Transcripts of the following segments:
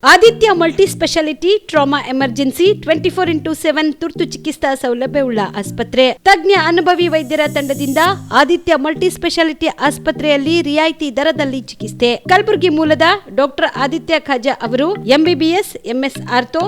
Aditya multi speciality trauma emergency 24x7 ತುರ್ತು ಚಿಕಿತ್ಸಾ ಸೌಲಭ್ಯವುಳ್ಳ ಆಸ್ಪತ್ರೆ. ತಜ್ಞ ಅನುಭವಿ ವೈದ್ಯರ ತಂಡದಿಂದ ಆದಿತ್ಯ ಮಲ್ಟಿ ಸ್ಪೆಷಾಲಿಟಿ ಆಸ್ಪತ್ರೆಯಲ್ಲಿ ರಿಯಾಯಿತಿ ದರದಲ್ಲಿ ಚಿಕಿತ್ಸೆ. ಕಲಬುರಗಿ ಮೂಲದ ಡಾಕ್ಟರ್ ಆದಿತ್ಯ ಖಾಜಾ ಅವರು MBBS, MS ortho,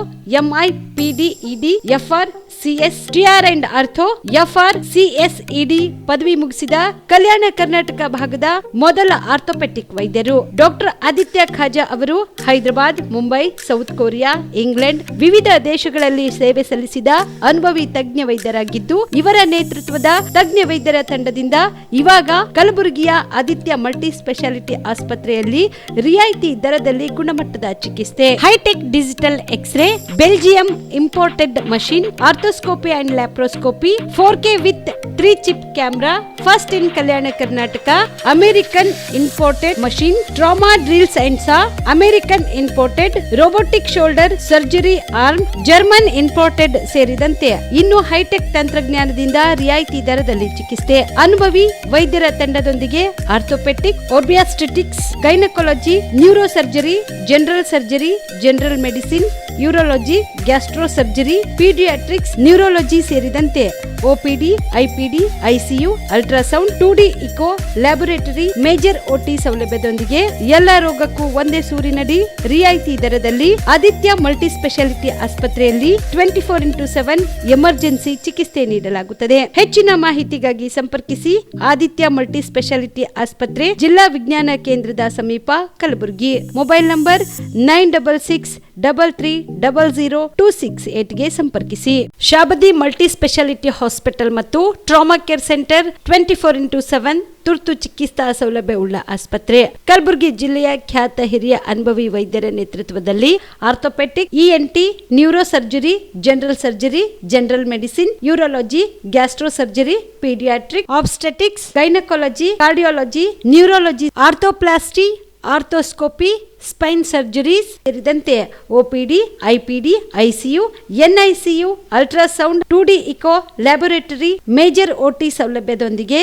MI, PD, ED, FR, CS, TR and ortho, FR, CSED ಪದವಿ ಮುಗಿಸಿದ ಕಲ್ಯಾಣ ಕರ್ನಾಟಕ ಭಾಗದ ಮೊದಲ ಆರ್ಥೋಪೆಟಿಕ್ ವೈದ್ಯರು. ಡಾಕ್ಟರ್ ಆದಿತ್ಯ ಖಾಜಾ ಅವರು Hyderabad, Mumbai, south Korea, England ವಿವಿಧ ದೇಶಗಳಲ್ಲಿ ಸೇವೆ ಸಲ್ಲಿಸಿದ ಅನುಭವಿ ತಜ್ಞ ವೈದ್ಯರಾಗಿದ್ದು, ಇವರ ನೇತೃತ್ವದ ತಜ್ಞ ವೈದ್ಯರ ತಂಡದಿಂದ ಇವಾಗ ಕಲಬುರಗಿಯ ಆದಿತ್ಯ ಮಲ್ಟಿ ಸ್ಪೆಷಾಲಿಟಿ ಆಸ್ಪತ್ರೆಯಲ್ಲಿ ರಿಯಾಯಿತಿ ದರದಲ್ಲಿ ಗುಣಮಟ್ಟದ ಚಿಕಿತ್ಸೆ. Hi tech digital x ray, Belgium imported machine, arthroscopy and laparoscopy, 4K with 3 chip camera, first in Kalyana Karnataka, American imported machine, trauma drills and saw, American imported robotic shoulder surgery arm, German imported ಸೇರಿದಂತೆ ಇನ್ನು high tech ತಂತ್ರಜ್ಞಾನದಿಂದ ರಿಯಾಯಿತಿ ದರದಲ್ಲಿ ಚಿಕಿತ್ಸೆ. ಅನುಭವಿ ವೈದ್ಯರ ತಂಡದೊಂದಿಗೆ orthopaedic, obstetrics, gynaecology, neuro surgery, general surgery, general medicine, urology, gastro surgery, paediatrics, neurology ಸೇರಿದಂತೆ OPD, IPD, ICU, ultrasound, 2D echo, laboratory, major OT ಸೌಲಭ್ಯದೊಂದಿಗೆ ಎಲ್ಲ ರೋಗಕ್ಕೂ ಒಂದೇ ಸೂರಿನಡಿ ರಿಯಾಯಿತಿ ದರದಲ್ಲಿ ಆದಿತ್ಯ ಮಲ್ಟಿ ಸ್ಪೆಷಾಲಿಟಿ ಆಸ್ಪತ್ರೆಯಲ್ಲಿ 24x7 ಎಮರ್ಜೆನ್ಸಿ ಚಿಕಿತ್ಸೆ ನೀಡಲಾಗುತ್ತದೆ. ಹೆಚ್ಚಿನ ಮಾಹಿತಿಗಾಗಿ ಸಂಪರ್ಕಿಸಿ ಆದಿತ್ಯ ಮಲ್ಟಿ ಸ್ಪೆಷಾಲಿಟಿ ಆಸ್ಪತ್ರೆ, ಜಿಲ್ಲಾ ವಿಜ್ಞಾನ ಕೇಂದ್ರದ ಸಮೀಪ, ಕಲಬುರಗಿ. ಮೊಬೈಲ್ ನಂಬರ್ 9663300268 ಗೆ ಸಂಪರ್ಕಿಸಿ. ಶಾಬದಿ ಮಲ್ಟಿ ಸ್ಪೆಷಾಲಿಟಿ ಹಾಸ್ಪಿಟಲ್ ಮತ್ತು ಟ್ರಾಮಾ ಕೇರ್ ಸೆಂಟರ್ 24x7 ತುರ್ತು ಚಿಕಿತ್ಸಾ ಸೌಲಭ್ಯವುಳ್ಳ ಆಸ್ಪತ್ರೆ. ಕಲಬುರಗಿ ಜಿಲ್ಲೆಯ ಖ್ಯಾತ ಹಿರಿಯ ಅನುಭವಿ ವೈದ್ಯರ ನೇತೃತ್ವದಲ್ಲಿ orthopaedic, ENT, neuro surgery, general surgery, general medicine, urology, gastro surgery, paediatric, obstetrics, gynaecology, cardiology, neurology, arthroplasty, arthroscopy, spine surgeries ಸೇರಿದಂತೆ OPD, IPD, ICU, NICU, ultrasound, 2D echo, laboratory, major OT ಸೌಲಭ್ಯದೊಂದಿಗೆ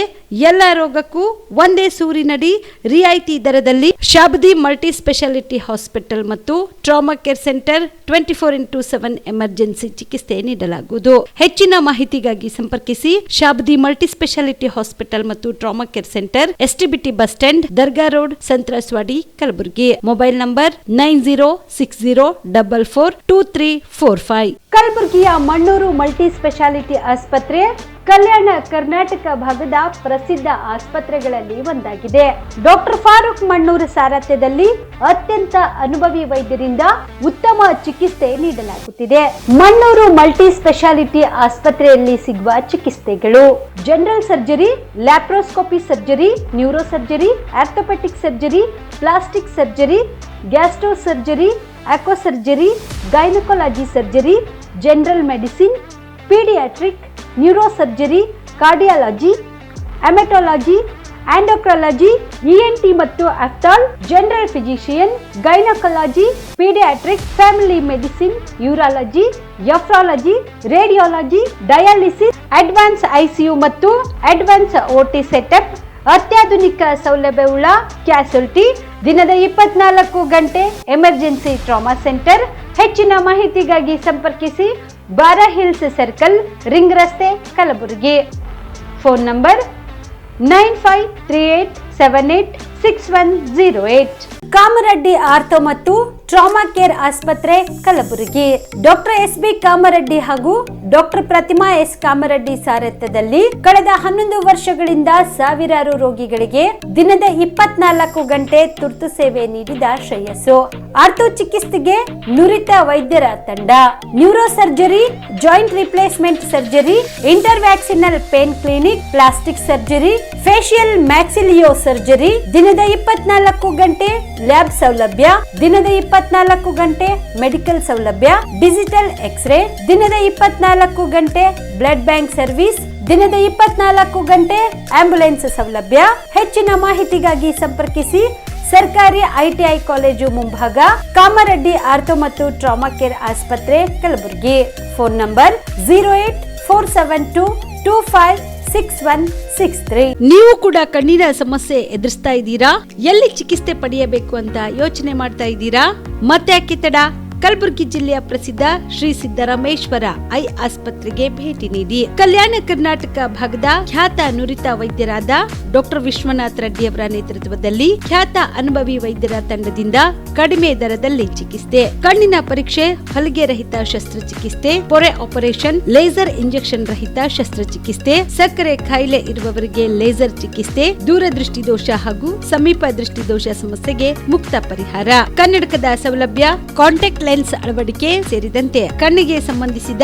ಎಲ್ಲ ರೋಗಕ್ಕೂ ಒಂದೇ ಸೂರಿನಡಿ ರಿಯಾಯಿತಿ ದರದಲ್ಲಿ ಶಾಬದಿ ಮಲ್ಟಿ ಸ್ಪೆಷಾಲಿಟಿ ಹಾಸ್ಪಿಟಲ್ ಮತ್ತು trauma care centre 24x7 emergency ಚಿಕಿತ್ಸೆ ನೀಡಲಾಗುವುದು. ಹೆಚ್ಚಿನ ಮಾಹಿತಿಗಾಗಿ ಸಂಪರ್ಕಿಸಿ ಶಾಬದಿ ಮಲ್ಟಿ ಸ್ಪೆಷಾಲಿಟಿ ಹಾಸ್ಪಿಟಲ್ ಮತ್ತು trauma care centre, STBT bus stand, Dargah road, ಸಂತ್ರಸ್ವಾಡಿ, Kalaburagi. Mobile number 9060442345. ಕಲಬುರಗಿಯ ಮಣ್ಣೂರು ಮಲ್ಟಿ ಸ್ಪೆಷಾಲಿಟಿ ಆಸ್ಪತ್ರೆ ಕಲ್ಯಾಣ ಕರ್ನಾಟಕ ಭಾಗದ ಪ್ರಸಿದ್ಧ ಆಸ್ಪತ್ರೆಗಳಲ್ಲಿ ಒಂದಾಗಿದೆ. ಡಾಕ್ಟರ್ ಫಾರೂಕ್ ಮಣ್ಣೂರು ಸಾರಥ್ಯದಲ್ಲಿ ಅತ್ಯಂತ ಅನುಭವಿ ವೈದ್ಯರಿಂದ ಉತ್ತಮ ಚಿಕಿತ್ಸೆ ನೀಡಲಾಗುತ್ತಿದೆ. ಮಣ್ಣೂರು ಮಲ್ಟಿ ಸ್ಪೆಷಾಲಿಟಿ ಆಸ್ಪತ್ರೆಯಲ್ಲಿ ಸಿಗುವ ಚಿಕಿತ್ಸೆಗಳು: general surgery, laparoscopy surgery, neuro surgery, orthopaedic surgery, plastic surgery, gastro surgery, aqua surgery, gynaecology surgery, general medicine, paediatric, neuro surgery, cardiology, haematology, endocrinology, ENT ಮತ್ತು ophthal, general physician, gynaecology, paediatric, family medicine, urology, nephrology, radiology, dialysis, advance ICU ಮತ್ತು advance OT setup, ಅತ್ಯಾಧುನಿಕ ಸೌಲಭ್ಯವುಳ್ಳ ಕ್ಯಾಸುಲಿಟಿ, ದಿನದ 24 ಗಂಟೆ emergency trauma centre. ಹೆಚ್ಚಿನ ಮಾಹಿತಿಗಾಗಿ ಸಂಪರ್ಕಿಸಿ ಬಾರಾ hills circle, ring ರಸ್ತೆ, Kalaburagi. Phone number 9538786108. Kamareddy ortho ಮತ್ತು ಟ್ರಾಮಾ ಕೇರ್ ಆಸ್ಪತ್ರೆ, ಕಲಬುರಗಿ. ಡಾಕ್ಟರ್ SB ಕಾಮರೆಡ್ಡಿ ಹಾಗೂ ಡಾಕ್ಟರ್ ಪ್ರತಿಮಾ S ಕಾಮರೆಡ್ಡಿ ಸಾರಥ್ಯದಲ್ಲಿ ಕಳೆದ 11 ವರ್ಷಗಳಿಂದ ಸಾವಿರಾರು ರೋಗಿಗಳಿಗೆ ದಿನದ 24 ಗಂಟೆ ತುರ್ತು ಸೇವೆ ನೀಡಿದ ಶ್ರೇಯಸ್ಸು. ಆರ್ಥೋ ಚಿಕಿತ್ಸೆಗೆ ನುರಿತ ವೈದ್ಯರ ತಂಡ, neuro surgery, joint replacement surgery, interventional pain clinic, plastic surgery, facial maxillo surgery, ದಿನದ 24 ಗಂಟೆ ಲ್ಯಾಬ್ ಸೌಲಭ್ಯ, ದಿನದ 24 ಗಂಟೆ ಮೆಡಿಕಲ್ ಸೌಲಭ್ಯ, ಡಿಜಿಟಲ್ ಎಕ್ಸ್ರೇ, ದಿನದ 24 ಗಂಟೆ ಬ್ಲಡ್ ಬ್ಯಾಂಕ್ ಸರ್ವಿಸ್, ದಿನದ 24 ಗಂಟೆ ಆಂಬ್ಯುಲೆನ್ಸ್ ಸೌಲಭ್ಯ. ಹೆಚ್ಚಿನ ಮಾಹಿತಿಗಾಗಿ ಸಂಪರ್ಕಿಸಿ ಸರ್ಕಾರಿ ITI ಕಾಲೇಜು ಮುಂಭಾಗ, ಕಾಮರೆಡ್ಡಿ ಆರ್ಥೋ ಮತ್ತು ಟ್ರಾಮಾ ಕೇರ್ ಆಸ್ಪತ್ರೆ, ಕಲಬುರಗಿ. Phone number 0847225 6163. ನೀವು ಕೂಡ ಕಣ್ಣಿನ ಸಮಸ್ಯೆ ಎದುರಿಸ್ತಾ ಇದ್ದೀರಾ? ಎಲ್ಲಿ ಚಿಕಿತ್ಸೆ ಪಡೆಯಬೇಕು ಅಂತ ಯೋಚನೆ ಮಾಡ್ತಾ ಇದ್ದೀರಾ? ಮತ್ತೆ ಯಾಕೆ ತಡ? ಕಲಬುರಗಿ ಜಿಲ್ಲೆಯ ಪ್ರಸಿದ್ಧ ಶ್ರೀ ಸಿದ್ದರಾಮೇಶ್ವರ ಐ ಆಸ್ಪತ್ರೆಗೆ ಭೇಟಿ ನೀಡಿ ಕಲ್ಯಾಣ ಕರ್ನಾಟಕ ಭಾಗದ ಖ್ಯಾತ ನುರಿತ ವೈದ್ಯರಾದ ಡಾಕ್ಟರ್ ವಿಶ್ವನಾಥ್ ರೆಡ್ಡಿ ಅವರ ನೇತೃತ್ವದಲ್ಲಿ ಖ್ಯಾತ ಅನುಭವಿ ವೈದ್ಯರ ತಂಡದಿಂದ ಕಡಿಮೆ ದರದಲ್ಲಿ ಚಿಕಿತ್ಸೆ, ಕಣ್ಣಿನ ಪರೀಕ್ಷೆ, ಹೊಲಿಗೆ ರಹಿತ ಶಸ್ತ್ರಚಿಕಿತ್ಸೆ, ಪೊರೆ ಆಪರೇಷನ್, ಲೇಸರ್ ಇಂಜೆಕ್ಷನ್ ರಹಿತ ಶಸ್ತ್ರಚಿಕಿತ್ಸೆ, ಸಕ್ಕರೆ ಕಾಯಿಲೆ ಇರುವವರಿಗೆ ಲೇಸರ್ ಚಿಕಿತ್ಸೆ, ದೂರದೃಷ್ಟಿ ದೋಷ ಹಾಗೂ ಸಮೀಪ ದೃಷ್ಟಿ ದೋಷ ಸಮಸ್ಯೆಗೆ ಮುಕ್ತ ಪರಿಹಾರ, ಕನ್ನಡಕದ ಸೌಲಭ್ಯ, ಕಾಂಟ್ಯಾಕ್ಟ್ ಲೆನ್ಸ್ ಅಳವಡಿಕೆ ಸೇರಿದಂತೆ ಕಣ್ಣಿಗೆ ಸಂಬಂಧಿಸಿದ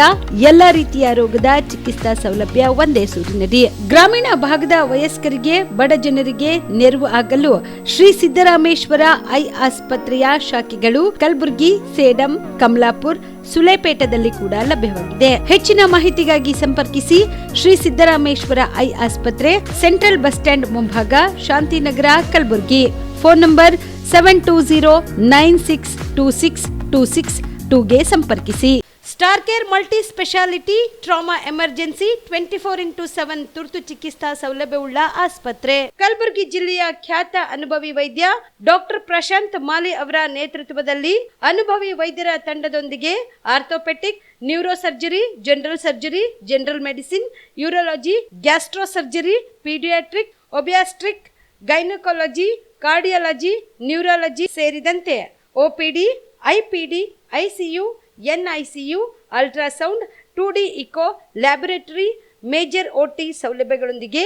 ಎಲ್ಲಾ ರೀತಿಯ ರೋಗದ ಚಿಕಿತ್ಸಾ ಸೌಲಭ್ಯ ಒಂದೇ ಸೂರಿನಡಿ. ಗ್ರಾಮೀಣ ಭಾಗದ ವಯಸ್ಕರಿಗೆ, ಬಡ ಜನರಿಗೆ ನೆರವು ಆಗಲು ಶ್ರೀ ಸಿದ್ದರಾಮೇಶ್ವರ ಐ ಆಸ್ಪತ್ರೆಯ ಶಾಖೆಗಳು ಕಲಬುರಗಿ, ಸೇಡಂ, ಕಮಲಾಪುರ್, ಸುಲೇಪೇಟದಲ್ಲಿ ಕೂಡ ಲಭ್ಯವಾಗಿದೆ. ಹೆಚ್ಚಿನ ಮಾಹಿತಿಗಾಗಿ ಸಂಪರ್ಕಿಸಿ ಶ್ರೀ ಸಿದ್ದರಾಮೇಶ್ವರ ಐ ಆಸ್ಪತ್ರೆ, ಸೆಂಟ್ರಲ್ ಬಸ್ ಸ್ಟ್ಯಾಂಡ್ ಮುಂಭಾಗ, ಶಾಂತಿನಗರ, ಕಲಬುರಗಿ. ಫೋನ್ ನಂಬರ್ 7209626262ಗೆ ಸಂಪರ್ಕಿಸಿ. Star care multi speciality trauma emergency 24x7 ತುರ್ತು ಚಿಕಿತ್ಸಾ ಸೌಲಭ್ಯವುಳ್ಳ ಆಸ್ಪತ್ರೆ. ಕಲಬುರಗಿ ಜಿಲ್ಲೆಯ ಖ್ಯಾತ ಅನುಭವಿ ವೈದ್ಯ ಡಾಕ್ಟರ್ ಪ್ರಶಾಂತ್ ಮಾಲಿ ಅವರ ನೇತೃತ್ವದಲ್ಲಿ ಅನುಭವಿ ವೈದ್ಯರ ತಂಡದೊಂದಿಗೆ orthopaedic, neuro surgery, general surgery, general medicine, urology, gastro surgery, paediatric, obstetric, gynaecology, cardiology, neurology ಸೇರಿದಂತೆ OPD, IPD, ICU, NICU, ultrasound, 2D echo, laboratory, major OT ಸೌಲಭ್ಯಗಳೊಂದಿಗೆ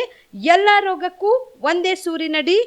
ಎಲ್ಲ ರೋಗಕ್ಕೂ ಒಂದೇ ಸೂರಿನಡಿ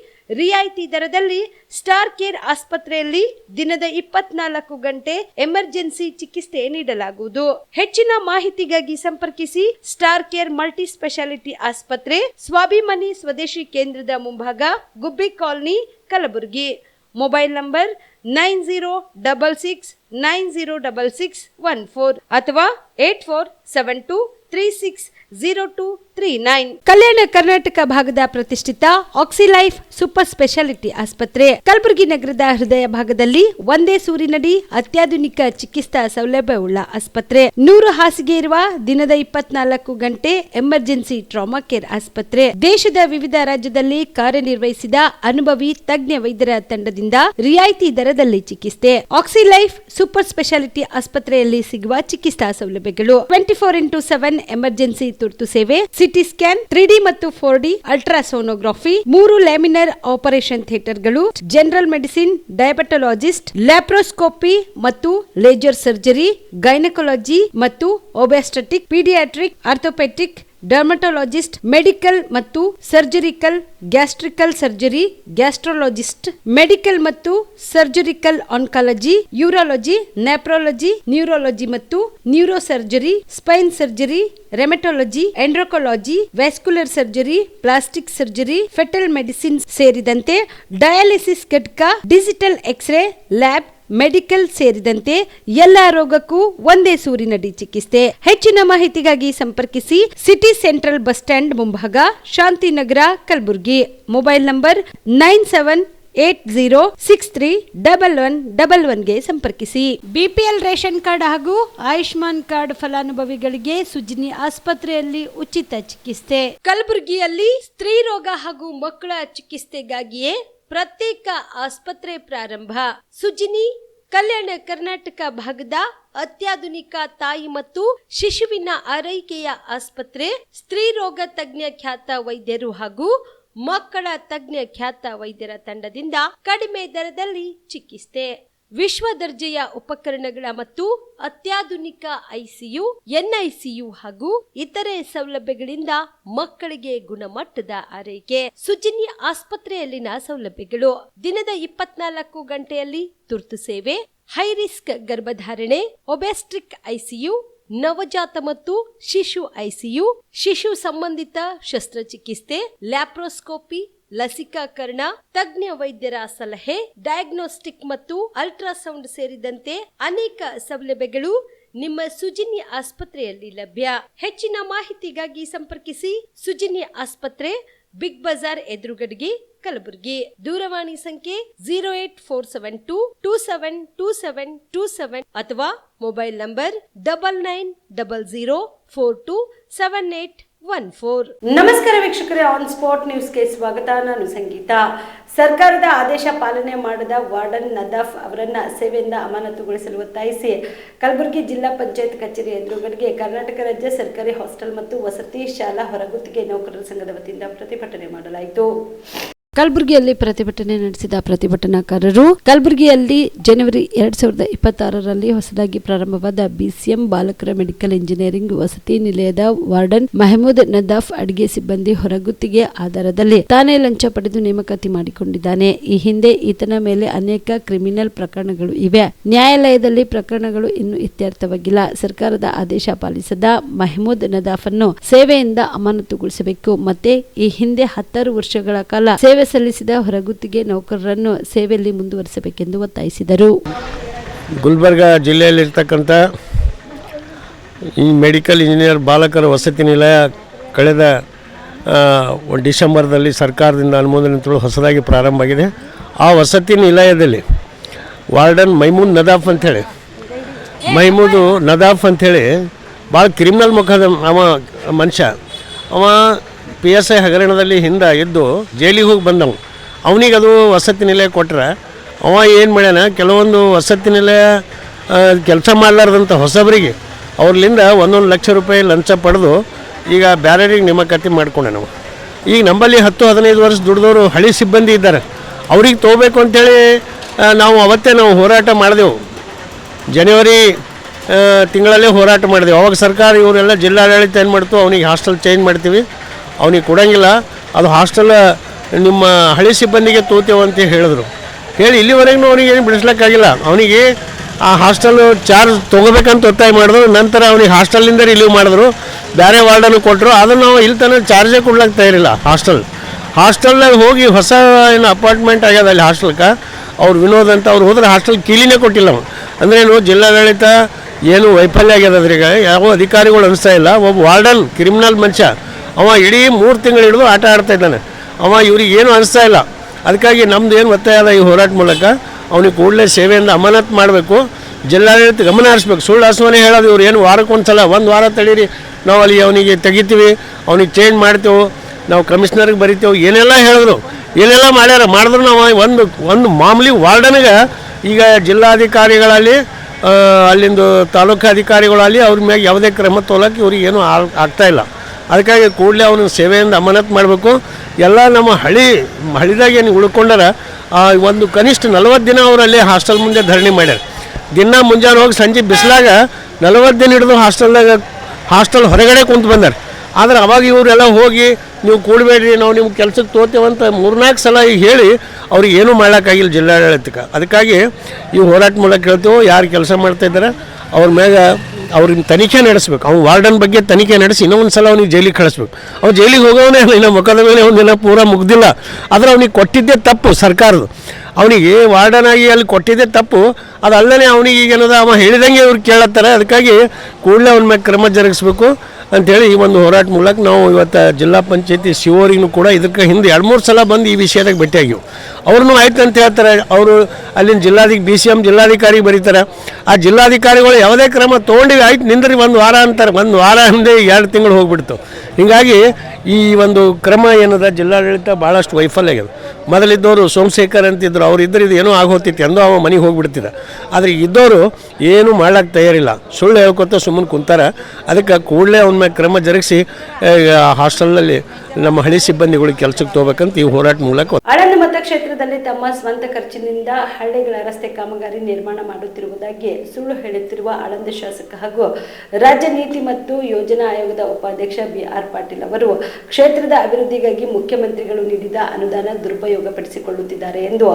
ರಿಯಾಯಿತಿ ದರದಲ್ಲಿ ಸ್ಟಾರ್ ಕೇರ್ ಆಸ್ಪತ್ರೆಯಲ್ಲಿ ದಿನದ 24 ಗಂಟೆ ಎಮರ್ಜೆನ್ಸಿ ಚಿಕಿತ್ಸೆ ನೀಡಲಾಗುವುದು. ಹೆಚ್ಚಿನ ಮಾಹಿತಿಗಾಗಿ ಸಂಪರ್ಕಿಸಿ ಸ್ಟಾರ್ ಕೇರ್ ಮಲ್ಟಿ ಸ್ಪೆಷಾಲಿಟಿ ಆಸ್ಪತ್ರೆ, ಸ್ವಾಭಿಮಾನಿ ಸ್ವದೇಶಿ ಕೇಂದ್ರದ ಮುಂಭಾಗ, ಗುಬ್ಬಿ ಕಾಲನಿ, ಕಲಬುರಗಿ. ಮೊಬೈಲ್ ನಂಬರ್ 9066906614 ಅಥವಾ 8472360239. ಕಲ್ಯಾಣ ಕರ್ನಾಟಕ ಭಾಗದ ಪ್ರತಿಷ್ಠಿತ ಆಕ್ಸಿಲೈಫ್ ಸೂಪರ್ ಸ್ಪೆಷಾಲಿಟಿ ಆಸ್ಪತ್ರೆ ಕಲಬುರಗಿ ನಗರದ ಹೃದಯ ಭಾಗದಲ್ಲಿ ಒಂದೇ ಸೂರಿನಡಿ ಅತ್ಯಾಧುನಿಕ ಚಿಕಿತ್ಸಾ ಸೌಲಭ್ಯವುಳ್ಳ ಆಸ್ಪತ್ರೆ. 100 ಹಾಸಿಗೆ ಇರುವ ದಿನದ 24 ಗಂಟೆ ಎಮರ್ಜೆನ್ಸಿ ಟ್ರಾಮಾ ಕೇರ್ ಆಸ್ಪತ್ರೆ. ದೇಶದ ವಿವಿಧ ರಾಜ್ಯದಲ್ಲಿ ಕಾರ್ಯನಿರ್ವಹಿಸಿದ ಅನುಭವಿ ತಜ್ಞ ವೈದ್ಯರ ತಂಡದಿಂದ ರಿಯಾಯಿತಿ ದರದಲ್ಲಿ ಚಿಕಿತ್ಸೆ. ಆಕ್ಸಿಲೈಫ್ ಸೂಪರ್ ಸ್ಪೆಷಾಲಿಟಿ ಆಸ್ಪತ್ರೆಯಲ್ಲಿ ಸಿಗುವ ಚಿಕಿತ್ಸಾ ಸೌಲಭ್ಯಗಳು: 24x7 ಎಮರ್ಜೆನ್ಸಿ ತುರ್ತು ಸೇವೆ, ಸಿಟಿ ಸ್ಕ್ಯಾನ್, 3D ಮತ್ತು 4D ಅಲ್ಟ್ರಾಸೋನೋಗ್ರಫಿ, 3 ಲ್ಯಾಮಿನರ್ ಆಪರೇಷನ್ ಥಿಯೇಟರ್ಗಳು, ಜನರಲ್ ಮೆಡಿಸಿನ್, ಡಯಾಬೆಟೊಲಾಜಿಸ್ಟ್, ಲ್ಯಾಪ್ರೋಸ್ಕೋಪಿ ಮತ್ತು ಲೇಜರ್ ಸರ್ಜರಿ, ಗೈನಕಾಲಜಿ ಮತ್ತು obstetric, paediatric, orthopaedic, dermatologist, medical ಮತ್ತು surgical, gastrical surgery, gastrologist, medical ಮತ್ತು surgical oncology, urology, nephrology, neurology ಮತ್ತು neuro surgery, spine surgery, rheumatology, endocrinology, vascular surgery, plastic surgery, fetal medicine ಸೇರಿದಂತೆ dialysis ಘಟಕ, digital x ray lab, medical ಸೇರಿದಂತೆ ಎಲ್ಲಾ ರೋಗಕ್ಕೂ ಒಂದೇ ಸೂರಿನಡಿ ಚಿಕಿತ್ಸೆ. ಹೆಚ್ಚಿನ ಮಾಹಿತಿಗಾಗಿ ಸಂಪರ್ಕಿಸಿ ಸಿಟಿ ಸೆಂಟ್ರಲ್ ಬಸ್ ಸ್ಟ್ಯಾಂಡ್ ಮುಂಭಾಗ, ಶಾಂತಿನಗರ, ಕಲಬುರಗಿ. ಮೊಬೈಲ್ ನಂಬರ್ 9780631111ಗೆ ಸಂಪರ್ಕಿಸಿ. ಬಿಪಿಎಲ್ ರೇಷನ್ ಕಾರ್ಡ್ ಹಾಗೂ ಆಯುಷ್ಮಾನ್ ಕಾರ್ಡ್ ಫಲಾನುಭವಿಗಳಿಗೆ ಸುಜಿನಿ ಆಸ್ಪತ್ರೆಯಲ್ಲಿ ಉಚಿತ ಚಿಕಿತ್ಸೆ. ಕಲಬುರಗಿಯಲ್ಲಿ ಸ್ತ್ರೀ ರೋಗ ಹಾಗೂ ಮಕ್ಕಳ ಚಿಕಿತ್ಸೆಗಾಗಿಯೇ ಪ್ರತ್ಯೇಕ ಆಸ್ಪತ್ರೆ ಪ್ರಾರಂಭ. ಸುಜಿನಿ ಕಲ್ಯಾಣ ಕರ್ನಾಟಕ ಭಾಗದ ಅತ್ಯಾಧುನಿಕ ತಾಯಿ ಮತ್ತು ಶಿಶುವಿನ ಆರೈಕೆಯ ಆಸ್ಪತ್ರೆ. ಸ್ತ್ರೀ ರೋಗ ತಜ್ಞ ಖ್ಯಾತ ವೈದ್ಯರು ಹಾಗೂ ಮಕ್ಕಳ ತಜ್ಞ ಖ್ಯಾತ ವೈದ್ಯರ ತಂಡದಿಂದ ಕಡಿಮೆ ದರದಲ್ಲಿ ಚಿಕಿತ್ಸೆ. ವಿಶ್ವ ದರ್ಜೆಯ ಉಪಕರಣಗಳ ಮತ್ತು ಅತ್ಯಾಧುನಿಕ ಐಸಿಯು, ಎನ್ಐಸಿಯು ಹಾಗೂ ಇತರೆ ಸೌಲಭ್ಯಗಳಿಂದ ಮಕ್ಕಳಿಗೆ ಗುಣಮಟ್ಟದ ಆರೈಕೆ. ಸುಜಿನಿ ಆಸ್ಪತ್ರೆಯಲ್ಲಿನ ಸೌಲಭ್ಯಗಳು: ದಿನದ 24 ಗಂಟೆಯಲ್ಲಿ ತುರ್ತು ಸೇವೆ, ಹೈ ರಿಸ್ಕ್ ಗರ್ಭಧಾರಣೆ, ಒಬೆಸ್ಟ್ರಿಕ್ ಐಸಿಯು, ನವಜಾತ ಮತ್ತು ಶಿಶು ಐಸಿಯು, ಶಿಶು ಸಂಬಂಧಿತ ಶಸ್ತ್ರಚಿಕಿತ್ಸೆ, ಲ್ಯಾಪ್ರೋಸ್ಕೋಪಿ, ಲಸಿಕಾಕರಣ, ತಜ್ಞ ವೈದ್ಯರ ಸಲಹೆ, ಡಯಾಗ್ನೋಸ್ಟಿಕ್ ಮತ್ತು ಅಲ್ಟ್ರಾಸೌಂಡ್ ಸೇರಿದಂತೆ ಅನೇಕ ಸೌಲಭ್ಯಗಳು ನಿಮ್ಮ ಸುಜಿನಿ ಆಸ್ಪತ್ರೆಯಲ್ಲಿ ಲಭ್ಯ. ಹೆಚ್ಚಿನ ಮಾಹಿತಿಗಾಗಿ ಸಂಪರ್ಕಿಸಿ ಸುಜಿನಿ ಆಸ್ಪತ್ರೆ, ಬಿಗ್ ಬಜಾರ್ ಎದುರುಗಡೆಗೆ, ಕಲಬುರಗಿ. ದೂರವಾಣಿ ಸಂಖ್ಯೆ 08472272727 ಅಥವಾ ಮೊಬೈಲ್ ನಂಬರ್ 99004278 ನಮಸ್ಕಾರ ವೀಕ್ಷಕರೇ, ಆನ್ ಸ್ಪಾಟ್ ನ್ಯೂಸ್ಗೆ ಸ್ವಾಗತ. ನಾನು ಸಂಗೀತ. ಸರ್ಕಾರದ ಆದೇಶ ಪಾಲನೆ ಮಾಡದ ವಾರ್ಡನ್ ನದಾಫ್ ಅವರನ್ನ ಸೇವೆಯಿಂದ ಅಮಾನತುಗೊಳಿಸಲು ಒತ್ತಾಯಿಸಿ ಕಲಬುರಗಿ ಜಿಲ್ಲಾ ಪಂಚಾಯತ್ ಕಚೇರಿ ಎದುರುಗಡೆಗೆ ಕರ್ನಾಟಕ ರಾಜ್ಯ ಸರ್ಕಾರಿ ಹಾಸ್ಟೆಲ್ ಮತ್ತು ವಸತಿ ಶಾಲಾ ಹೊರಗುತ್ತಿಗೆ ನೌಕರರ ಸಂಘದ ವತಿಯಿಂದ ಪ್ರತಿಭಟನೆ ಮಾಡಲಾಯಿತು. ಕಲಬುರಗಿಯಲ್ಲಿ ಪ್ರತಿಭಟನೆ ನಡೆಸಿದ ಪ್ರತಿಭಟನಾಕಾರರು ಕಲಬುರಗಿಯಲ್ಲಿ ಜನವರಿ 2026ರಲ್ಲಿ ಹೊಸದಾಗಿ ಪ್ರಾರಂಭವಾದ BCM ಬಾಲಕರ ಮೆಡಿಕಲ್ ಇಂಜಿನಿಯರಿಂಗ್ ವಸತಿ ನಿಲಯದ ವಾರ್ಡನ್ ಮೆಹಮೂದ್ ನದಾಫ್ ಅಡಿಗೆ ಸಿಬ್ಬಂದಿ ಹೊರಗುತ್ತಿಗೆ ಆಧಾರದಲ್ಲಿ ತಾನೇ ಲಂಚ ಪಡೆದು ನೇಮಕಾತಿ ಮಾಡಿಕೊಂಡಿದ್ದಾನೆ. ಈ ಹಿಂದೆ ಈತನ ಮೇಲೆ ಅನೇಕ ಕ್ರಿಮಿನಲ್ ಪ್ರಕರಣಗಳು ಇವೆ. ನ್ಯಾಯಾಲಯದಲ್ಲಿ ಪ್ರಕರಣಗಳು ಇನ್ನೂ ಇತ್ಯರ್ಥವಾಗಿಲ್ಲ. ಸರ್ಕಾರದ ಆದೇಶ ಪಾಲಿಸದ ಮೆಹಮೂದ್ ನದಾಫ್ ಅನ್ನು ಸೇವೆಯಿಂದ ಅಮಾನತುಗೊಳಿಸಬೇಕು. ಮತ್ತೆ ಈ ಹಿಂದೆ 10 ವರ್ಷಗಳ ಕಾಲ ಸೇವೆ ಸಲ್ಲಿಸಿದ ಹೊರಗುತ್ತಿಗೆ ನೌಕರರನ್ನು ಸೇವೆಯಲ್ಲಿ ಮುಂದುವರಿಸಬೇಕೆಂದು ಒತ್ತಾಯಿಸಿದರು. ಗುಲ್ಬರ್ಗ ಜಿಲ್ಲೆಯಲ್ಲಿರ್ತಕ್ಕಂಥ ಈ ಮೆಡಿಕಲ್ ಇಂಜಿನಿಯರ್ ಬಾಲಕರ ವಸತಿ ನಿಲಯ ಕಳೆದ ಡಿಸೆಂಬರ್ದಲ್ಲಿ ಸರ್ಕಾರದಿಂದ ಅನುಮೋದನೆ ಹೊಸದಾಗಿ ಪ್ರಾರಂಭ ಆಗಿದೆ. ಆ ವಸತಿ ನಿಲಯದಲ್ಲಿ ವಾರ್ಡನ್ ಮೈಮೂದ್ ನದಾಫ್ ಅಂಥೇಳಿ ಭಾಳ ಕ್ರಿಮಿನಲ್ ಮುಖದ ಮನುಷ್ಯ. ಅವ PSI ಹಗರಣದಲ್ಲಿ ಹಿಂದೆ ಇದ್ದು ಜೈಲಿಗೆ ಹೋಗಿ ಬಂದವು. ಅವನಿಗೆ ಅದು ವಸತಿ ನಿಲಯ ಕೊಟ್ಟರೆ ಅವ ಏನು ಮಾಡ್ಯಾನ, ಕೆಲವೊಂದು ವಸತಿ ನಿಲಯ ಕೆಲಸ ಮಾಡಲಾರ್ದಂಥ ಹೊಸಬರಿಗೆ ಅವ್ರಲಿಂದ 1 ಲಕ್ಷ ರೂಪಾಯಿ ಲಂಚ ಪಡೆದು ಈಗ ಬೇರೆಯವ್ರಿಗೆ ನೇಮಕಾತಿ ಮಾಡ್ಕೊಂಡೆ. ನಾವು ಈಗ ನಮ್ಮಲ್ಲಿ 10-15 ವರ್ಷ ದುಡಿದವರು ಹಳಿ ಸಿಬ್ಬಂದಿ ಇದ್ದಾರೆ. ಅವ್ರಿಗೆ ತೊಗೋಬೇಕು ಅಂತೇಳಿ ನಾವು ಹೋರಾಟ ಮಾಡಿದೆವು. ಜನವರಿ ತಿಂಗಳಲ್ಲೇ ಹೋರಾಟ ಮಾಡಿದೆವು. ಅವಾಗ ಸರ್ಕಾರ ಇವರೆಲ್ಲ ಜಿಲ್ಲಾಡಳಿತ ಏನು ಮಾಡ್ತು, ಅವನಿಗೆ ಹಾಸ್ಟೆಲ್ ಚೇಂಜ್ ಮಾಡ್ತೀವಿ, ಅವನಿಗೆ ಕೊಡೋಂಗಿಲ್ಲ, ಅದು ಹಾಸ್ಟೆಲ್ ನಿಮ್ಮ ಹಳಿ ಸಿಬ್ಬಂದಿಗೆ ತೋತೇವೆ ಅಂತ ಹೇಳಿದ್ರು. ಹೇಳಿ ಇಲ್ಲಿವರೆಗೂ ಅವನಿಗೆ ಏನು ಬಿಡಿಸ್ಲಿಕ್ಕಾಗಿಲ್ಲ. ಅವನಿಗೆ ಆ ಹಾಸ್ಟೆಲ್ ಚಾರ್ಜ್ ತೊಗೋಬೇಕಂತ ಒತ್ತಾಯ ಮಾಡಿದ್ರು. ನಂತರ ಅವನಿಗೆ ಹಾಸ್ಟೆಲಿಂದ ರಿಲೀವ್ ಮಾಡಿದ್ರು, ಬೇರೆ ವಾರ್ಡನ್ನು ಕೊಟ್ಟರು. ಅದನ್ನು ನಾವು ಇಲ್ಲಿ ತನಕ ಚಾರ್ಜೇ ಕೊಡ್ಲಿಕ್ಕೆ ತಯಾರಿಲ್ಲ. ಹಾಸ್ಟೆಲ್ನಾಗ ಹೋಗಿ ಹೊಸ ಏನು ಅಪಾರ್ಟ್ಮೆಂಟ್ ಆಗ್ಯದ ಅಲ್ಲಿ ಹಾಸ್ಟೆಲ್ಗೆ, ಅವ್ರು ವಿನೋದ್ ಅಂತ ಅವ್ರು ಹೋದ್ರೆ ಹಾಸ್ಟೆಲ್ ಕೀಲಿನೇ ಕೊಟ್ಟಿಲ್ಲ. ನಾವು ಅಂದ್ರೇನು, ಜಿಲ್ಲಾಡಳಿತ ಏನು ವೈಫಲ್ಯ ಆಗ್ಯದ. ಅದ್ರೀಗ ಯಾವ ಅಧಿಕಾರಿಗಳು ಅನಿಸ್ತಾ ಇಲ್ಲ. ಒಬ್ಬ ವಾರ್ಡನ್ ಕ್ರಿಮಿನಲ್ ಮನುಷ್ಯ, ಅವ ಇಡೀ 3 ತಿಂಗಳು ಹಿಡಿದು ಆಟ ಆಡ್ತಾ ಇದ್ದಾನೆ. ಅವ ಇವ್ರಿಗೆ ಏನು ಅನಿಸ್ತಾ ಇಲ್ಲ. ಅದಕ್ಕಾಗಿ ನಮ್ದು ಏನು ಒತ್ತಾಯ ಅದ, ಈ ಹೋರಾಟ ಮೂಲಕ ಅವನಿಗೆ ಕೂಡಲೇ ಸೇವೆಯಿಂದ ಅಮಾನತು ಮಾಡಬೇಕು, ಜಿಲ್ಲಾಡಳಿತ ಗಮನ ಹರಿಸ್ಬೇಕು. ಸುಳ್ಳು ಆಸ್ವಾನೆ ಹೇಳೋದು ಇವ್ರು ಏನು ವಾರಕ್ಕೊಂದು ಸಲ 1 ವಾರ ತಡೀರಿ, ನಾವು ಅಲ್ಲಿ ಅವನಿಗೆ ತೆಗಿತೀವಿ, ಅವನಿಗೆ ಚೇಂಜ್ ಮಾಡ್ತೇವೆ, ನಾವು ಕಮಿಷನರ್ಗೆ ಬರಿತೇವೆ, ಏನೆಲ್ಲ ಹೇಳಿದ್ರು, ಏನೆಲ್ಲ ಮಾಡಿದ್ರು ನಾವು ಒಂದು ಮಾಮೂಲಿ ವಾರ್ಡನ್ಗೆ ಈಗ ಜಿಲ್ಲಾಧಿಕಾರಿಗಳಲ್ಲಿ ಅಲ್ಲಿಂದು ತಾಲೂಕು ಅಧಿಕಾರಿಗಳಲ್ಲಿ ಅವ್ರ ಮ್ಯಾಗೆ ಯಾವುದೇ ಕ್ರಮ ತೊಗೊಳಕ್ಕೆ ಇವ್ರಿಗೆ ಏನೂ ಆಗ್ತಾಯಿಲ್ಲ. ಅದಕ್ಕಾಗಿ ಕೂಡಲೇ ಅವನು ಸೇವೆಯಿಂದ ಅಮಾನತು ಮಾಡಬೇಕು. ಎಲ್ಲ ನಮ್ಮ ಹಳಿದಾಗ ಏನು ಉಳ್ಕೊಂಡಾರ ಒಂದು ಕನಿಷ್ಠ 40 ದಿನ ಅವರಲ್ಲಿ ಹಾಸ್ಟೆಲ್ ಮುಂದೆ ಧರಣಿ ಮಾಡ್ಯಾರ. ದಿನ ಮುಂಜಾನೆ ಹೋಗಿ ಸಂಜೆ ಬಿಸಿಲಾಗ 40 ದಿನ ಹಿಡಿದು ಹಾಸ್ಟೆಲ್ ಹೊರಗಡೆ ಕುಂತು ಬಂದಾರೆ. ಆದರೆ ಅವಾಗ ಇವರೆಲ್ಲ ಹೋಗಿ ನೀವು ಕೂಡಬೇಡ್ರಿ, ನಾವು ನಿಮ್ಮ ಕೆಲಸಕ್ಕೆ ತೋತೇವಂತ 3-4 ಸಲ ಈಗ ಹೇಳಿ ಅವ್ರಿಗೆ ಏನೂ ಮಾಡೋಕ್ಕಾಗಿಲ್ಲ ಜಿಲ್ಲಾಡಳಿತಕ್ಕೆ. ಅದಕ್ಕಾಗಿ ಈ ಹೋರಾಟ ಮೂಲಕ ಹೇಳ್ತೇವೆ, ಯಾರು ಕೆಲಸ ಮಾಡ್ತಾಯಿದ್ದಾರೆ ಅವ್ರ ಮ್ಯಾಗ ಅವ್ರಿಗೆ ತನಿಖೆ ನಡೆಸ್ಬೇಕು. ಅವ್ನು ವಾರ್ಡನ್ ಬಗ್ಗೆ ತನಿಖೆ ನಡೆಸಿ ಇನ್ನೊಂದು ಸಲ ಅವ್ನಿಗೆ ಜೈಲಿಗೆ ಕಳಿಸ್ಬೇಕು. ಅವ್ನು ಜೈಲಿಗೆ ಹೋಗೋವನೇ ಅಲ್ಲ, ಇನ್ನು ಮುಖದ ಮೇಲೆ ಅವನ್ನೆಲ್ಲ ಪೂರ ಮುಗ್ದಿಲ್ಲ. ಆದರೆ ಅವ್ನಿಗೆ ಕೊಟ್ಟಿದ್ದೇ ತಪ್ಪು ಸರ್ಕಾರದು. ಅವನಿಗೆ ವಾರ್ಡನ್ ಆಗಿ ಅಲ್ಲಿ ಕೊಟ್ಟಿದ್ದೇ ತಪ್ಪು. ಅದಲ್ಲದೆ ಅವನಿಗೆ ಈಗ ಏನದ ಅವ ಹೇಳಿದಂಗೆ ಇವ್ರು ಕೇಳತ್ತಾರೆ. ಅದಕ್ಕಾಗಿ ಕೂಡಲೇ ಅವನ ಮೇಲೆ ಕ್ರಮ ಜರುಗಿಸ್ಬೇಕು ಅಂಥೇಳಿ ಈ ಒಂದು ಹೋರಾಟ ಮೂಲಕ ನಾವು ಇವತ್ತು ಜಿಲ್ಲಾ ಪಂಚಾಯತಿ ಸಿಒರಿಗೂ ಕೂಡ ಇದಕ್ಕೆ ಹಿಂದೆ 2-3 ಸಲ ಬಂದು ಈ ವಿಷಯದಾಗ ಭೇಟಿಯಾಗಿವು. ಅವ್ರನ್ನೂ ಆಯ್ತು ಅಂತ ಹೇಳ್ತಾರೆ. ಅವರು ಅಲ್ಲಿನ BCM ಜಿಲ್ಲಾಧಿಕಾರಿಗೆ ಬರೀತಾರೆ. ಆ ಜಿಲ್ಲಾಧಿಕಾರಿಗಳು ಯಾವುದೇ ಕ್ರಮ ತೊಗೊಂಡಿವಿ, ಆಯ್ತು ನಿಂದ್ರಿ 1 ವಾರ ಅಂತಾರೆ. 1 ವಾರ ಹಿಂದೆ 2 ತಿಂಗಳು ಹೋಗ್ಬಿಡ್ತು. ಹೀಗಾಗಿ ಈ ಒಂದು ಕ್ರಮ ಏನದ ಜಿಲ್ಲಾಡಳಿತ ಭಾಳಷ್ಟು ವೈಫಲ್ಯ ಆಗ್ಯದ. ಮೊದಲಿದ್ದವರು ಸೋಮಶೇಖರ್ ಅಂತಿದ್ರು, ಅವ್ರು ಇದ್ರೆ ಇದು ಏನೋ ಆಗೋಗ್ತಿತ್ತು ಎಂದೋ ಅವ ಮನೆಗೆ ಹೋಗ್ಬಿಡ್ತಿದ್ದ. ಆದರೆ ಇದ್ದವರು ಏನೂ ಮಾಡ್ಲಿಕ್ಕೆ ತಯಾರಿಲ್ಲ, ಸುಳ್ಳು ಹೇಳ್ಕೊತ ಸುಮ್ಮನೆ ಕುಂತಾರೆ. ಅದಕ್ಕೆ ಕೂಡಲೇ ಅವನ ಮೇಲೆ ಕ್ರಮ ಜರುಗಿಸಿ ಹಾಸ್ಟೆಲ್ನಲ್ಲಿ ನಮ್ಮ ಹಳಿ ಸಿಬ್ಬಂದಿಗಳಿಗೆ ಕೆಲಸಕ್ಕೆ ತಗೋಬೇಕಂತ ಈ ಹೋರಾಟ ಮೂಲಕ. ಆಳಂದ ಮತಕ್ಷೇತ್ರದಲ್ಲಿ ತಮ್ಮ ಸ್ವಂತ ಖರ್ಚಿನಿಂದ ಹಳ್ಳಿಗಳ ರಸ್ತೆ ಕಾಮಗಾರಿ ನಿರ್ಮಾಣ ಮಾಡುತ್ತಿರುವುದಾಗಿ ಸುಳ್ಳು ಹೇಳುತ್ತಿರುವ ಆಳಂದ ಶಾಸಕ ಹಾಗೂ ರಾಜ್ಯ ನೀತಿ ಮತ್ತು ಯೋಜನಾ ಆಯೋಗದ ಉಪಾಧ್ಯಕ್ಷ BR ಪಾಟೀಲ್ ಅವರು ಕ್ಷೇತ್ರದ ಅಭಿವೃದ್ಧಿಗಾಗಿ ಮುಖ್ಯಮಂತ್ರಿಗಳು ನೀಡಿದ ಅನುದಾನ ದುರುಪಯೋಗಪಡಿಸಿಕೊಳ್ಳುತ್ತಿದ್ದಾರೆ ಎಂದು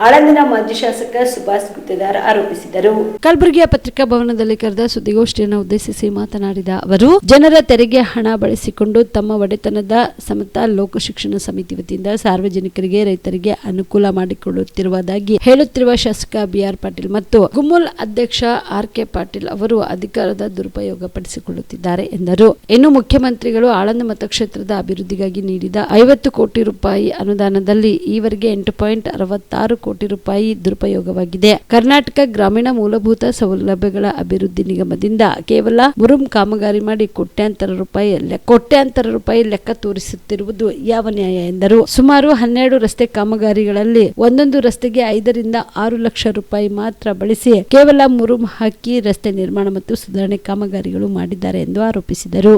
ಆಳಂದಿನ ಮಾಜಿ ಶಾಸಕ ಸುಭಾಷ್ ಗುತ್ತೇದಾರ್ ಆರೋಪಿಸಿದರು. ಕಲಬುರಗಿಯ ಪತ್ರಿಕಾ ಭವನದಲ್ಲಿ ಕರೆದ ಸುದ್ದಿಗೋಷ್ಠಿಯನ್ನು ಉದ್ದೇಶಿಸಿ ಮಾತನಾಡಿದ ಅವರು, ಜನರ ತೆರಿಗೆ ಹಣ ಬಳಸಿಕೊಂಡು ತಮ್ಮ ಒಡೆತನದ ಸಮತಾ ಲೋಕ ಶಿಕ್ಷಣ ಸಮಿತಿ ವತಿಯಿಂದ ಸಾರ್ವಜನಿಕರಿಗೆ ರೈತರಿಗೆ ಅನುಕೂಲ ಮಾಡಿಕೊಳ್ಳುತ್ತಿರುವುದಾಗಿ ಹೇಳುತ್ತಿರುವ ಶಾಸಕ BR ಪಾಟೀಲ್ ಮತ್ತು ಗುಮ್ಮುಲ್ ಅಧ್ಯಕ್ಷ RK ಪಾಟೀಲ್ ಅವರು ಅಧಿಕಾರದ ದುರುಪಯೋಗ ಪಡಿಸಿಕೊಳ್ಳುತ್ತಿದ್ದಾರೆ ಎಂದರು. ಇನ್ನು ಮುಖ್ಯಮಂತ್ರಿಗಳು ಆಳಂದ ಮತಕ್ಷೇತ್ರದ ಕ್ಷೇತ್ರದ ಅಭಿವೃದ್ಧಿಗಾಗಿ ನೀಡಿದ 50 ಕೋಟಿ ರೂಪಾಯಿ ಅನುದಾನದಲ್ಲಿ ಈವರೆಗೆ 8.66 ಕೋಟಿ ರೂಪಾಯಿ ದುರುಪಯೋಗವಾಗಿದೆ. ಕರ್ನಾಟಕ ಗ್ರಾಮೀಣ ಮೂಲಭೂತ ಸೌಲಭ್ಯಗಳ ಅಭಿವೃದ್ಧಿ ನಿಗಮದಿಂದ ಕೇವಲ ಮುರುಂ ಕಾಮಗಾರಿ ಮಾಡಿ ಕೋಟ್ಯಾಂತರ ರೂಪಾಯಿ ಲೆಕ್ಕ ತೋರಿಸುತ್ತಿರುವುದು ಯಾವ ನ್ಯಾಯ ಎಂದರು. ಸುಮಾರು 12 ರಸ್ತೆ ಕಾಮಗಾರಿಗಳಲ್ಲಿ ಒಂದೊಂದು ರಸ್ತೆಗೆ 5 ರಿಂದ 6 ಲಕ್ಷ ರೂಪಾಯಿ ಮಾತ್ರ ಬಳಸಿ ಕೇವಲ ಮುರುಂ ಹಾಕಿ ರಸ್ತೆ ನಿರ್ಮಾಣ ಮತ್ತು ಸುಧಾರಣೆ ಕಾಮಗಾರಿಗಳು ಮಾಡಿದ್ದಾರೆ ಎಂದು ಆರೋಪಿಸಿದರು.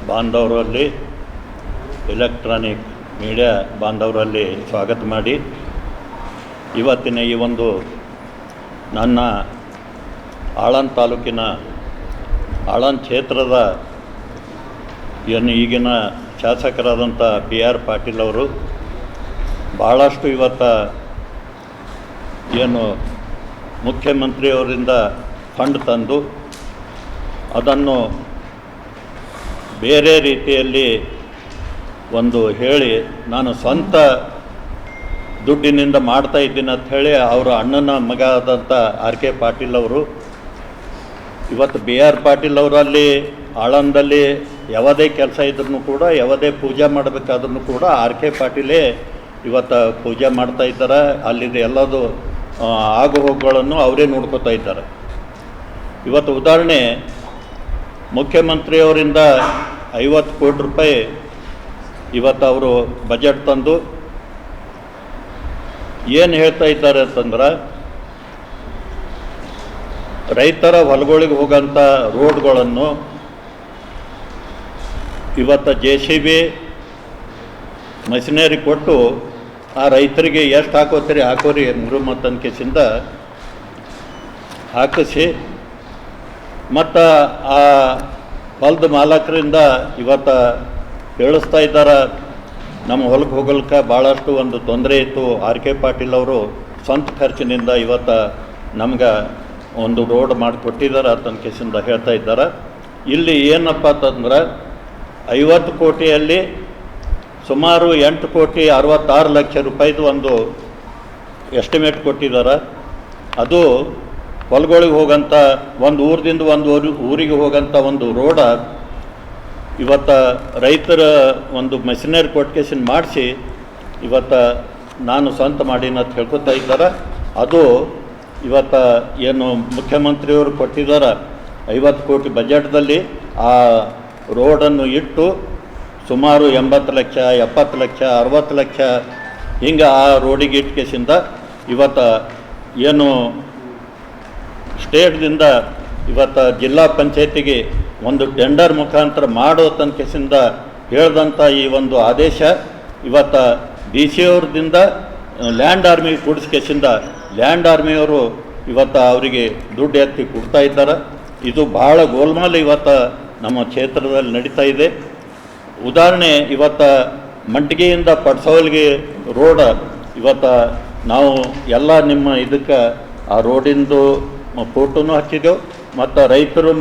ಬಾಂಧವರಲ್ಲಿ ಎಲೆಕ್ಟ್ರಾನಿಕ್ ಮೀಡಿಯಾ ಬಾಂಧವರಲ್ಲಿ ಸ್ವಾಗತ ಮಾಡಿ ಇವತ್ತಿನ ಈ ಒಂದು ನನ್ನ ಆಳಂದ ತಾಲೂಕಿನ ಆಳಂದ ಕ್ಷೇತ್ರದ ಈಗಿನ ಶಾಸಕರಾದಂಥ BR ಪಾಟೀಲ್ ಅವರು ಭಾಳಷ್ಟು ಏನು ಮುಖ್ಯಮಂತ್ರಿಯವರಿಂದ ಫಂಡ್ ತಂದು ಅದನ್ನು ಬೇರೆ ರೀತಿಯಲ್ಲಿ ಹೇಳಿ ನಾನು ಸ್ವಂತ ದುಡ್ಡಿನಿಂದ ಮಾಡ್ತಾ ಇದ್ದೀನಿ ಅಂತ ಹೇಳಿ ಅವರ ಅಣ್ಣನ ಮಗ ಆದಂಥ RK ಪಾಟೀಲ್ ಅವರು ಇವತ್ತು BR ಪಾಟೀಲ್ ಅವರಲ್ಲಿ ಆಳಂದಲ್ಲಿ ಯಾವುದೇ ಕೆಲಸ ಇದ್ರೂ ಕೂಡ ಯಾವುದೇ ಪೂಜೆ ಮಾಡಬೇಕಾದ್ರೂ ಕೂಡ RK ಪಾಟೀಲೇ ಇವತ್ತು ಪೂಜೆ ಮಾಡ್ತಾ ಇದ್ದಾರೆ. ಅಲ್ಲಿದೆ ಎಲ್ಲದು ಆಗು ಹೋಗುಗಳನ್ನು ಅವರೇ ನೋಡ್ಕೋತಾ ಇದ್ದಾರೆ. ಇವತ್ತು ಉದಾಹರಣೆ ಮುಖ್ಯಮಂತ್ರಿಯವರಿಂದ 50 ಕೋಟಿ ರೂಪಾಯಿ ಇವತ್ತು ಅವರು ಬಜೆಟ್ ತಂದು ಏನು ಹೇಳ್ತಾ ಇದ್ದಾರೆ ಅಂತಂದ್ರೆ ರೈತರ ಹೊಲಗಳಿಗೆ ಹೋಗೋಂಥ ರೋಡ್ಗಳನ್ನು ಇವತ್ತು JCB ಮಷಿನರಿ ಕೊಟ್ಟು ಆ ರೈತರಿಗೆ ಎಷ್ಟು ಹಾಕೋರಿ ಮುರುಮತ್ತನ ಕೇಸಿಂದ ಹಾಕಿಸಿ ಮತ್ತು ಆ ಹೊಲದ ಮಾಲಕರಿಂದ ಇವತ್ತು ಹೇಳಿಸ್ತಾ ಇದ್ದಾರೆ ನಮ್ಮ ಹೊಲಕ್ಕೆ ಹೋಗಲಿಕ್ಕೆ ಭಾಳಷ್ಟು ತೊಂದರೆ ಇತ್ತು. RK ಪಾಟೀಲ್ ಅವರು ಸ್ವಂತ ಖರ್ಚಿನಿಂದ ಇವತ್ತು ನಮ್ಗೆ ರೋಡ್ ಮಾಡಿಕೊಟ್ಟಿದ್ದಾರೆ ಅಂತನ ಕೇಸಿಂದ ಹೇಳ್ತಾ ಇದ್ದಾರೆ. ಇಲ್ಲಿ ಏನಪ್ಪ ಅಂತಂದ್ರೆ 50 ಕೋಟಿಯಲ್ಲಿ ಸುಮಾರು 8.66 ಲಕ್ಷ ರೂಪಾಯಿದು ಎಸ್ಟಿಮೇಟ್ ಕೊಟ್ಟಿದ್ದಾರೆ. ಅದು ಹೊಲಗಳಿಗೆ ಹೋಗೋಂಥ ಊರದಿಂದ ಊರಿಗೆ ಹೋಗೋಂಥ ರೋಡ ಇವತ್ತು ರೈತರ ಮೆಷಿನರಿ ಕೊಟ್ಕೇಶನ್ ಮಾಡಿಸಿ ಇವತ್ತು ನಾನು ಸ್ವಂತ ಮಾಡೀನಿ ಅಂತ ಹೇಳ್ಕೊತಾ ಇದ್ದಾರೆ. ಅದು ಇವತ್ತು ಏನು ಮುಖ್ಯಮಂತ್ರಿಯವರು ಕೊಟ್ಟಿದ್ದಾರೆ 50 ಕೋಟಿ ಬಜೆಟ್ದಲ್ಲಿ ಆ ರೋಡನ್ನು ಇಟ್ಟು ಸುಮಾರು 80 ಲಕ್ಷ 70 ಲಕ್ಷ 60 ಲಕ್ಷ ಹಿಂಗೆ ಆ ರೋಡಿಗೆ ಇಟ್ಕೇಸಿಂದ ಇವತ್ತು ಏನು ಸ್ಟೇಟ್ದಿಂದ ಇವತ್ತು ಜಿಲ್ಲಾ ಪಂಚಾಯತಿಗೆ ಟೆಂಡರ್ ಮುಖಾಂತರ ಮಾಡೋ ತನಕೇಸಿಂದ ಹೇಳಿದಂಥ ಈ ಆದೇಶ ಇವತ್ತು DC ಅವ್ರದಿಂದ ಲ್ಯಾಂಡ್ ಆರ್ಮಿಗೆ ಕೂಡಿಸ್ಕೇಸಿಂದ ಲ್ಯಾಂಡ್ ಆರ್ಮಿಯವರು ಇವತ್ತು ಅವರಿಗೆ ದುಡ್ಡು ಎತ್ತಿ ಕೊಡ್ತಾ ಇದ್ದಾರೆ. ಇದು ಭಾಳ ಗೋಲ್ಮಾಲ್ ಇವತ್ತು ನಮ್ಮ ಕ್ಷೇತ್ರದಲ್ಲಿ ನಡೀತಾ ಇದೆ. ಉದಾಹರಣೆ ಇವತ್ತು ಮಂಟಿಗೆಯಿಂದ ಪಡ್ಸವಲ್ಗೆ ರೋಡ್ ಇವತ್ತು ನಾವು ಎಲ್ಲ ನಿಮ್ಮ ಇದಕ್ಕೆ ಆ ರೋಡಿಂದು ಫೋಟೋನೂ ಹಚ್ಚಿದ್ದೆವು ಮತ್ತು ರೈತರು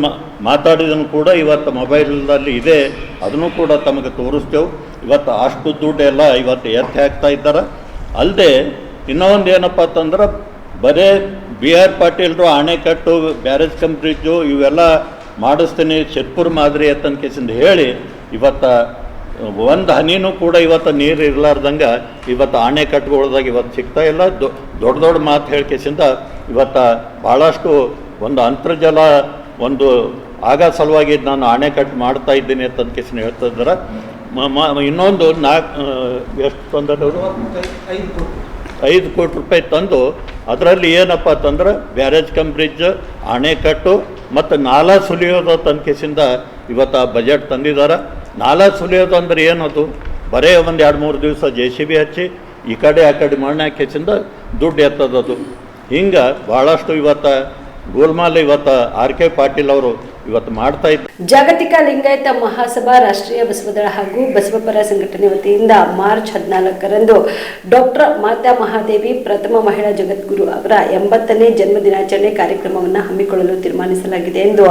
ಮಾತಾಡಿದನು ಕೂಡ ಇವತ್ತು ಮೊಬೈಲಲ್ಲಿ ಇದೆ, ಅದನ್ನು ಕೂಡ ತಮಗೆ ತೋರಿಸ್ತೇವೆ. ಇವತ್ತು ಅಷ್ಟು ದುಡ್ಡೆಲ್ಲ ಇವತ್ತು ಎತ್ತಿ ಹಾಕ್ತಾ ಇದ್ದಾರೆ. ಅಲ್ಲದೆ ಇನ್ನೊಂದು ಏನಪ್ಪ ಅಂತಂದ್ರೆ ಬರೇ BR ಪಾಟೀಲ್ರು ಅಣೆಕಟ್ಟು ಬ್ಯಾರೇಜ್ ಕಮ್ ಬ್ರಿಡ್ಜು ಇವೆಲ್ಲ ಮಾಡಿಸ್ತೀನಿ ಚಿತ್ಪುರ ಮಾದರಿ ಅಂತನ ಕೇಸಿಂದ ಹೇಳಿ ಇವತ್ತು ಹನಿನೂ ಕೂಡ ಇವತ್ತು ನೀರು ಇರಲಾರ್ದಂಗೆ ಇವತ್ತು ಅಣೆಕಟ್ಟುಗಳ್ದಾಗ ಇವತ್ತು ಸಿಗ್ತಾ ಇಲ್ಲ. ದೊಡ್ಡ ಮಾತು ಹೇಳ್ಕೇಸಿಂದ ಇವತ್ತು ಭಾಳಷ್ಟು ಅಂತರ್ಜಲ ಆಗ ಸಲುವಾಗಿ ನಾನು ಅಣೆಕಟ್ಟು ಮಾಡ್ತಾ ಇದ್ದೀನಿ ಅಂತ ಕೇಸಿನ ಹೇಳ್ತಾ ಇದ್ದಾರೆ. ಇನ್ನೊಂದು ಎಷ್ಟು ತಂದವರು 5 ಕೋಟಿ ರೂಪಾಯಿ ತಂದು ಅದರಲ್ಲಿ ಏನಪ್ಪ ಅಂತಂದ್ರೆ ಬ್ಯಾರೇಜ್ ಕಮ್ ಬ್ರಿಡ್ಜ್ ಅಣೆಕಟ್ಟು ಮತ್ತು ನಾಲಾ ಸುಲಿಯೋದು ತನಕೇಸಿಂದ ಇವತ್ತು ಆ ಬಜೆಟ್ ತಂದಿದ್ದಾರೆ. ನಾಲಾ ಸುಲಿಯೋದು ಅಂದ್ರೆ ಏನದು ಬರೇ 2-3 ದಿವಸ JCB ಹಚ್ಚಿ ಈ ಕಡೆ ಆ ಕಡೆ ಮಣ್ಣು ಹಾಕಿಸಿಂದ ದುಡ್ಡು ಎತ್ತದದು. ಹಿಂಗೆ ಭಾಳಷ್ಟು ಇವತ್ತು ಗೋಲ್ಮಾಲ್ ಇವತ್ತು RK ಪಾಟೀಲ್ ಅವರು ಇವತ್ತು ಮಾಡ್ತಾ ಇದ್ದಾರೆ. ಜಾಗತಿಕ ಲಿಂಗಾಯತ ಮಹಾಸಭಾ ರಾಷ್ಟ್ರೀಯ ಬಸವದಳ ಹಾಗೂ ಬಸವಪರ ಸಂಘಟನೆ ವತಿಯಿಂದ ಮಾರ್ಚ್ 14ರಂದು ಡಾಕ್ಟರ್ ಮಾತಾ ಮಹಾದೇವಿ ಪ್ರಥಮ ಮಹಿಳಾ ಜಗದ್ಗುರು ಅವರ 80ನೇ ಜನ್ಮ ದಿನಾಚರಣೆ ಕಾರ್ಯಕ್ರಮವನ್ನು ಹಮ್ಮಿಕೊಳ್ಳಲು ತೀರ್ಮಾನಿಸಲಾಗಿದೆ ಎಂದು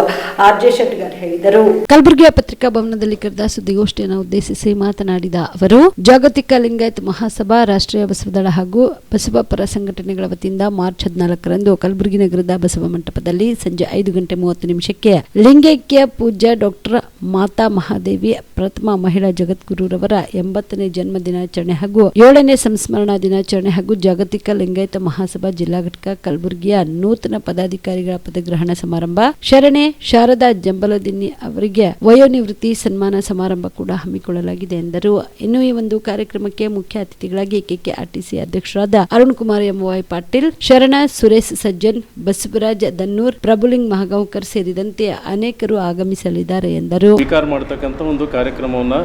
RJ ಶೆಟ್ಗಾರ್ ಹೇಳಿದರು. ಕಲಬುರಗಿಯ ಪತ್ರಿಕಾ ಭವನದಲ್ಲಿ ಕರೆದ ಸುದ್ದಿಗೋಷ್ಠಿಯನ್ನು ಉದ್ದೇಶಿಸಿ ಮಾತನಾಡಿದ ಅವರು, ಜಾಗತಿಕ ಲಿಂಗಾಯತ ಮಹಾಸಭಾ ರಾಷ್ಟ್ರೀಯ ಬಸವದಳ ಹಾಗೂ ಬಸವಪರ ಸಂಘಟನೆಗಳ ವತಿಯಿಂದ ಮಾರ್ಚ್ 14ರಂದು ಕಲಬುರಗಿ ನಗರದ ಬಸವ ಮಂಟಪದಲ್ಲಿ ಸಂಜೆ 5:30 ನಿಮಿಷಕ್ಕೆ ಲಿಂಗೈಕ್ಯ ಪೂಜ್ಯ ಡಾಕ್ಟರ್ ಮಾತಾ ಮಹಾದೇವಿ ಪ್ರಥಮ ಮಹಿಳಾ ಜಗದ್ಗುರುರವರ 80ನೇ ಜನ್ಮ ದಿನಾಚರಣೆ ಹಾಗೂ 7ನೇ ಸಂಸ್ಮರಣಾ ದಿನಾಚರಣೆ ಹಾಗೂ ಜಾಗತಿಕ ಲಿಂಗಾಯತ ಮಹಾಸಭಾ ಜಿಲ್ಲಾ ಘಟಕ ಕಲಬುರಗಿಯ ನೂತನ ಪದಾಧಿಕಾರಿಗಳ ಪದಗ್ರಹಣ ಸಮಾರಂಭ ಶರಣೆ ಶಾರದಾ ಜಂಬಲದಿನ್ನಿ ಅವರಿಗೆ ವಯೋನಿವೃತ್ತಿ ಸನ್ಮಾನ ಸಮಾರಂಭ ಕೂಡ ಹಮ್ಮಿಕೊಳ್ಳಲಾಗಿದೆ ಎಂದರು. ಇನ್ನು ಈ ಒಂದು ಕಾರ್ಯಕ್ರಮಕ್ಕೆ ಮುಖ್ಯ ಅತಿಥಿಗಳಾಗಿ ಕೆಕೆಆರ್ಟಿಸಿ ಅಧ್ಯಕ್ಷರಾದ ಅರುಣ್ ಕುಮಾರ್ ಎಂವೈ ಪಾಟೀಲ್, ಶರಣ ಸುರೇಶ್ ಸಜ್ಜನ್, ಬಸವರಾಜ್ ದನ್ನೂರ್, ಪ್ರಭುಲಿಂಗ್ ಮಹಾಗಾಂವ್ಕರ್ ಸೇರಿದಂತೆ ಅನೇಕರು ಆಗಮಿಸಲಿದ್ದಾರೆ ಎಂದರು. ಸ್ವೀಕಾರ ಮಾಡತಕ್ಕಂಥ ಒಂದು ಕಾರ್ಯಕ್ರಮವನ್ನು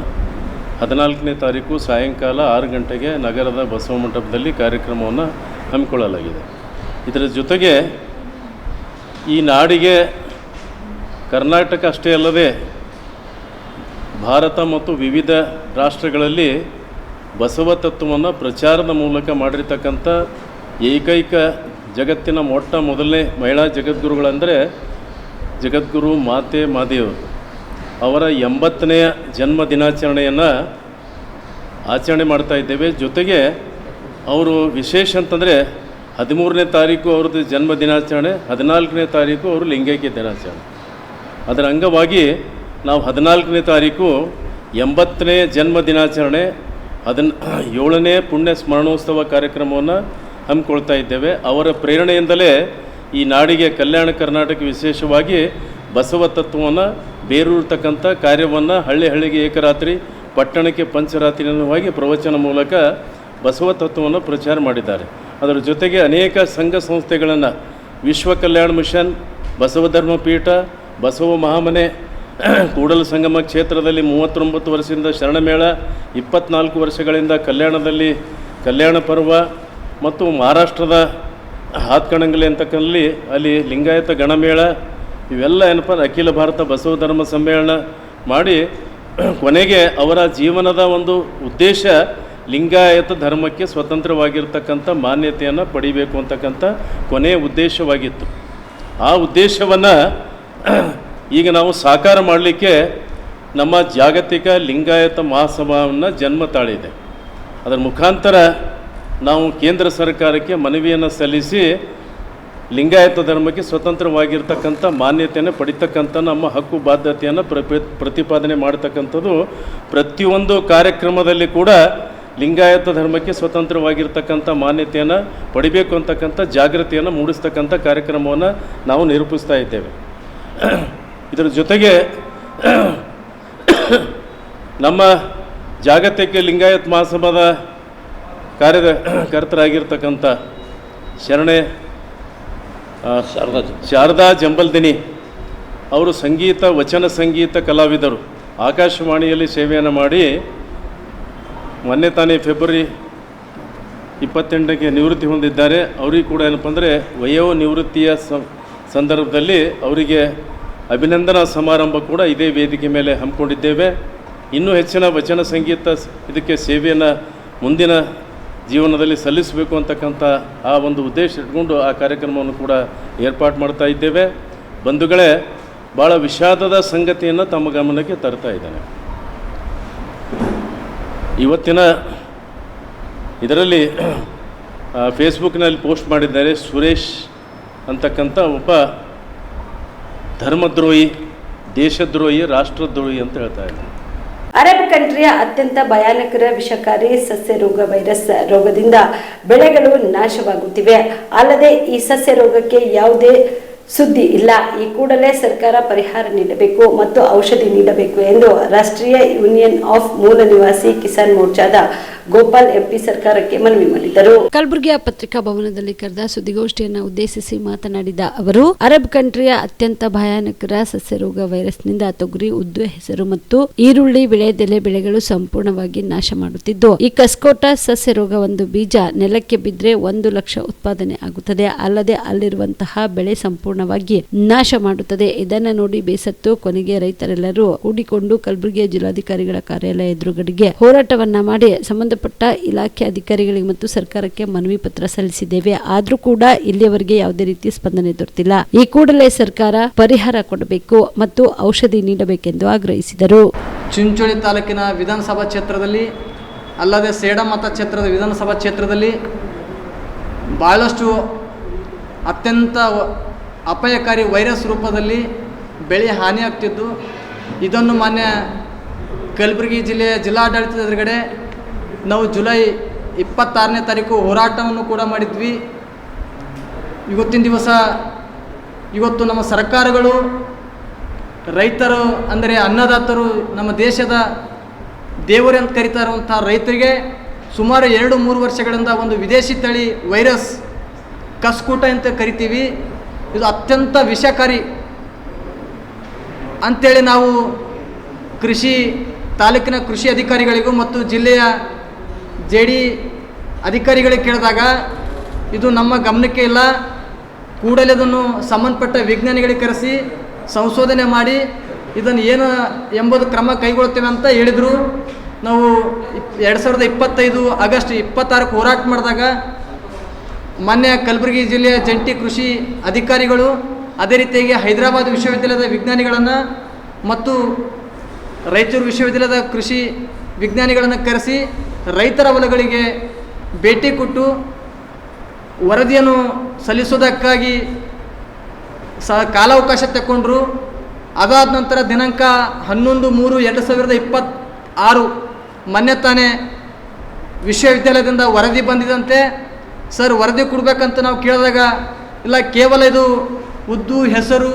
14ನೇ ತಾರೀಕು ಸಾಯಂಕಾಲ 6 ಗಂಟೆಗೆ ನಗರದ ಬಸವ ಮಂಟಪದಲ್ಲಿ ಕಾರ್ಯಕ್ರಮವನ್ನು ಹಮ್ಮಿಕೊಳ್ಳಲಾಗಿದೆ. ಇದರ ಜೊತೆಗೆ ಈ ನಾಡಿಗೆ ಕರ್ನಾಟಕ ಅಷ್ಟೇ ಅಲ್ಲದೆ ಭಾರತ ಮತ್ತು ವಿವಿಧ ರಾಷ್ಟ್ರಗಳಲ್ಲಿ ಬಸವ ತತ್ವವನ್ನು ಪ್ರಚಾರದ ಮೂಲಕ ಮಾಡಿರ್ತಕ್ಕಂಥ ಏಕೈಕ ಜಗತ್ತಿನ ಮೊದಲನೇ ಮಹಿಳಾ ಜಗದ್ಗುರುಗಳಂದರೆ ಜಗದ್ಗುರು ಮಾತೆ ಮಾದೇವರು ಅವರ 80ನೇ ಜನ್ಮ ದಿನಾಚರಣೆಯನ್ನು ಆಚರಣೆ ಮಾಡ್ತಾ ಇದ್ದೇವೆ. ಜೊತೆಗೆ ಅವರು ವಿಶೇಷ ಅಂತಂದರೆ 13ನೇ ತಾರೀಕು ಅವ್ರದ್ದು ಜನ್ಮ ದಿನಾಚರಣೆ, 14ನೇ ತಾರೀಕು ಅವರು ಲಿಂಗೈಕ್ಯ ದಿನಾಚರಣೆ. ಅದರ ಅಂಗವಾಗಿ ನಾವು 14ನೇ ತಾರೀಕು 80ನೇ ಜನ್ಮ ದಿನಾಚರಣೆ 7ನೇ ಪುಣ್ಯ ಸ್ಮರಣೋತ್ಸವ ಕಾರ್ಯಕ್ರಮವನ್ನು ಹಮ್ಮಿಕೊಳ್ತಾ ಇದ್ದೇವೆ. ಅವರ ಪ್ರೇರಣೆಯಿಂದಲೇ ಈ ನಾಡಿಗೆ ಕಲ್ಯಾಣ ಕರ್ನಾಟಕ ವಿಶೇಷವಾಗಿ ಬಸವ ತತ್ವವನ್ನು ಬೇರೂರ್ತಕ್ಕಂಥ ಕಾರ್ಯವನ್ನು ಹಳ್ಳಿಗೆ ಏಕರಾತ್ರಿ, ಪಟ್ಟಣಕ್ಕೆ ಪಂಚರಾತ್ರಿ ಅನ್ನುವಾಗಿ ಪ್ರವಚನ ಮೂಲಕ ಬಸವ ತತ್ವವನ್ನು ಪ್ರಚಾರ ಮಾಡಿದ್ದಾರೆ. ಅದರ ಜೊತೆಗೆ ಅನೇಕ ಸಂಘ ಸಂಸ್ಥೆಗಳನ್ನು ವಿಶ್ವ ಕಲ್ಯಾಣ ಮಿಷನ್, ಬಸವ ಧರ್ಮ ಪೀಠ, ಬಸವ ಮಹಾಮನೆ, ಕೂಡಲ ಸಂಗಮ ಕ್ಷೇತ್ರದಲ್ಲಿ 39 ವರ್ಷದಿಂದ ಶರಣಮೇಳ, 24 ವರ್ಷಗಳಿಂದ ಕಲ್ಯಾಣದಲ್ಲಿ ಕಲ್ಯಾಣ ಪರ್ವ ಮತ್ತು ಮಹಾರಾಷ್ಟ್ರದ ಹಾತ್ಕಣಂಗಲಿ ಅಂತಕ್ಕಲ್ಲಿ ಅಲ್ಲಿ ಲಿಂಗಾಯತ ಗಣಮೇಳ, ಇವೆಲ್ಲ ಏನಪ್ಪ ಅಖಿಲ ಭಾರತ ಬಸವ ಧರ್ಮ ಸಮ್ಮೇಳನ ಮಾಡಿ ಕೊನೆಗೆ ಅವರ ಜೀವನದ ಒಂದು ಉದ್ದೇಶ ಲಿಂಗಾಯತ ಧರ್ಮಕ್ಕೆ ಸ್ವತಂತ್ರವಾಗಿರ್ತಕ್ಕಂಥ ಮಾನ್ಯತೆಯನ್ನು ಪಡಿಬೇಕು ಅಂತಕ್ಕಂಥ ಕೊನೆಯ ಉದ್ದೇಶವಾಗಿತ್ತು. ಆ ಉದ್ದೇಶವನ್ನು ಈಗ ನಾವು ಸಾಕಾರ ಮಾಡಲಿಕ್ಕೆ ನಮ್ಮ ಜಾಗತಿಕ ಲಿಂಗಾಯತ ಮಹಾಸಭಾವನ್ನು ಜನ್ಮ ತಾಳಿದೆ. ಅದರ ಮುಖಾಂತರ ನಾವು ಕೇಂದ್ರ ಸರ್ಕಾರಕ್ಕೆ ಮನವಿಯನ್ನು ಸಲ್ಲಿಸಿ ಲಿಂಗಾಯತ ಧರ್ಮಕ್ಕೆ ಸ್ವತಂತ್ರವಾಗಿರ್ತಕ್ಕಂಥ ಮಾನ್ಯತೆಯನ್ನು ಪಡಿತಕ್ಕಂಥ ನಮ್ಮ ಹಕ್ಕು ಬಾಧ್ಯತೆಯನ್ನು ಪ್ರತಿಪಾದನೆ ಮಾಡ್ತಕ್ಕಂಥದ್ದು. ಪ್ರತಿಯೊಂದು ಕಾರ್ಯಕ್ರಮದಲ್ಲಿ ಕೂಡ ಲಿಂಗಾಯತ ಧರ್ಮಕ್ಕೆ ಸ್ವತಂತ್ರವಾಗಿರ್ತಕ್ಕಂಥ ಮಾನ್ಯತೆಯನ್ನು ಪಡಿಬೇಕು ಅಂತಕ್ಕಂಥ ಜಾಗೃತಿಯನ್ನು ಮೂಡಿಸ್ತಕ್ಕಂಥ ಕಾರ್ಯಕ್ರಮವನ್ನು ನಾವು ನಿರೂಪಿಸ್ತಾ ಇದ್ದೇವೆ. ಇದರ ಜೊತೆಗೆ ನಮ್ಮ ಜಾಗತಿಕ ಲಿಂಗಾಯತ ಮಹಾಸಭಾದ ಕಾರ್ಯಕರ್ತರಾಗಿರ್ತಕ್ಕಂಥ ಶರಣೆ ಶಾರದಾ ಜಂಬಲ್ದಿನಿ ಅವರು ವಚನ ಸಂಗೀತ ಕಲಾವಿದರು. ಆಕಾಶವಾಣಿಯಲ್ಲಿ ಸೇವೆಯನ್ನು ಮಾಡಿ ಮೊನ್ನೆ ತಾನೇ ಫೆಬ್ರವರಿ 28ಕ್ಕೆ ನಿವೃತ್ತಿ ಹೊಂದಿದ್ದಾರೆ. ಅವರಿಗೆ ಕೂಡ ಏನಪ್ಪ ಅಂದರೆ ವಯೋನಿವೃತ್ತಿಯ ಸಂದರ್ಭದಲ್ಲಿ ಅವರಿಗೆ ಅಭಿನಂದನಾ ಸಮಾರಂಭ ಕೂಡ ಇದೇ ವೇದಿಕೆ ಮೇಲೆ ಹಮ್ಮಿಕೊಂಡಿದ್ದೇವೆ. ಇನ್ನೂ ಹೆಚ್ಚಿನ ವಚನ ಸಂಗೀತ ಇದಕ್ಕೆ ಸೇವೆಯನ್ನು ಮುಂದಿನ ಜೀವನದಲ್ಲಿ ಸಲ್ಲಿಸಬೇಕು ಅಂತಕ್ಕಂಥ ಆ ಒಂದು ಉದ್ದೇಶ ಇಟ್ಕೊಂಡು ಆ ಕಾರ್ಯಕ್ರಮವನ್ನು ಕೂಡ ಏರ್ಪಾಡು ಮಾಡ್ತಾ ಇದ್ದೇವೆ. ಬಂಧುಗಳೇ, ಭಾಳ ವಿಷಾದದ ಸಂಗತಿಯನ್ನು ತಮ್ಮ ಗಮನಕ್ಕೆ ತರ್ತಾ ಇದ್ದೇನೆ. ಇವತ್ತಿನ ಇದರಲ್ಲಿ ಫೇಸ್ಬುಕ್ನಲ್ಲಿ ಪೋಸ್ಟ್ ಮಾಡಿದ್ದಾರೆ, ಸುರೇಶ್ ಅಂತಕ್ಕಂಥ ಒಬ್ಬ ಧರ್ಮದ್ರೋಹಿ, ದೇಶದ್ರೋಹಿ, ರಾಷ್ಟ್ರದ್ರೋಹಿ ಅಂತ ಹೇಳ್ತಾ ಇದ್ದಾರೆ. ಅರಬ್ ಕಂಟ್ರಿಯ ಅತ್ಯಂತ ಭಯಾನಕರ ವಿಷಕಾರಿ ಸಸ್ಯ ರೋಗ ವೈರಸ್ ರೋಗದಿಂದ ಬೆಳೆಗಳು ನಾಶವಾಗುತ್ತಿವೆ. ಅಲ್ಲದೆ ಈ ಸಸ್ಯ ರೋಗಕ್ಕೆ ಯಾವುದೇ ಸುದ್ದಿ ಇಲ್ಲ. ಈ ಕೂಡಲೇ ಸರ್ಕಾರ ಪರಿಹಾರ ನೀಡಬೇಕು ಮತ್ತು ಔಷಧಿ ನೀಡಬೇಕು ಎಂದು ರಾಷ್ಟ್ರೀಯ ಯೂನಿಯನ್ ಆಫ್ ಮೂಲ ನಿವಾಸಿ ಕಿಸಾನ್ ಮೋರ್ಚಾದ ಗೋಪಾಲ್ ಎಂಪಿ ಸರ್ಕಾರಕ್ಕೆ ಮನವಿ ಮಾಡಿದರು. ಕಲಬುರಗಿಯ ಪತ್ರಿಕಾ ಭವನದಲ್ಲಿ ಕರೆದ ಸುದ್ದಿಗೋಷ್ಠಿಯನ್ನು ಉದ್ದೇಶಿಸಿ ಮಾತನಾಡಿದ ಅವರು, ಅರಬ್ ಕಂಟ್ರಿಯ ಅತ್ಯಂತ ಭಯಾನಕರ ಸಸ್ಯ ರೋಗ ವೈರಸ್ನಿಂದ ತೊಗರಿ, ಉದ್ದು, ಹೆಸರು ಮತ್ತು ಈರುಳ್ಳಿ ವಿಳೆದೆಲೆ ಬೆಳೆಗಳು ಸಂಪೂರ್ಣವಾಗಿ ನಾಶ ಮಾಡುತ್ತಿದ್ದು, ಈ ಕಸ್ಕೋಟ ಸಸ್ಯ ರೋಗ ಒಂದು ಬೀಜ ನೆಲಕ್ಕೆ ಬಿದ್ದರೆ 1 ಲಕ್ಷ ಉತ್ಪಾದನೆ ಆಗುತ್ತದೆ. ಅಲ್ಲದೆ ಅಲ್ಲಿರುವಂತಹ ಬೆಳೆ ಸಂಪೂರ್ಣವಾಗಿ ನಾಶ ಮಾಡುತ್ತದೆ. ಇದನ್ನು ನೋಡಿ ಬೇಸತ್ತು ಕೊನೆಗೆ ರೈತರೆಲ್ಲರೂ ಕೂಡಿಕೊಂಡು ಕಲಬುರಗಿಯ ಜಿಲ್ಲಾಧಿಕಾರಿಗಳ ಕಾರ್ಯಾಲಯ ಎದುರುಗಡೆಗೆ ಹೋರಾಟವನ್ನ ಮಾಡಿ ಸಂಬಂಧಪಟ್ಟ ಇಲಾಖೆ ಅಧಿಕಾರಿಗಳಿಗೆ ಮತ್ತು ಸರ್ಕಾರಕ್ಕೆ ಮನವಿ ಪತ್ರ ಸಲ್ಲಿಸಿದ್ದೇವೆ. ಆದ್ರೂ ಕೂಡ ಇಲ್ಲಿಯವರೆಗೆ ಯಾವುದೇ ರೀತಿಯ ಸ್ಪಂದನೆ ದೊರೆತಿಲ್ಲ. ಈ ಕೂಡಲೇ ಸರ್ಕಾರ ಪರಿಹಾರ ಕೊಡಬೇಕು ಮತ್ತು ಔಷಧಿ ನೀಡಬೇಕೆಂದು ಆಗ್ರಹಿಸಿದರು. ಚಿಂಚೋಳಿ ತಾಲೂಕಿನ ವಿಧಾನಸಭಾ ಕ್ಷೇತ್ರದಲ್ಲಿ ಅಲ್ಲದೆ ಸೇಡ ಮತಕ್ಷೇತ್ರದ ವಿಧಾನಸಭಾ ಕ್ಷೇತ್ರದಲ್ಲಿ ಬಹಳಷ್ಟು ಅತ್ಯಂತ ಅಪಾಯಕಾರಿ ವೈರಸ್ ರೂಪದಲ್ಲಿ ಬೆಳೆ ಹಾನಿಯಾಗ್ತಿದ್ದು. ಇದನ್ನು ಮಾನ್ಯ ಕಲಬುರಗಿ ಜಿಲ್ಲೆಯ ಜಿಲ್ಲಾಡಳಿತದ ಎದುರುಗಡೆ ನಾವು ಜುಲೈ 26ನೇ ತಾರೀಕು ಹೋರಾಟವನ್ನು ಕೂಡ ಮಾಡಿದ್ವಿ. ಇವತ್ತಿನ ದಿವಸ ಇವತ್ತು ನಮ್ಮ ಸರ್ಕಾರಗಳು ರೈತರು ಅಂದರೆ ಅನ್ನದಾತರು, ನಮ್ಮ ದೇಶದ ದೇವರು ಅಂತ ಕರೀತಾ ಇರುವಂಥ ರೈತರಿಗೆ ಸುಮಾರು 2-3 ವರ್ಷಗಳಿಂದ ಒಂದು ವಿದೇಶಿ ತಳಿ ವೈರಸ್ ಕಸ್ಕೂಟ ಅಂತ ಕರಿತೀವಿ, ಇದು ಅತ್ಯಂತ ವಿಷಕಾರಿ ಅಂಥೇಳಿ ನಾವು ತಾಲೂಕಿನ ಕೃಷಿ ಅಧಿಕಾರಿಗಳಿಗೂ ಮತ್ತು ಜಿಲ್ಲೆಯ JD ಅಧಿಕಾರಿಗಳಿಗೆ ಕೇಳಿದಾಗ ಇದು ನಮ್ಮ ಗಮನಕ್ಕೆ ಇಲ್ಲ, ಕೂಡಲೇ ಅದನ್ನು ಸಂಬಂಧಪಟ್ಟ ವಿಜ್ಞಾನಿಗಳಿಗೆ ಕರೆಸಿ ಸಂಶೋಧನೆ ಮಾಡಿ ಇದನ್ನು ಏನು ಎಂಬುದು ಕ್ರಮ ಕೈಗೊಳ್ತೇವೆ ಅಂತ ಹೇಳಿದರು. ನಾವು 2025 ಆಗಸ್ಟ್ 26ಕ್ಕೆ ಹೋರಾಟ ಮಾಡಿದಾಗ ಮಾನ್ಯ ಕಲಬುರಗಿ ಜಿಲ್ಲೆಯ ಜಂಟಿ ಕೃಷಿ ಅಧಿಕಾರಿಗಳು, ಅದೇ ರೀತಿಯಾಗಿ ಹೈದರಾಬಾದ್ ವಿಶ್ವವಿದ್ಯಾಲಯದ ವಿಜ್ಞಾನಿಗಳನ್ನು ಮತ್ತು ರಾಯಚೂರು ವಿಶ್ವವಿದ್ಯಾಲಯದ ಕೃಷಿ ವಿಜ್ಞಾನಿಗಳನ್ನು ಕರೆಸಿ ರೈತರ ಹೊಲಗಳಿಗೆ ಭೇಟಿ ಕೊಟ್ಟು ವರದಿಯನ್ನು ಸಲ್ಲಿಸೋದಕ್ಕಾಗಿ ಕಾಲಾವಕಾಶ ತಗೊಂಡ್ರು. ಅದಾದ ನಂತರ ದಿನಾಂಕ 11/3/2026 ಮೊನ್ನೆ ತಾನೇ ವಿಶ್ವವಿದ್ಯಾಲಯದಿಂದ ವರದಿ ಬಂದಿದಂತೆ. ಸರ್, ವರದಿ ಕೊಡಬೇಕಂತ ನಾವು ಕೇಳಿದಾಗ ಇಲ್ಲ, ಕೇವಲ ಇದು ಉದ್ದು, ಹೆಸರು,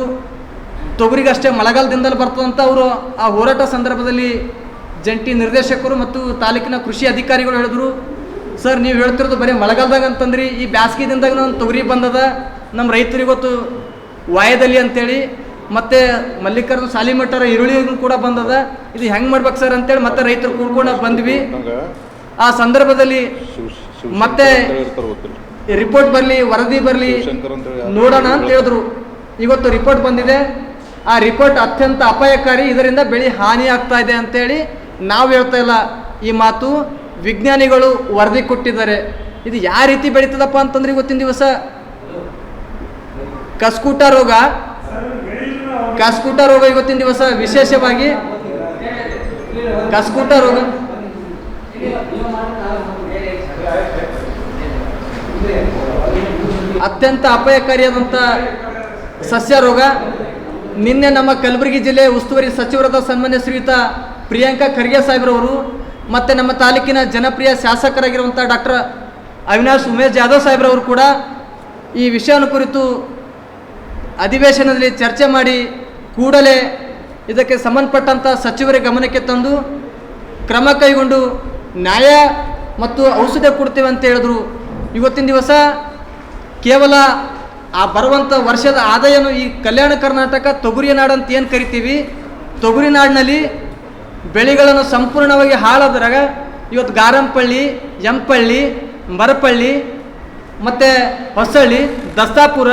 ತೊಗರಿಗಷ್ಟೇ ಮಳೆಗಾಲದಿಂದಲೇ ಬರ್ತದಂತ ಅವರು ಆ ಹೋರಾಟ ಸಂದರ್ಭದಲ್ಲಿ ಜಂಟಿ ನಿರ್ದೇಶಕರು ಮತ್ತು ತಾಲೂಕಿನ ಕೃಷಿ ಅಧಿಕಾರಿಗಳು ಹೇಳಿದ್ರು. ಸರ್, ನೀವು ಹೇಳ್ತಿರೋದು ಬರೀ ಮಳೆಗಾಲದಾಗ ಅಂತಂದ್ರಿ, ಈ ಬ್ಯಾಸ್ಗಿದಿಂದಾಗ ನಾನು ತೊಗರಿ ಬಂದದ, ನಮ್ಮ ರೈತರಿಗೊತ್ತು ವಾಯದಲ್ಲಿ ಅಂತೇಳಿ, ಮತ್ತು ಮಲ್ಲಿಕಾರ್ಜುನ ಸಾಲಿಮಠರ ಈರುಳ್ಳಿಗೂ ಕೂಡ ಬಂದದ, ಇದು ಹೆಂಗೆ ಮಾಡ್ಬೇಕು ಸರ್ ಅಂತೇಳಿ ಮತ್ತೆ ರೈತರು ಕೂಡ್ಕೊಂಡು ಬಂದ್ವಿ. ಆ ಸಂದರ್ಭದಲ್ಲಿ ಮತ್ತೆ ರಿಪೋರ್ಟ್ ಬರಲಿ, ವರದಿ ಬರಲಿ, ನೋಡೋಣ ಅಂತ ಹೇಳಿದ್ರು. ಇವತ್ತು ರಿಪೋರ್ಟ್ ಬಂದಿದೆ. ಆ ರಿಪೋರ್ಟ್ ಅತ್ಯಂತ ಅಪಾಯಕಾರಿ, ಇದರಿಂದ ಬೆಳೆ ಹಾನಿ ಆಗ್ತಾ ಇದೆ ಅಂತೇಳಿ ನಾವು ಹೇಳ್ತಾ ಇಲ್ಲ, ಈ ಮಾತು ವಿಜ್ಞಾನಿಗಳು ವರದಿ ಕೊಟ್ಟಿದ್ದಾರೆ. ಇದು ಯಾವ ರೀತಿ ಬೆಳೀತದಪ್ಪ ಅಂತಂದ್ರೆ ಇವತ್ತಿನ ದಿವಸ ಕಸ್ಕೂಟ ರೋಗ ಇವತ್ತಿನ ದಿವಸ ವಿಶೇಷವಾಗಿ ಕಸ್ಕೂಟ ರೋಗ ಅತ್ಯಂತ ಅಪಾಯಕಾರಿಯಾದಂಥ ಸಸ್ಯ ರೋಗ. ನಿನ್ನೆ ನಮ್ಮ ಕಲಬುರಗಿ ಜಿಲ್ಲೆ ಉಸ್ತುವಾರಿ ಸಚಿವರಾದ ಸನ್ಮಾನ್ಯ ಶ್ರೀಯುತ ಪ್ರಿಯಾಂಕಾ ಖರ್ಗೆ ಸಾಹೇಬ್ರವರು ಮತ್ತು ನಮ್ಮ ತಾಲೂಕಿನ ಜನಪ್ರಿಯ ಶಾಸಕರಾಗಿರುವಂಥ ಡಾಕ್ಟರ್ ಅವಿನಾಶ್ ಉಮೇಶ್ ಜಾಧವ್ ಸಾಹೇಬ್ರವರು ಕೂಡ ಈ ವಿಷಯವನ್ನು ಕುರಿತು ಅಧಿವೇಶನದಲ್ಲಿ ಚರ್ಚೆ ಮಾಡಿ ಕೂಡಲೇ ಇದಕ್ಕೆ ಸಂಬಂಧಪಟ್ಟಂಥ ಸಚಿವರ ಗಮನಕ್ಕೆ ತಂದು ಕ್ರಮ ಕೈಗೊಂಡು ನ್ಯಾಯ ಮತ್ತು ಔಷಧ ಕೊಡ್ತೇವೆ ಅಂತ ಹೇಳಿದ್ರು. ಇವತ್ತಿನ ದಿವಸ ಕೇವಲ ಆ ಬರುವಂಥ ವರ್ಷದ ಆದಾಯನು ಈ ಕಲ್ಯಾಣ ಕರ್ನಾಟಕ ತೊಗರಿ ನಾಡು ಅಂತ ಏನು ಕರಿತೀವಿ, ತೊಗರಿ ನಾಡಿನಲ್ಲಿ ಬೆಳೆಗಳನ್ನು ಸಂಪೂರ್ಣವಾಗಿ ಹಾಳಾದ್ರಾಗ ಇವತ್ತು ಗಾರಂಪಳ್ಳಿ, ಎಂಪಳ್ಳಿ, ಮರಪಳ್ಳಿ ಮತ್ತು ಹೊಸಳ್ಳಿ, ದಸ್ತಾಪುರ.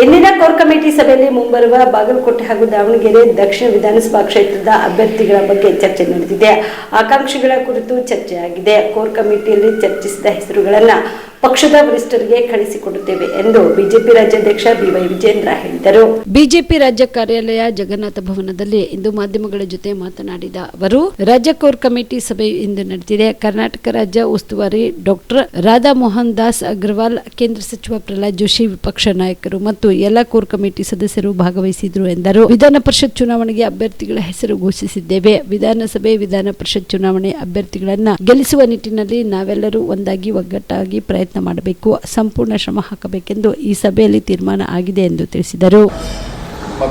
ಇಂದಿನ ಕೋರ್ ಕಮಿಟಿ ಸಭೆಯಲ್ಲಿ ಮುಂಬರುವ ಬಾಗಲಕೋಟೆ ಹಾಗೂ ದಾವಣಗೆರೆ ದಕ್ಷಿಣ ವಿಧಾನಸಭಾ ಕ್ಷೇತ್ರದ ಅಭ್ಯರ್ಥಿಗಳ ಬಗ್ಗೆ ಚರ್ಚೆ ನಡೆದಿದೆ. ಆಕಾಂಕ್ಷಿಗಳ ಕುರಿತು ಚರ್ಚೆಯಾಗಿದೆ. ಕೋರ್ ಕಮಿಟಿಯಲ್ಲಿ ಚರ್ಚಿಸಿದ ಹೆಸರುಗಳನ್ನು ಪಕ್ಷದ ವರಿಷ್ಠರಿಗೆ ಕಳಿಸಿಕೊಡುತ್ತೇವೆ ಎಂದು ಬಿಜೆಪಿ ರಾಜ್ಯಾಧ್ಯಕ್ಷ BY ವಿಜೇಂದ್ರ ಹೇಳಿದರು. ಬಿಜೆಪಿ ರಾಜ್ಯ ಕಾರ್ಯಾಲಯ ಜಗನ್ನಾಥ ಭವನದಲ್ಲಿ ಇಂದು ಮಾಧ್ಯಮಗಳ ಜೊತೆ ಮಾತನಾಡಿದ ಅವರು, ರಾಜ್ಯ ಕೋರ್ ಕಮಿಟಿ ಸಭೆ ಇಂದು ನಡೆದಿದೆ. ಕರ್ನಾಟಕ ರಾಜ್ಯ ಉಸ್ತುವಾರಿ ಡಾಕ್ಟರ್ ರಾಧಾ ಮೋಹನ್ ದಾಸ್ ಅಗ್ರವಾಲ್, ಕೇಂದ್ರ ಸಚಿವ ಪ್ರಹ್ಲಾದ್ ಜೋಶಿ, ವಿಪಕ್ಷ ನಾಯಕರು ಮತ್ತು ಎಲ್ಲ ಕೋರ್ ಕಮಿಟಿ ಸದಸ್ಯರು ಭಾಗವಹಿಸಿದ್ರು ಎಂದರು. ವಿಧಾನ ಪರಿಷತ್ ಚುನಾವಣೆಗೆ ಅಭ್ಯರ್ಥಿಗಳ ಹೆಸರು ಘೋಷಿಸಿದ್ದೇವೆ. ವಿಧಾನಸಭೆ, ವಿಧಾನ ಪರಿಷತ್ ಚುನಾವಣೆ ಅಭ್ಯರ್ಥಿಗಳನ್ನ ಗೆಲ್ಲಿಸುವ ನಿಟ್ಟಿನಲ್ಲಿ ನಾವೆಲ್ಲರೂ ಒಂದಾಗಿ ಒಗ್ಗಟ್ಟಾಗಿ ಪ್ರಯತ್ನ ಮಾಡಬೇಕು, ಸಂಪೂರ್ಣ ಶ್ರಮ ಹಾಕಬೇಕೆಂದು ಈ ಸಭೆಯಲ್ಲಿ ತೀರ್ಮಾನ ಆಗಿದೆ ಎಂದು ತಿಳಿಸಿದರು.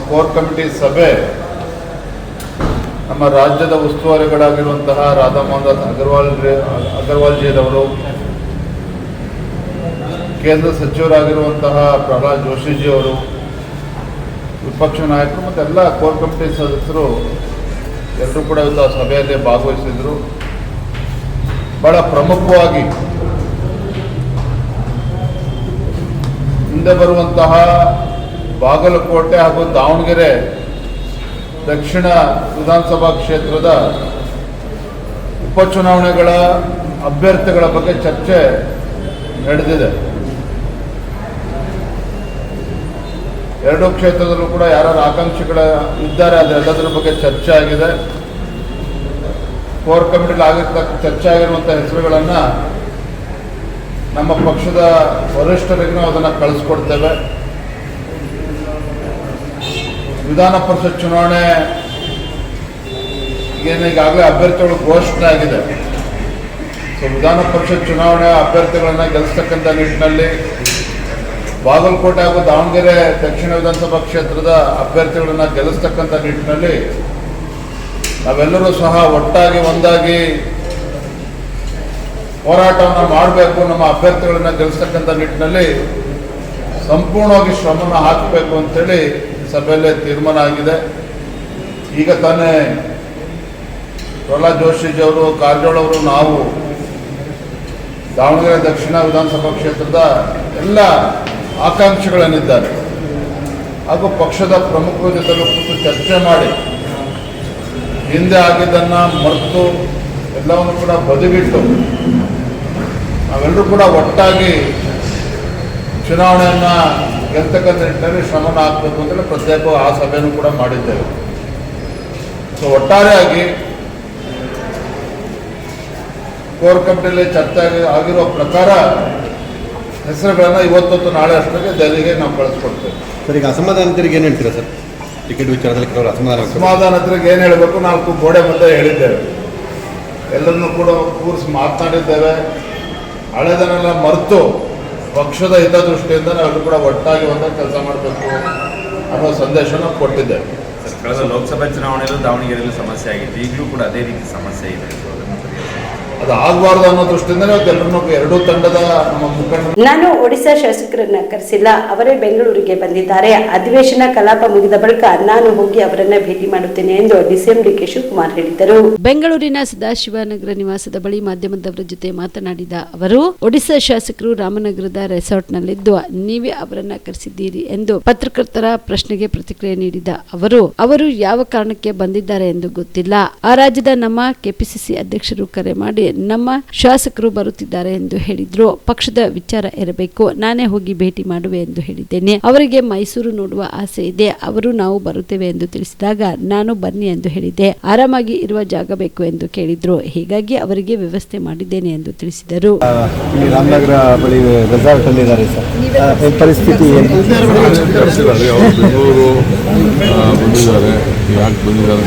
ಕೋರ್ ಕಮಿಟಿ ಸಭೆ ನಮ್ಮ ರಾಜ್ಯದ ಉಸ್ತುವಾರಿಗಳಾಗಿರುವಂತಹ ರಾಧಾ ಮೋಹನ್ ದಾಸ್ ಅಗರ್ವಾಲ್ಜಿಯವರು, ಕೇಂದ್ರ ಸಚಿವರಾಗಿರುವಂತಹ ಪ್ರಹ್ಲಾದ್ ಜೋಶಿಜಿಯವರು, ವಿಪಕ್ಷ ನಾಯಕರು ಮತ್ತು ಎಲ್ಲ ಕೋರ್ ಕಮಿಟಿ ಸದಸ್ಯರು ಎಲ್ಲರೂ ಕೂಡ ಇವತ್ತು ಸಭೆಯಲ್ಲಿ ಭಾಗವಹಿಸಿದರು. ಬಹಳ ಪ್ರಮುಖವಾಗಿ ಮುಂದೆ ಬರುವಂತಹ ಬಾಗಲಕೋಟೆ ಹಾಗೂ ದಾವಣಗೆರೆ ದಕ್ಷಿಣ ವಿಧಾನಸಭಾ ಕ್ಷೇತ್ರದ ಉಪಚುನಾವಣೆಗಳ ಅಭ್ಯರ್ಥಿಗಳ ಬಗ್ಗೆ ಚರ್ಚೆ ನಡೆದಿದೆ. ಎರಡೂ ಕ್ಷೇತ್ರದಲ್ಲೂ ಕೂಡ ಯಾರು ಆಕಾಂಕ್ಷಿಗಳ ಇದ್ದಾರೆ ಅದೆಲ್ಲದರ ಬಗ್ಗೆ ಚರ್ಚೆ ಆಗಿದೆ. ಕೋರ್ ಕಮಿಟಿಲಿ ಆಗಿರ್ತಕ್ಕ ಚರ್ಚೆ ಆಗಿರುವಂಥ ಹೆಸರುಗಳನ್ನು ನಮ್ಮ ಪಕ್ಷದ ವರಿಷ್ಠರಿಗೆ ನಾವು ಅದನ್ನು ಕಳಿಸ್ಕೊಡ್ತೇವೆ. ವಿಧಾನ ಪರಿಷತ್ ಚುನಾವಣೆ ಈಗಾಗಲೇ ಅಭ್ಯರ್ಥಿಗಳು ಘೋಷಣೆ ಆಗಿದೆ. ಸೊ ವಿಧಾನ ಪರಿಷತ್ ಚುನಾವಣೆ ಅಭ್ಯರ್ಥಿಗಳನ್ನು ಗೆಲ್ಲಿಸ್ತಕ್ಕಂಥ ನಿಟ್ಟಿನಲ್ಲಿ ಬಾಗಲಕೋಟೆ ಹಾಗೂ ದಾವಣಗೆರೆ ದಕ್ಷಿಣ ವಿಧಾನಸಭಾ ಕ್ಷೇತ್ರದ ಅಭ್ಯರ್ಥಿಗಳನ್ನು ಗೆಲ್ಲಿಸ್ತಕ್ಕಂಥ ನಿಟ್ಟಿನಲ್ಲಿ ನಾವೆಲ್ಲರೂ ಸಹ ಒಟ್ಟಾಗಿ ಒಂದಾಗಿ ಹೋರಾಟವನ್ನು ಮಾಡಬೇಕು. ನಮ್ಮ ಅಭ್ಯರ್ಥಿಗಳನ್ನು ಗೆಲ್ಲಿಸ್ತಕ್ಕಂಥ ನಿಟ್ಟಿನಲ್ಲಿ ಸಂಪೂರ್ಣವಾಗಿ ಶ್ರಮನ ಹಾಕಬೇಕು ಅಂತೇಳಿ ಸಭೆಯಲ್ಲೇ ತೀರ್ಮಾನ ಆಗಿದೆ. ಈಗ ತಾನೇ ಪ್ರಹ್ಲಾದ್ ಜೋಶಿಜಿಯವರು, ಕಾರಜೋಳ ಅವರು, ನಾವು ದಾವಣಗೆರೆ ದಕ್ಷಿಣ ವಿಧಾನಸಭಾ ಕ್ಷೇತ್ರದ ಎಲ್ಲ ಆಕಾಂಕ್ಷಿಗಳೇನಿದ್ದಾರೆ ಹಾಗೂ ಪಕ್ಷದ ಪ್ರಮುಖರ ಜೊತೆಲೂ ಕೂತು ಚರ್ಚೆ ಮಾಡಿ ಹಿಂದೆ ಆಗಿದ್ದನ್ನು ಮರೆತು ಎಲ್ಲವನ್ನು ಕೂಡ ಬದಿಗಿಟ್ಟು ನಾವೆಲ್ಲರೂ ಕೂಡ ಒಟ್ಟಾಗಿ ಚುನಾವಣೆಯನ್ನು ಗೆಲ್ತಕ್ಕಂಥ ನಿಟ್ಟಿನಲ್ಲಿ ಶ್ರಮನ ಹಾಕಬೇಕು ಅಂತೇಳಿ ಪ್ರತ್ಯೇಕ ಆ ಸಭೆಯನ್ನು ಕೂಡ ಮಾಡಿದ್ದೇವೆ. ಸೊ ಒಟ್ಟಾರೆಯಾಗಿ ಕೋರ್ ಕಮಿಟಿಯಲ್ಲಿ ಚರ್ಚೆ ಆಗಿರೋ ಪ್ರಕಾರ ಹೆಸರುಗಳನ್ನು ಇವತ್ತು ನಾಳೆ ಅಷ್ಟೊತ್ತಿಗೆ ದೆಹಲಿಗೆ ನಾವು ಕಳಿಸ್ಕೊಡ್ತೇವೆ. ಸರ್, ಈಗ ಅಸಮಾಧಾನಿತರಿಗೆ ಏನು ಹೇಳ್ತೀರಾ ಸರ್? ಟಿಕೆಟ್ ವಿಚಾರದಲ್ಲಿ ಕೆಲವರು ಅಸಮಾಧಾನಿತರಿಗೆ ಏನು ಹೇಳಬೇಕು, 4 ಗೋಡೆ ಮಧ್ಯೆ ಹೇಳಿದ್ದೇವೆ. ಎಲ್ಲರನ್ನೂ ಕೂಡ ಕೂರಿಸಿ ಮಾತನಾಡಿದ್ದೇವೆ. ಹಳೆದನ್ನೆಲ್ಲ ಮರೆತು ಪಕ್ಷದ ಹಿತದೃಷ್ಟಿಯಿಂದ ನಾವೆಲ್ಲರೂ ಕೂಡ ಒಟ್ಟಾಗಿ ಒಂದಾಗಿ ಕೆಲಸ ಮಾಡಬೇಕು ಅನ್ನೋ ಸಂದೇಶನ ಕೊಟ್ಟಿದ್ದೇವೆ. ಕಳೆದ ಲೋಕಸಭಾ ಚುನಾವಣೆಯಲ್ಲೂ ದಾವಣಗೆರೆಯಲ್ಲೂ ಸಮಸ್ಯೆ ಆಗಿತ್ತು, ಈಗಲೂ ಕೂಡ ಅದೇ ರೀತಿ ಸಮಸ್ಯೆ ಇದೆ. ಅದು ಆಗಬಾರ್ದು ಅನ್ನೋ ದೃಷ್ಟಿಯಿಂದಲೇ ಎಲ್ಲರನ್ನೂ ಎರಡೂ ತಂಡದ ನಮ್ಮ ಮುಖಂಡರು. ನಾನು ಒಡಿಶಾ ಶಾಸಕರನ್ನ ಕರೆಸಿಲ್ಲ, ಅವರೇ ಬೆಂಗಳೂರಿಗೆ ಬಂದಿದ್ದಾರೆ. ಅಧಿವೇಶನ ಕಲಾಪ ಮುಗಿದ ಬಳಿಕ ನಾನು ಹೋಗಿ ಅವರನ್ನ ಭೇಟಿ ಮಾಡುತ್ತೇನೆ ಎಂದು ಡಿಸಿಎಂ ಡಿಕೆ ಶಿವಕುಮಾರ್ ಹೇಳಿದರು. ಬೆಂಗಳೂರಿನ ಸದಾಶಿವನಗರ ನಿವಾಸದ ಬಳಿ ಮಾಧ್ಯಮದವರ ಜೊತೆ ಮಾತನಾಡಿದ ಅವರು, ಒಡಿಶಾ ಶಾಸಕರು ರಾಮನಗರದ ರೆಸಾರ್ಟ್ನಲ್ಲಿದ್ದು ನೀವೇ ಅವರನ್ನ ಕರೆಸಿದ್ದೀರಿ ಎಂದು ಪತ್ರಕರ್ತರ ಪ್ರಶ್ನೆಗೆ ಪ್ರತಿಕ್ರಿಯೆ ನೀಡಿದ ಅವರು ಯಾವ ಕಾರಣಕ್ಕೆ ಬಂದಿದ್ದಾರೆ ಎಂದು ಗೊತ್ತಿಲ್ಲ. ಆ ರಾಜ್ಯದ ನಮ್ಮ ಕೆಪಿಸಿಸಿ ಅಧ್ಯಕ್ಷರು ಕರೆ ಮಾಡಿ ನಮ್ಮ ಶಾಸಕರು ಬರುತ್ತಿದ್ದಾರೆ ಎಂದು ಹೇಳಿದ್ರು. ಪಕ್ಷದ ವಿಚಾರ ಇರಬೇಕು, ನಾನೇ ಹೋಗಿ ಭೇಟಿ ಮಾಡುವೆ ಎಂದು ಹೇಳಿದ್ದೇನೆ. ಅವರಿಗೆ ಮೈಸೂರು ನೋಡುವ ಆಸೆ ಇದೆ. ಅವರು ನಾವು ಬರುತ್ತೇವೆ ಎಂದು ತಿಳಿಸಿದಾಗ ನಾನು ಬನ್ನಿ ಎಂದು ಹೇಳಿದೆ. ಆರಾಮಾಗಿ ಇರುವ ಜಾಗ ಬೇಕು ಎಂದು ಕೇಳಿದ್ರು. ಹೀಗಾಗಿ ಅವರಿಗೆ ವ್ಯವಸ್ಥೆ ಮಾಡಿದ್ದೇನೆ ಎಂದು ತಿಳಿಸಿದರು. ರಾಮನಗರ ಬಳಿ ರೆಸಾರ್ಟ್ ಅಲ್ಲಿ ಇದ್ದಾರೆ ಸರ್, ಪರಿಸ್ಥಿತಿ ಬಂದಿದ್ದಾರೆ, ಯಾಕೆ ಬಂದಿದ್ದಾರೆ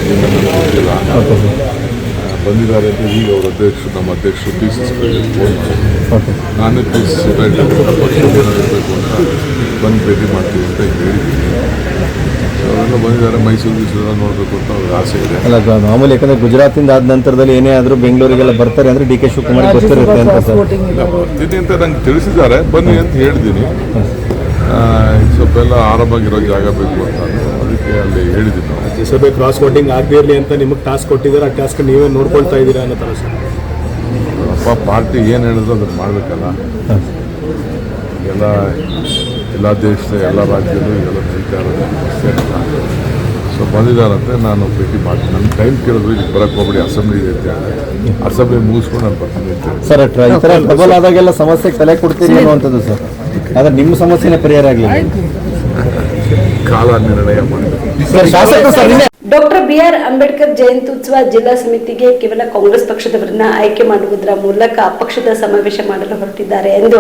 ಅಂತ ಈಗ ಅವರ ಅಧ್ಯಕ್ಷರು, ನಮ್ಮ ಅಧ್ಯಕ್ಷರು PCC ಫೋನ್ ಮಾಡಿ ನಾನೇ PCC ಇರಬೇಕು ಅಂತ ಬಂದು ಭೇಟಿ ಮಾಡ್ತೀವಿ ಅಂತ ಹೇಳಿದ್ದೀನಿ. ಅವರೆಲ್ಲ ಬಂದಿದ್ದಾರೆ, ಮೈಸೂರು ನೋಡಬೇಕು ಅಂತ ಅವ್ರಿಗೆ ಆಸೆ ಇದೆ. ಅಲ್ಲ ಮಾಮೂಲಿ, ಯಾಕಂದ್ರೆ ಗುಜರಾತಿಂದ ಆದ ನಂತರದಲ್ಲಿ ಏನೇ ಆದರೂ ಬೆಂಗಳೂರಿಗೆಲ್ಲ ಬರ್ತಾರೆ ಅಂದರೆ ಡಿ ಕೆ ಶಿವಕುಮಾರ್ ಗೊತ್ತಿರುತ್ತೆ ಅಂತ ಸರ್. ಬರ್ತೀನಿ ಅಂತ ನಂಗೆ ತಿಳಿಸಿದ್ದಾರೆ, ಬನ್ನಿ ಅಂತ ಹೇಳಿದ್ದೀನಿ. ಸ್ವಲ್ಪ ಎಲ್ಲ ಆರಾಮಾಗಿರೋ ಜಾಗ ಬೇಕು ಅಂತ ಅದಕ್ಕೆ ಅಲ್ಲಿ ಹೇಳಿದ್ದೀನಿ. ನಾವು ರಾಜ್ಯಸಭೆ ಕ್ರಾಸ್ ವೋಟಿಂಗ್ ಆಗದೇ ಇರಲಿ ಅಂತ ನಿಮಗೆ ಟಾಸ್ಕ್ ಕೊಟ್ಟಿದ್ದಾರೆ, ಆ ಟಾಸ್ಕ್ ನೀವೇ ನೋಡ್ಕೊಳ್ತಾ ಇದ್ದೀರಾ ಅನ್ನೋ ಥರ ಸರ್. ಪಾರ್ಟಿ ಏನು ಹೇಳಿದ್ರು ಅದನ್ನು ಮಾಡಬೇಕಲ್ಲ. ಎಲ್ಲ ದೇಶದ ಎಲ್ಲ ರಾಜ್ಯದಲ್ಲೂ ಎಲ್ಲ ಕಲಿತಾ ಇರೋದು ಅಷ್ಟೇ ಅಲ್ಲ. ಸೊ ಬಂದಿದ್ದಾರಂತೆ, ನಾನು ಭೇಟಿ ಮಾಡ್ತೀನಿ. ನನ್ನ ಟೈಮ್ ಕೇಳಿದ್ರು, ಈಗ ಬರೋಕ್ಕೆ ಹೋಗ್ಬಿಡಿ, ಅಸೆಂಬ್ಲಿ ಇದೆ ಅಂತ. ಅಸೆಂಬ್ಲಿ ಮುಗಿಸ್ಕೊಂಡು ನಾನು ಬರ್ತೀನಿ ಅಂತ ಸರ್. ಈ ಥರ ಡಬಲ್ ಆದಾಗೆಲ್ಲ ಸಮಸ್ಯೆಗೆ ತಲೆ ಕೊಡ್ತೀರಿ ಅನ್ನುವಂಥದ್ದು ಸರ್. ಆದರೆ ನಿಮ್ಮ ಸಮಸ್ಯೆನೇ ಪರಿಹಾರ ಆಗಲಿಲ್ಲ, ಕಾಲ ನಿರ್ಣಯ ಮಾಡಬೇಕು. ಡಾಕ್ಟರ್ ಬಿಆರ್ ಅಂಬೇಡ್ಕರ್ ಜಯಂತ್ಯುತ್ಸವ ಜಿಲ್ಲಾ ಸಮಿತಿಗೆ ಕೇವಲ ಕಾಂಗ್ರೆಸ್ ಪಕ್ಷದವರನ್ನ ಆಯ್ಕೆ ಮಾಡುವುದರ ಮೂಲಕ ಪಕ್ಷದ ಸಮಾವೇಶ ಮಾಡಲು ಹೊರಟಿದ್ದಾರೆ ಎಂದು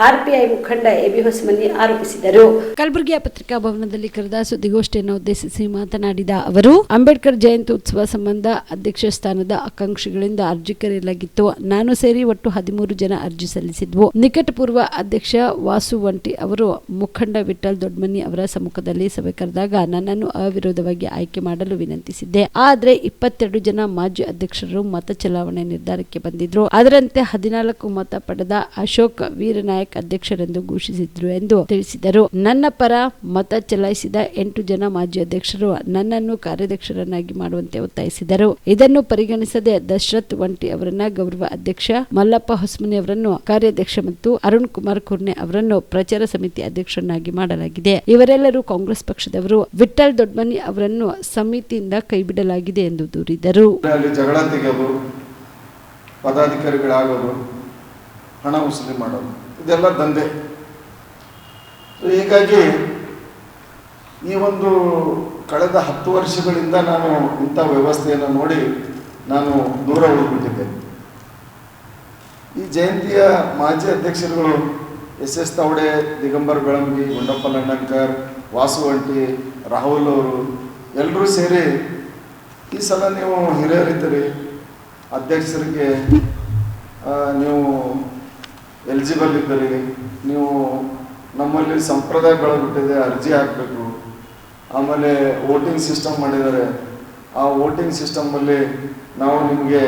ಆರ್ಪಿಐ ಮುಖಂಡ ಎಬಿ ಹೊಸಮನಿ ಆರೋಪಿಸಿದರು. ಕಲಬುರಗಿಯ ಪತ್ರಿಕಾ ಭವನದಲ್ಲಿ ಕರೆದ ಸುದ್ದಿಗೋಷ್ಠಿಯನ್ನು ಉದ್ದೇಶಿಸಿ ಮಾತನಾಡಿದ ಅವರು, ಅಂಬೇಡ್ಕರ್ ಜಯಂತಿ ಉತ್ಸವ ಸಂಬಂಧ ಅಧ್ಯಕ್ಷ ಸ್ಥಾನದ ಆಕಾಂಕ್ಷಿಗಳಿಂದ ಅರ್ಜಿ ಕರೆಯಲಾಗಿತ್ತು. ನಾನು ಸೇರಿ ಒಟ್ಟು 13 ಜನ ಅರ್ಜಿ ಸಲ್ಲಿಸಿದ್ವು. ನಿಕಟಪೂರ್ವ ಅಧ್ಯಕ್ಷ ವಾಸು ವಂಟಿ ಅವರು ಮುಖಂಡ ವಿಠಲ್ ದೊಡ್ಮನಿ ಅವರ ಸಮ್ಮುಖದಲ್ಲಿ ಸಭೆ ಕರೆದಾಗ ನನ್ನನ್ನು ಅವಿರೋಧವಾಗಿ ಆಯ್ಕೆ ಮಾಡಲು ವಿನಂತಿಸಿದ್ದೆ. ಆದರೆ 22 ಜನ ಮಾಜಿ ಅಧ್ಯಕ್ಷರು ಮತ ಚಲಾವಣೆ ನಿರ್ಧಾರಕ್ಕೆ ಬಂದಿದ್ರು. ಅದರಂತೆ 14 ಮತ ಪಡೆದ ಅಶೋಕ್ ವೀರನಾಯಕ್ ಅಧ್ಯಕ್ಷರೆಂದು ಘೋಷಿಸಿದ್ರು ಎಂದು ತಿಳಿಸಿದರು. ನನ್ನ ಪರ ಮತ ಚಲಾಯಿಸಿದ 8 ಜನ ಮಾಜಿ ಅಧ್ಯಕ್ಷರು ನನ್ನನ್ನು ಕಾರ್ಯಾಧ್ಯಕ್ಷರನ್ನಾಗಿ ಮಾಡುವಂತೆ ಒತ್ತಾಯಿಸಿದರು. ಇದನ್ನು ಪರಿಗಣಿಸದೆ ದಶರಥ್ ವಂಟಿ ಅವರನ್ನ ಗೌರವ ಅಧ್ಯಕ್ಷ, ಮಲ್ಲಪ್ಪ ಹೊಸಮನಿ ಅವರನ್ನು ಕಾರ್ಯಾಧ್ಯಕ್ಷ ಮತ್ತು ಅರುಣ್ ಕುಮಾರ್ ಕುರ್ನೆ ಅವರನ್ನು ಪ್ರಚಾರ ಸಮಿತಿ ಅಧ್ಯಕ್ಷರನ್ನಾಗಿ ಮಾಡಲಾಗಿದೆ. ಇವರೆಲ್ಲರೂ ಕಾಂಗ್ರೆಸ್ ಪಕ್ಷದವರು. ವಿಠಲ್ ದೊಡ್ಮನಿ ಅವರನ್ನು ಸಮಿತಿಯಿಂದ ಕೈಬಿಡಲಾಗಿದೆ ಎಂದು ದೂರಿದರು. ಜಗಳ ತೆಗೆಯೋದು, ಪದಾಧಿಕಾರಿಗಳಾಗೋದು, ಹಣ ವಸೂಲಿ ಮಾಡೋದು, ಇದೆಲ್ಲ ದಂಧೆ. ಹೀಗಾಗಿ ಈ ಒಂದು ಕಳೆದ 10 ವರ್ಷಗಳಿಂದ ನಾನು ಇಂಥ ವ್ಯವಸ್ಥೆಯನ್ನು ನೋಡಿ ನಾನು ದೂರ ಉಳಿದ್ಬಿಟ್ಟಿದ್ದೆ. ಈ ಜಯಂತಿಯ ಮಾಜಿ ಅಧ್ಯಕ್ಷರುಗಳು SS ತಾವಡೆ, ದಿಗಂಬರ್ ಬೆಳಂಗಿ, ಗುಂಡಪ್ಪ ಲಂಡನ್ಕರ್, ವಾಸುವಂಟಿ, ರಾಹುಲ್ ಅವರು ಎಲ್ಲರೂ ಸೇರಿ ಈ ಸಲ ನೀವು ಹಿರಿಯರಿದ್ದೀರಿ, ಅಧ್ಯಕ್ಷರಿಗೆ ನೀವು ಎಲಿಜಿಬಲ್ ಇದ್ದೀರಿ, ನೀವು ನಮ್ಮಲ್ಲಿ ಸಂಪ್ರದಾಯ ಬೆಳೆದ್ಬಿಟ್ಟಿದೆ, ಅರ್ಜಿ ಹಾಕಬೇಕು, ಆಮೇಲೆ ವೋಟಿಂಗ್ ಸಿಸ್ಟಮ್ ಮಾಡಿದ್ದಾರೆ, ಆ ವೋಟಿಂಗ್ ಸಿಸ್ಟಮಲ್ಲಿ ನಾವು ನಿಮಗೆ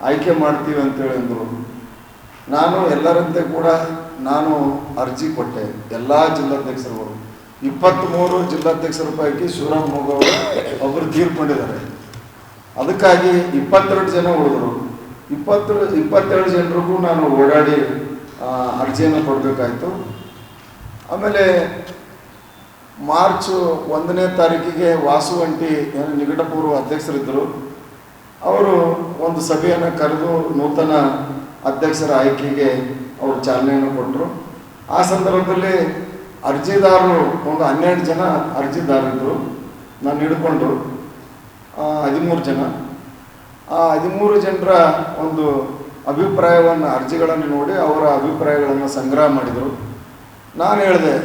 ಆಯ್ಕೆ ಮಾಡ್ತೀವಿ ಅಂತೇಳಿ ಅಂದರು. ನಾನು ಎಲ್ಲರಂತೆ ಕೂಡ ನಾನು ಅರ್ಜಿ ಕೊಟ್ಟೆ. ಎಲ್ಲ ಜಿಲ್ಲಾಧ್ಯಕ್ಷರುಗಳು 23 ಜಿಲ್ಲಾಧ್ಯಕ್ಷರ ಪೈಕಿ ಶಿವರಾಮ್ ಮೊಗವರು ಒಬ್ಬರು ತೀರ್ಕೊಂಡಿದ್ದಾರೆ. ಅದಕ್ಕಾಗಿ 22 ಜನ ಉಳಿದರು. 22 ಜನರಿಗೂ ನಾನು ಓಡಾಡಿ ಅರ್ಜಿಯನ್ನು ಕೊಡಬೇಕಾಯಿತು. ಆಮೇಲೆ ಮಾರ್ಚ್ 1ನೇ ತಾರೀಕಿಗೆ ವಾಸುವಂಟಿ ಏನು ನಿಕಟಪೂರ್ವ ಅಧ್ಯಕ್ಷರಿದ್ದರು, ಅವರು ಒಂದು ಸಭೆಯನ್ನು ಕರೆದು ನೂತನ ಅಧ್ಯಕ್ಷರ ಆಯ್ಕೆಗೆ ಅವರು ಚಾಲನೆಯನ್ನು ಕೊಟ್ಟರು. ಆ ಸಂದರ್ಭದಲ್ಲಿ ಅರ್ಜಿದಾರರು ಒಂದು 12 ಜನ ಅರ್ಜಿದಾರರಿದ್ದರು, ನಾನು ಹಿಡ್ಕೊಂಡು 13 ಜನ. ಆ 13 ಜನರ ಒಂದು ಅಭಿಪ್ರಾಯವನ್ನು, ಅರ್ಜಿಗಳನ್ನು ನೋಡಿ ಅವರ ಅಭಿಪ್ರಾಯಗಳನ್ನು ಸಂಗ್ರಹ ಮಾಡಿದರು. ನಾನು ಹೇಳಿದೆ,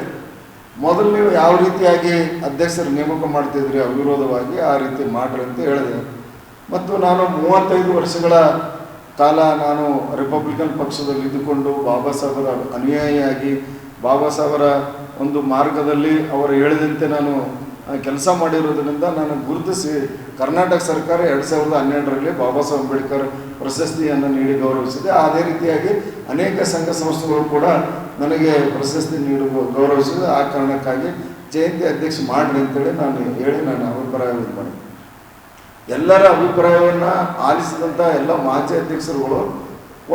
ಮೊದಲು ನೀವು ಯಾವ ರೀತಿಯಾಗಿ ಅಧ್ಯಕ್ಷರು ನೇಮಕ ಮಾಡ್ತಿದ್ರಿ ಅವಿರೋಧವಾಗಿ, ಆ ರೀತಿ ಮಾಡ್ರಿ ಅಂತ ಹೇಳಿದೆ. ಮತ್ತು ನಾನು 35 ವರ್ಷಗಳ ಕಾಲ ನಾನು ರಿಪಬ್ಲಿಕನ್ ಪಕ್ಷದಲ್ಲಿ ಇದ್ದುಕೊಂಡು ಬಾಬಾ ಸಾಹೇಬರ ಅನುಯಾಯಿಯಾಗಿ ಬಾಬಾ ಸಾಹೇಬರ ಒಂದು ಮಾರ್ಗದಲ್ಲಿ ಅವರು ಹೇಳಿದಂತೆ ನಾನು ಕೆಲಸ ಮಾಡಿರೋದ್ರಿಂದ ನಾನು ಗುರುತಿಸಿ ಕರ್ನಾಟಕ ಸರ್ಕಾರ 2012ರಲ್ಲಿ ಬಾಬಾ ಸಾಹೇಬ್ ಅಂಬೇಡ್ಕರ್ ಪ್ರಶಸ್ತಿಯನ್ನು ನೀಡಿ ಗೌರವಿಸಿದೆ. ಅದೇ ರೀತಿಯಾಗಿ ಅನೇಕ ಸಂಘ ಸಂಸ್ಥೆಗಳು ಕೂಡ ನನಗೆ ಪ್ರಶಸ್ತಿ ನೀಡಿ ಗೌರವಿಸಿದೆ. ಆ ಕಾರಣಕ್ಕಾಗಿ ಜಯಂತಿ ಅಧ್ಯಕ್ಷ ಮಾಡಿರಿ ಅಂತೇಳಿ ನಾನು ಅಭಿಪ್ರಾಯ ಮಾಡಿ ಎಲ್ಲರ ಅಭಿಪ್ರಾಯವನ್ನು ಆಲಿಸಿದಂಥ ಎಲ್ಲ ಮಾಜಿ ಅಧ್ಯಕ್ಷರುಗಳು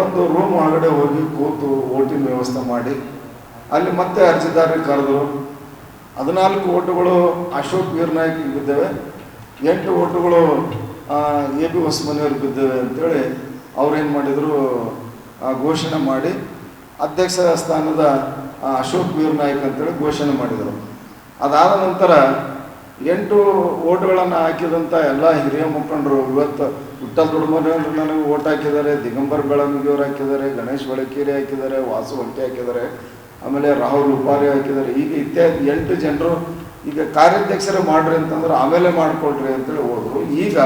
ಒಂದು ರೂಮ್ ಒಳಗಡೆ ಹೋಗಿ ಕೂತು ವೋಟಿಂಗ್ ವ್ಯವಸ್ಥೆ ಮಾಡಿ ಅಲ್ಲಿ ಮತ್ತೆ ಅರ್ಜಿದಾರರಿಗೆ ಕರೆದರು. 14 ಓಟುಗಳು ಅಶೋಕ್ ವೀರನಾಯ್ಕ ಬಿದ್ದೇವೆ, 8 ಓಟುಗಳು AB ಹೊಸಮನಿಯವ್ರಿಗೆ ಬಿದ್ದೇವೆ ಅಂತೇಳಿ ಅವ್ರೇನು ಮಾಡಿದರು, ಘೋಷಣೆ ಮಾಡಿ ಅಧ್ಯಕ್ಷ ಸ್ಥಾನದ ಅಶೋಕ್ ವೀರನಾಯ್ಕ ಅಂತೇಳಿ ಘೋಷಣೆ ಮಾಡಿದರು. ಅದಾದ ನಂತರ 8 ಓಟ್ಗಳನ್ನು ಹಾಕಿದಂಥ ಎಲ್ಲ ಹಿರಿಯ ಮುಖಂಡರು, ಇವತ್ತು ವಿಠ್ಠಲ್ ದೊಡ್ಡಮನೆಯವರು ನನಗೆ ಓಟ್ ಹಾಕಿದ್ದಾರೆ, ದಿಗಂಬರ್ ಬೆಳಂಗಿಯವರು ಹಾಕಿದ್ದಾರೆ, ಗಣೇಶ್ ಬೆಳಕೇರಿ ಹಾಕಿದ್ದಾರೆ, ವಾಸು ಹೊಂಟಿ ಹಾಕಿದ್ದಾರೆ, ಆಮೇಲೆ ರಾಹುಲ್ ಉಪಾರಿ ಹಾಕಿದ್ದಾರೆ. ಈಗ ಇತ್ಯಾದಿ 8 ಜನರು ಈಗ ಕಾರ್ಯಾಧ್ಯಕ್ಷರೇ ಮಾಡ್ರಿ ಅಂತಂದ್ರೆ ಆಮೇಲೆ ಮಾಡಿಕೊಡ್ರಿ ಅಂತೇಳಿ ಹೋದರು. ಈಗ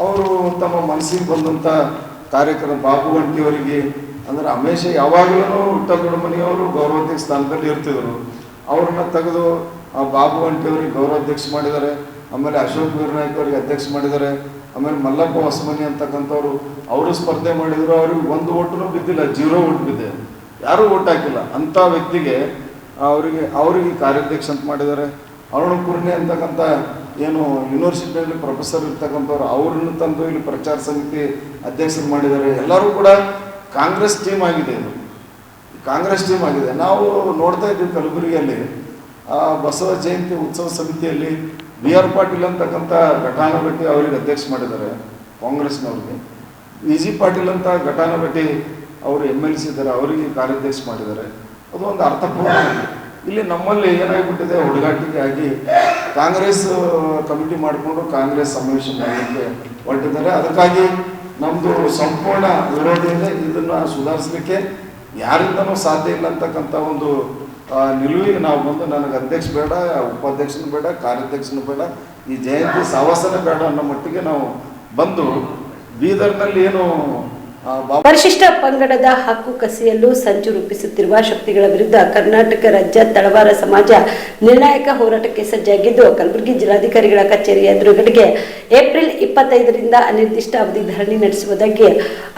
ಅವರು ತಮ್ಮ ಮನಸ್ಸಿಗೆ ಬಂದಂಥ ಕಾರ್ಯಕ್ರಮ ಬಾಬು ಗಂಟಿಯವರಿಗೆ ಅಂದರೆ ಹಮೇಶ ಯಾವಾಗಲೂ ವಿಠ್ಠಲ್ ದೊಡ್ಡಮನೆಯವರು ಗೌರವಾಧ್ಯಕ್ಷ ಸ್ಥಾನದಲ್ಲಿ ಇರ್ತಿದ್ರು, ಅವ್ರನ್ನ ತೆಗೆದು ಬಾಬು ಗಂಟಿಯವರಿಗೆ ಗೌರವಾಧ್ಯಕ್ಷ ಮಾಡಿದ್ದಾರೆ. ಆಮೇಲೆ ಅಶೋಕ್ ವೀರನಾಯ್ಕ ಅವರಿಗೆ ಅಧ್ಯಕ್ಷ ಮಾಡಿದ್ದಾರೆ. ಆಮೇಲೆ ಮಲ್ಲಪ್ಪ ಹೊಸಮನಿ ಅಂತಕ್ಕಂಥವ್ರು ಅವರು ಸ್ಪರ್ಧೆ ಮಾಡಿದರು, ಅವ್ರಿಗೆ 1 ಓಟೂ ಬಿದ್ದಿಲ್ಲ, 0 ಓಟ್ ಬಿದ್ದೆ, ಯಾರೂ ಓಟ್ ಹಾಕಿಲ್ಲ. ಅಂಥ ವ್ಯಕ್ತಿಗೆ ಅವರಿಗೆ ಕಾರ್ಯಾಧ್ಯಕ್ಷ ಅಂತ ಮಾಡಿದ್ದಾರೆ. ಅರುಣ್ ಕುರ್ನೆ ಅಂತಕ್ಕಂಥ ಏನು ಯೂನಿವರ್ಸಿಟಿಯಲ್ಲಿ ಪ್ರೊಫೆಸರ್ ಇರ್ತಕ್ಕಂಥವ್ರು ಅವ್ರನ್ನ ತಂದು ಇಲ್ಲಿ ಪ್ರಚಾರ ಸಮಿತಿ ಅಧ್ಯಕ್ಷರು ಮಾಡಿದ್ದಾರೆ. ಎಲ್ಲರೂ ಕೂಡ ಕಾಂಗ್ರೆಸ್ ಟೀಮ್ ಆಗಿದೆ, ಇದು ಕಾಂಗ್ರೆಸ್ ಟೀಮ್ ಆಗಿದೆ. ನಾವು ನೋಡ್ತಾ ಇದ್ದೀವಿ ಕಲಬುರಗಿಯಲ್ಲಿ ಬಸವ ಜಯಂತಿ ಉತ್ಸವ ಸಮಿತಿಯಲ್ಲಿ BR ಪಾಟೀಲ್ ಅಂತಕ್ಕಂಥ ಘಟಾನುಘಟಿ ಅವರಿಗೆ ಅಧ್ಯಕ್ಷ ಮಾಡಿದ್ದಾರೆ ಕಾಂಗ್ರೆಸ್ನವ್ರಿಗೆ. VG ಪಾಟೀಲ್ ಅಂತ ಘಟಾನುಘಟಿ ಅವರು MLC ಇದ್ದಾರೆ, ಅವರಿಗೆ ಕಾರ್ಯಾಧ್ಯಕ್ಷ ಮಾಡಿದ್ದಾರೆ. ಅದು ಒಂದು ಅರ್ಥಪೂರ್ಣ. ಇಲ್ಲಿ ನಮ್ಮಲ್ಲಿ ಏನಾಗಿಬಿಟ್ಟಿದೆ, ಹುಡುಗಾಟಿಗೆ ಆಗಿ ಕಾಂಗ್ರೆಸ್ ಕಮಿಟಿ ಮಾಡಿಕೊಂಡು ಕಾಂಗ್ರೆಸ್ ಸಮಾವೇಶ ಮಾಡಲಿಕ್ಕೆ ಹೊರಟಿದ್ದಾರೆ. ಅದಕ್ಕಾಗಿ ನಮ್ಮದು ಸಂಪೂರ್ಣ ವಿರೋಧಿಯಿಂದ ಇದನ್ನು ಸುಧಾರಿಸಲಿಕ್ಕೆ ಯಾರಿಂದನೂ ಸಾಧ್ಯ ಇಲ್ಲ ಅಂತಕ್ಕಂಥ ಒಂದು ನಿಲುವಿಗೆ ನಾವು ಬಂದು ನನಗೆ ಅಧ್ಯಕ್ಷ ಬೇಡ, ಉಪಾಧ್ಯಕ್ಷನೂ ಬೇಡ, ಕಾರ್ಯಾಧ್ಯಕ್ಷನೂ ಬೇಡ, ಈ ಜಯಂತಿ ಸಾವಾಸನೇ ಬೇಡ ಅನ್ನೋ ಮಟ್ಟಿಗೆ ನಾವು ಬಂದು ಬೀದರ್ನಲ್ಲಿ ಏನು ಪರಿಶಿಷ್ಟ ಪಂಗಡದ ಹಕ್ಕು ಕಸಿಯಲು ಸಂಚು ರೂಪಿಸುತ್ತಿರುವ ಶಕ್ತಿಗಳ ವಿರುದ್ಧ ಕರ್ನಾಟಕ ರಾಜ್ಯ ತಳವಾರ ಸಮಾಜ ನಿರ್ಣಾಯಕ ಹೋರಾಟಕ್ಕೆ ಸಜ್ಜಾಗಿದ್ದು, ಕಲಬುರಗಿ ಜಿಲ್ಲಾಧಿಕಾರಿಗಳ ಕಚೇರಿಯ ಎದುರುಗಡೆಗೆ ಏಪ್ರಿಲ್ 25ರಿಂದ ಅನಿರ್ದಿಷ್ಟ ಅವಧಿ ಧರಣಿ ನಡೆಸುವುದಾಗಿ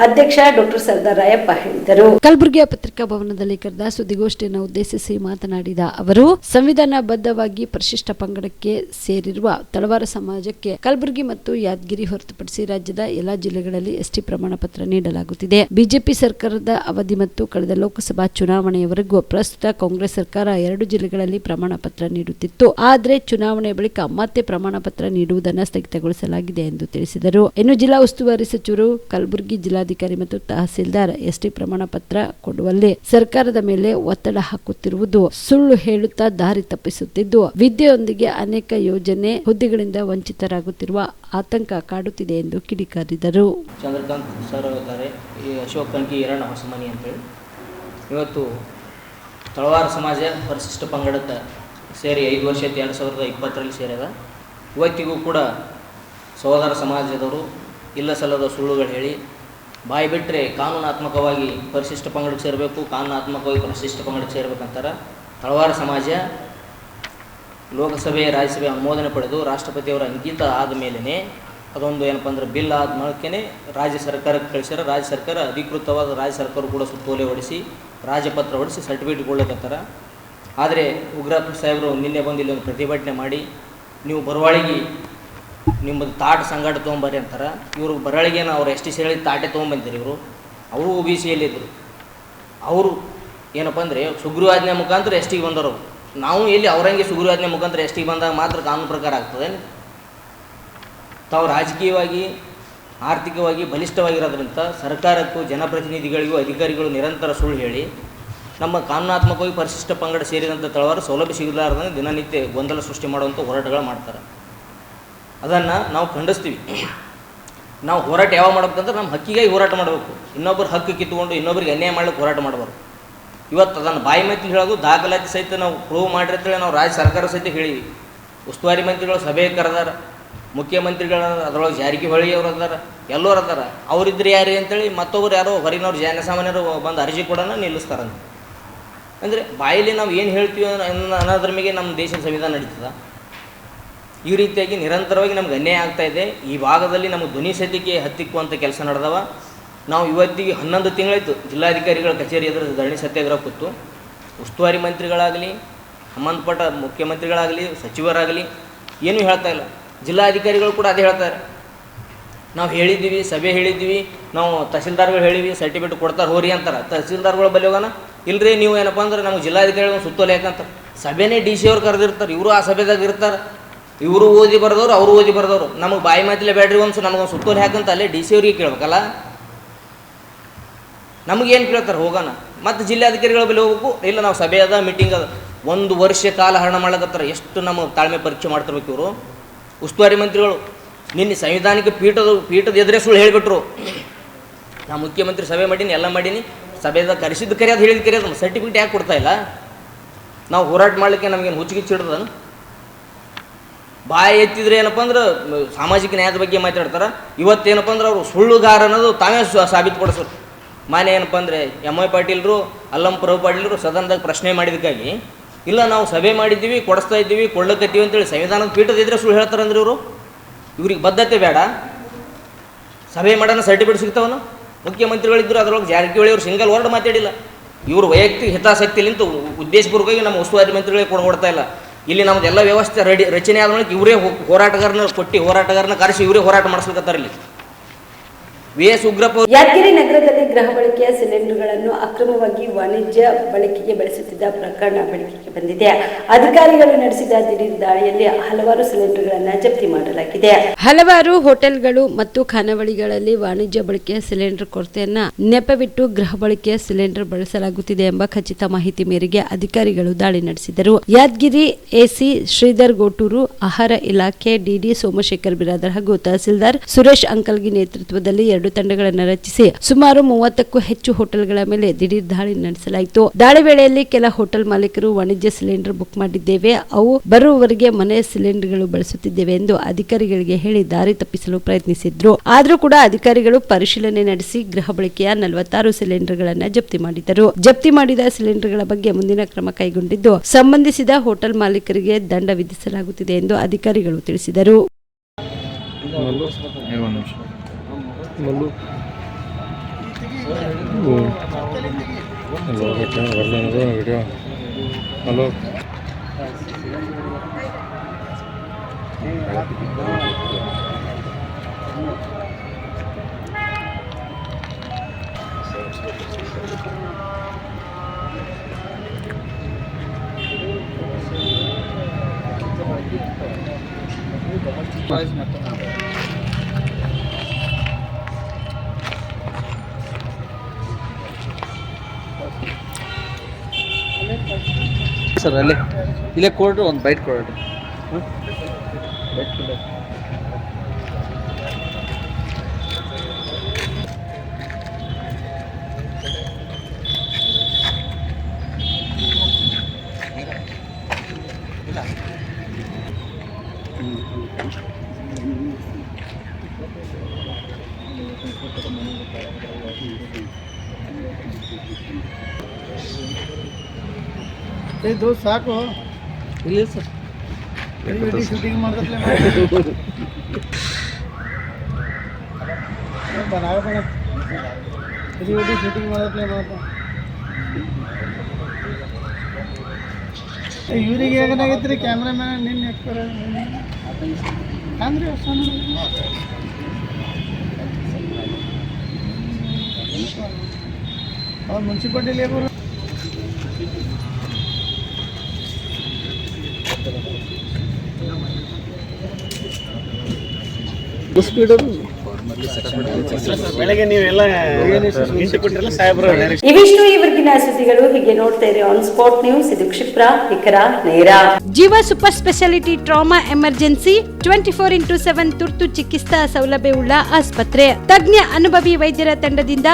ಅಧ್ಯಕ್ಷ ಡಾಕ್ಟರ್ ಸರ್ದಾರ್ ರಾಯಪ್ಪ ಹೇಳಿದರು. ಕಲಬುರಗಿಯ ಪತ್ರಿಕಾ ಭವನದಲ್ಲಿ ಕರೆದ ಸುದ್ದಿಗೋಷ್ಠಿಯನ್ನು ಉದ್ದೇಶಿಸಿ ಮಾತನಾಡಿದ ಅವರು, ಸಂವಿಧಾನಬದ್ಧವಾಗಿ ಪರಿಶಿಷ್ಟ ಪಂಗಡಕ್ಕೆ ಸೇರಿರುವ ತಳವಾರ ಸಮಾಜಕ್ಕೆ ಕಲಬುರಗಿ ಮತ್ತು ಯಾದಗಿರಿ ಹೊರತುಪಡಿಸಿ ರಾಜ್ಯದ ಎಲ್ಲಾ ಜಿಲ್ಲೆಗಳಲ್ಲಿ ಎಸ್ಟಿ ಪ್ರಮಾಣ ಪತ್ರ ನೀಡಲಾಗುತ್ತಿದೆ. ಬಿಜೆಪಿ ಸರ್ಕಾರದ ಅವಧಿ ಮತ್ತು ಕಳೆದ ಲೋಕಸಭಾ ಚುನಾವಣೆಯವರೆಗೂ ಪ್ರಸ್ತುತ ಕಾಂಗ್ರೆಸ್ ಸರ್ಕಾರ 2 ಜಿಲ್ಲೆಗಳಲ್ಲಿ ಪ್ರಮಾಣ ಪತ್ರ ನೀಡುತ್ತಿತ್ತು. ಆದರೆ ಚುನಾವಣೆ ಬಳಿಕ ಮತ್ತೆ ಪ್ರಮಾಣ ಪತ್ರ ನೀಡುವುದನ್ನು ಸ್ಥಗಿತಗೊಳಿಸಲಾಗಿದೆ ಎಂದು ತಿಳಿಸಿದರು. ಇನ್ನು ಜಿಲ್ಲಾ ಉಸ್ತುವಾರಿ ಸಚಿವರು ಕಲಬುರಗಿ ಜಿಲ್ಲಾಧಿಕಾರಿ ಮತ್ತು ತಹಸೀಲ್ದಾರ್ ಎಸ್ಟಿ ಪ್ರಮಾಣ ಪತ್ರ ಕೊಡುವಲ್ಲಿ ಸರ್ಕಾರದ ಮೇಲೆ ಒತ್ತಡ ಹಾಕುತ್ತಿರುವುದು ಸುಳ್ಳು ಹೇಳುತ್ತಾ ದಾರಿ ತಪ್ಪಿಸುತ್ತಿದ್ದು, ವಿದ್ಯೆಯೊಂದಿಗೆ ಅನೇಕ ಯೋಜನೆ ಹುದ್ದೆಗಳಿಂದ ವಂಚಿತರಾಗುತ್ತಿರುವ ಆತಂಕ ಕಾಡುತ್ತಿದೆ ಎಂದು ಕಿಡಿಕಾರಿದರು. ಚಂದ್ರಕಾಂತ್ ಸರ್ ಇದ್ದಾರೆ, ಈ ಅಶೋಕ್ ಕಂಕಿ ಈರಣ್ಣ ಹೊಸಮನಿ ಅಂತೇಳಿ. ಇವತ್ತು ತಳವಾರ ಸಮಾಜ ಪರಿಶಿಷ್ಟ ಪಂಗಡದ ಸೇರಿ 5 ವರ್ಷ 2020ರಲ್ಲಿ ಸೇರಿದ. ಇವತ್ತಿಗೂ ಕೂಡ ಸಹೋದರ ಸಮಾಜದವರು ಇಲ್ಲ ಸಲ್ಲದ ಸುಳ್ಳುಗಳು ಹೇಳಿ ಬಾಯಿ ಬಿಟ್ಟರೆ ಕಾನೂನಾತ್ಮಕವಾಗಿ ಪರಿಶಿಷ್ಟ ಪಂಗಡಕ್ಕೆ ಸೇರಬೇಕು, ಕಾನೂನಾತ್ಮಕವಾಗಿ ಪರಿಶಿಷ್ಟ ಪಂಗಡಕ್ಕೆ ಸೇರಬೇಕಂತಾರೆ. ತಳವಾರ ಸಮಾಜ ಲೋಕಸಭೆ ರಾಜ್ಯಸಭೆ ಅನುಮೋದನೆ ಪಡೆದು ರಾಷ್ಟ್ರಪತಿಯವರ ಅಂಕಿತ ಆದ ಮೇಲೇ ಅದೊಂದು ಏನಪ್ಪ ಅಂದ್ರೆ ಬಿಲ್ ಆದ ಮೂಲಕೇ ರಾಜ್ಯ ಸರ್ಕಾರಕ್ಕೆ ಕಳಿಸ್ಯಾರ. ರಾಜ್ಯ ಸರ್ಕಾರ ಅಧಿಕೃತವಾದ ರಾಜ್ಯ ಸರ್ಕಾರ ಕೂಡ ಸುತ್ತೋಲೆ ಹೊಡಿಸಿ ರಾಜ್ಯಪತ್ರ ಹೊಡಿಸಿ ಸರ್ಟಿಫಿಕೇಟ್ ಕೊಡ್ಲಿಕ್ಕತ್ತಾರ. ಆದರೆ ಉಗ್ರಪ್ಪ ಸಾಹೇಬರು ನಿನ್ನೆ ಬಂದು ಇಲ್ಲಿ ಒಂದು ಪ್ರತಿಭಟನೆ ಮಾಡಿ ನೀವು ಬರವಳಿಗೆ ನಿಮ್ಮದು ತಾಟ್ ಸಂಗಾಟ ತೊಗೊಂಬರ್ರಿ ಅಂತಾರೆ. ಇವರು ಬರವಳಿಗೆನ ಅವ್ರು ಎಷ್ಟು ಸೇರಿ ತಾಟೆ ತೊಗೊಂಬಂದಿರಿ. ಇವರು ಅವರು OBCಯಲ್ಲಿದ್ದರು. ಅವರು ಏನಪ್ಪ ಅಂದರೆ ಸುಗ್ರೀವಾಜ್ಞೆ ಮುಖಾಂತರ ಎಷ್ಟಿಗೆ ಬಂದರು. ನಾವು ಎಲ್ಲಿ ಅವರಂಗೆ ಸುಗ್ರೀವಾಜ್ಞೆ ಮುಖಾಂತರ ಎಷ್ಟಿಗೆ ಬಂದಾಗ ಮಾತ್ರ ಕಾನೂನು ಪ್ರಕಾರ ಆಗ್ತದೆ. ತಾವು ರಾಜಕೀಯವಾಗಿ ಆರ್ಥಿಕವಾಗಿ ಬಲಿಷ್ಠವಾಗಿರೋದ್ರಿಂದ ಸರ್ಕಾರಕ್ಕೂ ಜನಪ್ರತಿನಿಧಿಗಳಿಗೂ ಅಧಿಕಾರಿಗಳು ನಿರಂತರ ಸುಳ್ಳು ಹೇಳಿ ನಮ್ಮ ಕಾನೂನಾತ್ಮಕವಾಗಿ ಪರಿಶಿಷ್ಟ ಪಂಗಡ ಸೇರಿದಂಥ ತಳವಾರು ಸೌಲಭ್ಯ ಸಿಗಲಾರ್ದಂಗೆ ದಿನನಿತ್ಯ ಗೊಂದಲ ಸೃಷ್ಟಿ ಮಾಡುವಂಥ ಹೋರಾಟಗಳು ಮಾಡ್ತಾರೆ. ಅದನ್ನು ನಾವು ಖಂಡಿಸ್ತೀವಿ. ನಾವು ಹೋರಾಟ ಯಾವಾಗ ಮಾಡ್ಬೇಕಂದ್ರೆ ನಮ್ಮ ಹಕ್ಕಿಗಾಗಿ ಹೋರಾಟ ಮಾಡಬೇಕು. ಇನ್ನೊಬ್ಬರು ಹಕ್ಕು ಕಿತ್ತುಕೊಂಡು ಇನ್ನೊಬ್ಬರಿಗೆ ಅನ್ಯಾಯ ಮಾಡ್ಲಿಕ್ಕೆ ಹೋರಾಟ ಮಾಡಬಾರ್ದು. ಇವತ್ತು ಅದನ್ನು ಬಾಯಿ ಮಾತಿಗೆ ಹೇಳೋದು ದಾಖಲಾತಿ ಸಹಿತ ನಾವು ಪ್ರೂವ್ ಮಾಡಿರ್ತೇವೆ. ನಾವು ರಾಜ್ಯ ಸರ್ಕಾರ ಸಹಿತ ಹೇಳಿವಿ. ಉಸ್ತುವಾರಿ ಮಂತ್ರಿಗಳು ಸಭೆ ಕರೆದಾರ, ಮುಖ್ಯಮಂತ್ರಿಗಳ ಅದರೊಳಗೆ ಜಾರಕಿಹೊಳಿ ಅವರು ಅದಾರ, ಎಲ್ಲರೂ ಅದಾರ. ಅವರಿದ್ರೆ ಯಾರು ಅಂತೇಳಿ ಮತ್ತೊಬ್ಬರು ಯಾರೋ ಹೊರಗಿನವ್ರು ಜನಸಾಮಾನ್ಯರು ಬಂದು ಅರ್ಜಿ ಕೊಡೋಣ ನಿಲ್ಲಿಸ್ತಾರಂತ. ಅಂದರೆ ಬಾಯಲ್ಲಿ ನಾವು ಏನು ಹೇಳ್ತೀವಿ ಅನ್ನೋದ್ರ ಮೇಲೆ ನಮ್ಮ ದೇಶದ ಸಂವಿಧಾನ ನಡೀತದೆ. ಈ ರೀತಿಯಾಗಿ ನಿರಂತರವಾಗಿ ನಮ್ಗೆ ಅನ್ಯಾಯ ಆಗ್ತಾಯಿದೆ. ಈ ಭಾಗದಲ್ಲಿ ನಮಗೆ ಧ್ವನಿ ಸತಿಕೆ ಹತ್ತಿಕ್ಕುವಂಥ ಕೆಲಸ ನಡೆದವ. ನಾವು ಇವತ್ತಿಗೆ 11 ತಿಂಗಳಾಯಿತು ಜಿಲ್ಲಾಧಿಕಾರಿಗಳ ಕಚೇರಿ ಎದುರು ಧರಣಿ ಸತ್ಯಾಗ್ರಹ ಕೂತು. ಉಸ್ತುವಾರಿ ಮಂತ್ರಿಗಳಾಗಲಿ, ಸಂಬಂಧಪಟ್ಟ ಮುಖ್ಯಮಂತ್ರಿಗಳಾಗಲಿ, ಸಚಿವರಾಗಲಿ ಏನೂ ಹೇಳ್ತಾ ಇಲ್ಲ. ಜಿಲ್ಲಾಧಿಕಾರಿಗಳು ಕೂಡ ಅದೇ ಹೇಳ್ತಾರೆ. ನಾವು ಹೇಳಿದ್ದೀವಿ, ಸಭೆ ಹೇಳಿದ್ದೀವಿ, ನಾವು ತಹಸೀಲ್ದಾರ್ಗಳು ಹೇಳಿವಿ, ಸರ್ಟಿಫಿಕೇಟ್ ಕೊಡ್ತಾರೆ ಹೋರಿ ಅಂತಾರೆ. ತಹಸೀಲ್ದಾರ್ಗಳು ಬಲ್ಲಿ ಹೋಗೋಣ ಇಲ್ಲರಿ ನೀವು ಏನಪ್ಪ ಅಂದ್ರೆ ನಮಗೆ ಜಿಲ್ಲಾಧಿಕಾರಿಗಳು ಸುತ್ತೋಲೆ ಯಾಕಂತಾರೆ. ಸಭೆನೇ DC ಅವ್ರು ಕರೆದಿರ್ತಾರೆ. ಇವರು ಆ ಸಭೆದಾಗ ಇರ್ತಾರೆ. ಇವರು ಓದಿ ಬರೆದವ್ರು, ಅವರು ಓದಿ ಬರೆದವರು. ನಮಗೆ ಬಾಯಿ ಮಾತಿಲೆ ಬೇಡ್ರಿ ನಮಗೊಂದು ಸುತ್ತೋಲೆ ಹಾಕಂತ ಅಲ್ಲೇ DC ಅವ್ರಿಗೆ ಕೇಳ್ಬೇಕಲ್ಲ. ನಮಗೇನು ಕೇಳ್ತಾರೆ ಹೋಗೋಣ. ಮತ್ತು ಜಿಲ್ಲಾಧಿಕಾರಿಗಳ ಬಳಿ ಹೋಗ್ಬೇಕು. ಇಲ್ಲ ನಾವು ಸಭೆ ಅದ, ಮೀಟಿಂಗ್ ಅದ. 1 ವರ್ಷ ಕಾಲ ಹರಣ ಮಾಡ್ಲಕತ್ತಾರೆ. ಎಷ್ಟು ನಮ್ಮ ತಾಳ್ಮೆ ಪರೀಕ್ಷೆ ಮಾಡ್ತಿರ್ಬೇಕು ಇವರು. ಉಸ್ತುವಾರಿ ಮಂತ್ರಿಗಳು ನಿನ್ನೆ ಸಂವಿಧಾನಿಕ ಪೀಠದ ಎದುರೇ ಸುಳ್ಳು ಹೇಳಿಬಿಟ್ರು. ನಾ ಮುಖ್ಯಮಂತ್ರಿ ಸಭೆ ಮಾಡೀನಿ, ಎಲ್ಲ ಮಾಡೀನಿ, ಸಭೆದಾಗ ಕರೆಸಿದ್ದು ಕರೆಯೋದು ಹೇಳಿದ್ದು ಕರೆಯೋದು, ಸರ್ಟಿಫಿಕೇಟ್ ಯಾಕೆ ಕೊಡ್ತಾ ಇಲ್ಲ? ನಾವು ಹೋರಾಟ ಮಾಡಲಿಕ್ಕೆ ನಮಗೇನು ಹುಚ್ಚಿಗಿಚ್ಚಿಡ್ದನು? ಬಾಯಿ ಎತ್ತಿದ್ರೆ ಏನಪ್ಪ ಅಂದ್ರೆ ಸಾಮಾಜಿಕ ನ್ಯಾಯದ ಬಗ್ಗೆ ಮಾತಾಡ್ತಾರೆ. ಇವತ್ತೇನಪ್ಪ ಅಂದ್ರೆ ಅವರು ಸುಳ್ಳುಗಾರ ಅನ್ನೋದು ತಾವೇ ಸಾಬೀತುಪಡಿಸೋರು. ಮಾನ್ಯ ಏನಪ್ಪ ಅಂದರೆ MI ಪಾಟೀಲ್ರು, ಅಲ್ಲಂ ಪ್ರಭು ಪಾಟೀಲ್ರು ಸದನದಾಗ ಪ್ರಶ್ನೆ ಮಾಡಿದ್ದಕ್ಕಾಗಿ ಇಲ್ಲ ನಾವು ಸಭೆ ಮಾಡಿದ್ದೀವಿ, ಕೊಡಿಸ್ತಾ ಇದ್ದೀವಿ, ಕೊಳ್ಳಕತ್ತೀವಿ ಅಂತೇಳಿ ಸಂವಿಧಾನದ ಪೀಠದ ಇದ್ರೆ ಸುಳ್ಳು ಹೇಳ್ತಾರಂದ್ರೆ ಇವ್ರಿಗೆ ಬದ್ಧತೆ ಬೇಡ. ಸಭೆ ಮಾಡೋಣ ಸರ್ಟಿಫಿಕೇಟ್ ಸಿಗ್ತಾವನು. ಮುಖ್ಯಮಂತ್ರಿಗಳಿದ್ದರು, ಅದರೊಳಗೆ ಜಾರಕಿಹೊಳಿ ಅವರು ಸಿಂಗಲ್ ವರ್ಡ್ ಮಾತಾಡಿಲ್ಲ. ಇವರು ವೈಯಕ್ತಿಕ ಹಿತಾಸಕ್ತಿಲಿಂತ ಉದ್ದೇಶಪೂರ್ವಕವಾಗಿ ನಮ್ಮ ಉಸ್ತುವಾರಿ ಮಂತ್ರಿಗಳಿಗೆ ಕೊಡ್ತಾ ಇಲ್ಲ. ಇಲ್ಲಿ ನಮ್ಮದೆಲ್ಲ ವ್ಯವಸ್ಥೆ ರಚನೆ ಆದ ಮೇಲೆ ಇವರೇ ಹೋರಾಟಗಾರನ ಕರೆಸಿ ಇವರೇ ಹೋರಾಟ ಮಾಡಿಸ್ಲಿಕ್ಕತ್ತಾರೆ. ಇಲ್ಲಿ VS ಉಗ್ರಪ್ಪ. ಯಾದಗಿರಿ ನಗರದಲ್ಲಿ ಗೃಹ ಬಳಕೆಯ ಸಿಲಿಂಡರ್ಗಳನ್ನು ಅಕ್ರಮವಾಗಿ ವಾಣಿಜ್ಯ ಬಳಕೆಗೆ ಬಳಸುತ್ತಿದ್ದ ಪ್ರಕರಣ ಬೆಳಕಿಗೆ ಬಂದಿದೆ. ಅಧಿಕಾರಿಗಳು ನಡೆಸಿದ ದಿಢೀರ್ ದಾಳಿಯಲ್ಲಿ ಹಲವಾರು ಸಿಲಿಂಡರ್ಗಳನ್ನು ಜಪ್ತಿ ಮಾಡಲಾಗಿದೆ. ಹಲವಾರು ಹೋಟೆಲ್ಗಳು ಮತ್ತು ಖಾನಾವಳಿಗಳಲ್ಲಿ ವಾಣಿಜ್ಯ ಬಳಕೆಯ ಸಿಲಿಂಡರ್ ಕೊರತೆಯನ್ನ ನೆಪವಿಟ್ಟು ಗೃಹ ಬಳಕೆಯ ಸಿಲಿಂಡರ್ ಬಳಸಲಾಗುತ್ತಿದೆ ಎಂಬ ಖಚಿತ ಮಾಹಿತಿ ಮೇರೆಗೆ ಅಧಿಕಾರಿಗಳು ದಾಳಿ ನಡೆಸಿದರು. ಯಾದಗಿರಿ AC ಶ್ರೀಧರ್ ಗೋಟೂರು, ಆಹಾರ ಇಲಾಖೆ DD ಸೋಮಶೇಖರ್ ಬಿರಾದರ್ ಹಾಗೂ ತಹಸೀಲ್ದಾರ್ ಸುರೇಶ್ ಅಂಕಲ್ಗಿ ನೇತೃತ್ವದಲ್ಲಿ 2 ತಂಡಗಳನ್ನು ರಚಿಸಿ ಸುಮಾರು 30ಕ್ಕೂ ಹೆಚ್ಚು ಹೋಟೆಲ್ಗಳ ಮೇಲೆ ದಿಢೀರ್ ದಾಳಿ ನಡೆಸಲಾಯಿತು. ದಾಳಿ ವೇಳೆಯಲ್ಲಿ ಕೆಲ ಹೋಟೆಲ್ ಮಾಲೀಕರು ವಾಣಿಜ್ಯ ಸಿಲಿಂಡರ್ ಬುಕ್ ಮಾಡಿದ್ದೇವೆ, ಅವು ಬರುವವರೆಗೆ ಮನೆಯ ಸಿಲಿಂಡರ್ಗಳು ಬಳಸುತ್ತಿದ್ದೇವೆ ಎಂದು ಅಧಿಕಾರಿಗಳಿಗೆ ಹೇಳಿ ದಾರಿ ತಪ್ಪಿಸಲು ಪ್ರಯತ್ನಿಸಿದ್ರು. ಆದರೂ ಕೂಡ ಅಧಿಕಾರಿಗಳು ಪರಿಶೀಲನೆ ನಡೆಸಿ ಗೃಹ ಬಳಕೆಯ 46 ಸಿಲಿಂಡರ್ಗಳನ್ನು ಜಪ್ತಿ ಮಾಡಿದರು. ಜಪ್ತಿ ಮಾಡಿದ ಸಿಲಿಂಡರ್ಗಳ ಬಗ್ಗೆ ಮುಂದಿನ ಕ್ರಮ ಕೈಗೊಂಡಿದ್ದು ಸಂಬಂಧಿಸಿದ ಹೋಟೆಲ್ ಮಾಲೀಕರಿಗೆ ದಂಡ ವಿಧಿಸಲಾಗುತ್ತಿದೆ ಎಂದು ಅಧಿಕಾರಿಗಳು ತಿಳಿಸಿದರು. ಹಲೋ ಸರ್ ಇಲ್ಲೇ ಕೊಡ್ರಿ, ಒಂದು ಬೈಟ್ ಕೊಡ್ರಿ. ಇದು ಸಾಕು ಇಲ್ಲ ಸರ್ ಶೂಟಿಂಗ್ ಮಾಡಿದ್ರೆ ಶೂಟಿಂಗ್ ಮಾಡಿದ್ರೆ ಇವ್ರಿಗೆ ಏನಾಗೈತೆ ರೀ ಕ್ಯಾಮ್ರಾಮ್ಯಾನ್ ನಿನ್ನ ಎಕ್ಸ್ಪರ ಅಂದ್ರೆ ಅವ್ರು ಮುನ್ಸಿಪಾಲ್ಟಿ ಲೇಬರ್ ಇವಿಷ್ಟು ಇವತ್ತಿನ ಸುದ್ದಿಗಳು. ಹೀಗೆ ನೋಡ್ತಾ ಇರಿ ಆನ್ ಸ್ಪಾಟ್ ನ್ಯೂಸ್. ಇದು ಕ್ಷಿಪ್ರ, ನಿಖರ, ನೇರ. ಜೀವ super speciality trauma emergency 24x7 ತುರ್ತು ಚಿಕಿತ್ಸಾ ಸೌಲಭ್ಯವುಳ್ಳ ಆಸ್ಪತ್ರೆ. ತಜ್ಞ ಅನುಭವಿ ವೈದ್ಯರ ತಂಡದಿಂದ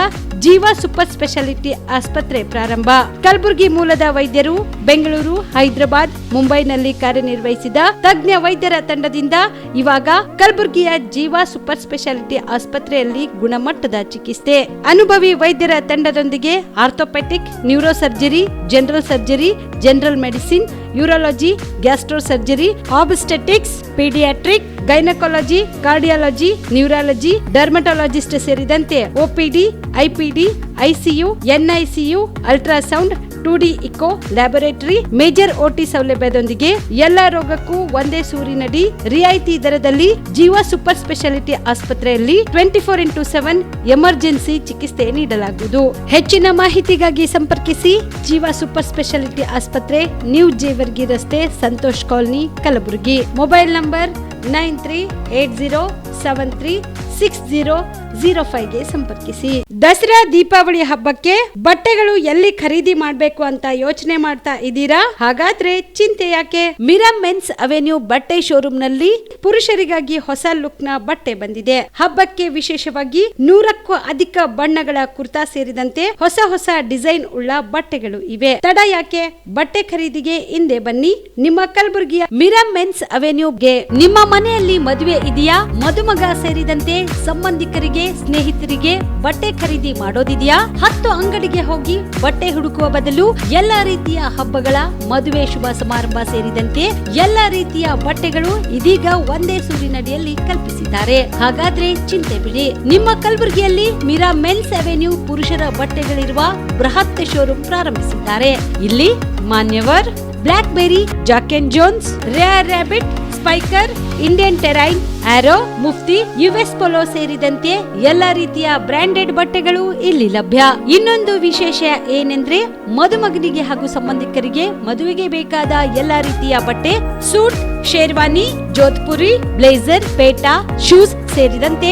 ಜೀವ ಸೂಪರ್ ಸ್ಪೆಷಾಲಿಟಿ ಆಸ್ಪತ್ರೆ ಪ್ರಾರಂಭ. ಕಲಬುರಗಿ ಮೂಲದ ವೈದ್ಯರು ಬೆಂಗಳೂರು, ಹೈದರಾಬಾದ್, ಮುಂಬೈನಲ್ಲಿ ಕಾರ್ಯನಿರ್ವಹಿಸಿದ ತಜ್ಞ ವೈದ್ಯರ ತಂಡದಿಂದ ಇವಾಗ ಕಲಬುರಗಿಯ ಜೀವ ಸೂಪರ್ ಸ್ಪೆಷಾಲಿಟಿ ಆಸ್ಪತ್ರೆಯಲ್ಲಿ ಗುಣಮಟ್ಟದ ಚಿಕಿತ್ಸೆ. ಅನುಭವಿ ವೈದ್ಯರ ತಂಡದೊಂದಿಗೆ orthopaedic, neuro surgery, general surgery, general medicine, urology, gastro surgery, obstetrics, paediatric, gynaecology, cardiology, neurology, dermatologist ಸೇರಿದಂತೆ OPD, IPD, ICU, NICU, ultrasound, 2D echo, laboratory, major OT ಸೌಲಭ್ಯದೊಂದಿಗೆ ಎಲ್ಲ ರೋಗಕ್ಕೂ ಒಂದೇ ಸೂರಿನಡಿ ರಿಯಾಯಿತಿ ದರದಲ್ಲಿ ಜೀವ ಸೂಪರ್ ಸ್ಪೆಷಾಲಿಟಿ ಆಸ್ಪತ್ರೆಯಲ್ಲಿ 24x7 ಎಮರ್ಜೆನ್ಸಿ ಚಿಕಿತ್ಸೆ ನೀಡಲಾಗುವುದು. ಹೆಚ್ಚಿನ ಮಾಹಿತಿಗಾಗಿ ಸಂಪರ್ಕಿಸಿ ಜೀವ ಸೂಪರ್ ಸ್ಪೆಷಾಲಿಟಿ ಆಸ್ಪತ್ರೆ, ನ್ಯೂ ಜೇವರ್ಗಿ ರಸ್ತೆ, Santosh colony, Kalaburagi. Mobile number 9380736005ಗೆ ಸಂಪರ್ಕಿಸಿ. ದಸರಾ ದೀಪಾವಳಿ ಹಬ್ಬಕ್ಕೆ ಬಟ್ಟೆಗಳು ಎಲ್ಲಿ ಖರೀದಿ ಮಾಡಬೇಕು ಅಂತ ಯೋಚನೆ ಮಾಡ್ತಾ ಇದ್ದೀರಾ? ಹಾಗಾದ್ರೆ ಚಿಂತೆ ಯಾಕೆ? ಮಿರಾ ಮೆನ್ಸ್ ಅವೆನ್ಯೂ ಬಟ್ಟೆ ಶೋರೂಮ್ ನಲ್ಲಿ ಪುರುಷರಿಗಾಗಿ ಹೊಸ ಲುಕ್ ನ ಬಟ್ಟೆ ಬಂದಿದೆ. ಹಬ್ಬಕ್ಕೆ ವಿಶೇಷವಾಗಿ 100ಕ್ಕೂ ಅಧಿಕ ಬಣ್ಣಗಳ ಕುರ್ತಾ ಸೇರಿದಂತೆ ಹೊಸ ಹೊಸ ಡಿಸೈನ್ ಉಳ್ಳ ಬಟ್ಟೆಗಳು ಇವೆ. ತಡ ಯಾಕೆ? ಬಟ್ಟೆ ಖರೀದಿಗೆ ಹಿಂದೆ ಬನ್ನಿ ನಿಮ್ಮ ಕಲಬುರಗಿಯ ಮಿರಾ ಮೆನ್ಸ್ ಅವೆನ್ಯೂಗೆ. ನಿಮ್ಮ ಮನೆಯಲ್ಲಿ ಮದುವೆ ಇದೆಯಾ? ಮದುಮಗ ಸೇರಿದಂತೆ ಸಂಬಂಧಿಕರಿಗೆ, ಸ್ನೇಹಿತರಿಗೆ ಬಟ್ಟೆ ಖರೀದಿ ಮಾಡೋದಿದೆಯಾ? 10 ಅಂಗಡಿಗೆ ಹೋಗಿ ಬಟ್ಟೆ ಹುಡುಕುವ ಬದಲು ಎಲ್ಲಾ ರೀತಿಯ ಹಬ್ಬಗಳ, ಮದುವೆ, ಶುಭ ಸಮಾರಂಭ ಸೇರಿದಂತೆ ಎಲ್ಲಾ ರೀತಿಯ ಬಟ್ಟೆಗಳು ಇದೀಗ ಒಂದೇ ಸೂರಿನಡಿಯಲ್ಲಿ ಕಲ್ಪಿಸಿದ್ದಾರೆ. ಹಾಗಾದ್ರೆ ಚಿಂತೆ ಬಿಡಿ. ನಿಮ್ಮ ಕಲಬುರಗಿಯಲ್ಲಿ ಮಿರಾ ಮೆನ್ಸ್ ಅವೆನ್ಯೂ ಪುರುಷರ ಬಟ್ಟೆಗಳಿರುವ ಬೃಹತ್ ಶೋರೂಮ್ ಪ್ರಾರಂಭಿಸಿದ್ದಾರೆ. ಇಲ್ಲಿ Manyavar, Blackberrys, Jack and Jones, Rare Rabbit, Spykar, Indian Terrain, Arrow, Mufti, US Polo ಸೇರಿದಂತೆ ಎಲ್ಲಾ ರೀತಿಯ ಬ್ರಾಂಡೆಡ್ ಬಟ್ಟೆಗಳು ಇಲ್ಲಿ ಲಭ್ಯ. ಇನ್ನೊಂದು ವಿಶೇಷ ಏನೆಂದ್ರೆ ಮದುಮಗನಿಗೆ ಹಾಗೂ ಸಂಬಂಧಿಕರಿಗೆ ಮದುವೆಗೆ ಬೇಕಾದ ಎಲ್ಲಾ ರೀತಿಯ ಬಟ್ಟೆ, ಸೂಟ್, ಶೇರ್ವಾನಿ, ಜೋಧ್ಪುರಿ, ಬ್ಲೇಸರ್, ಪೇಟಾ, ಶೂಸ್ ಸೇರಿದಂತೆ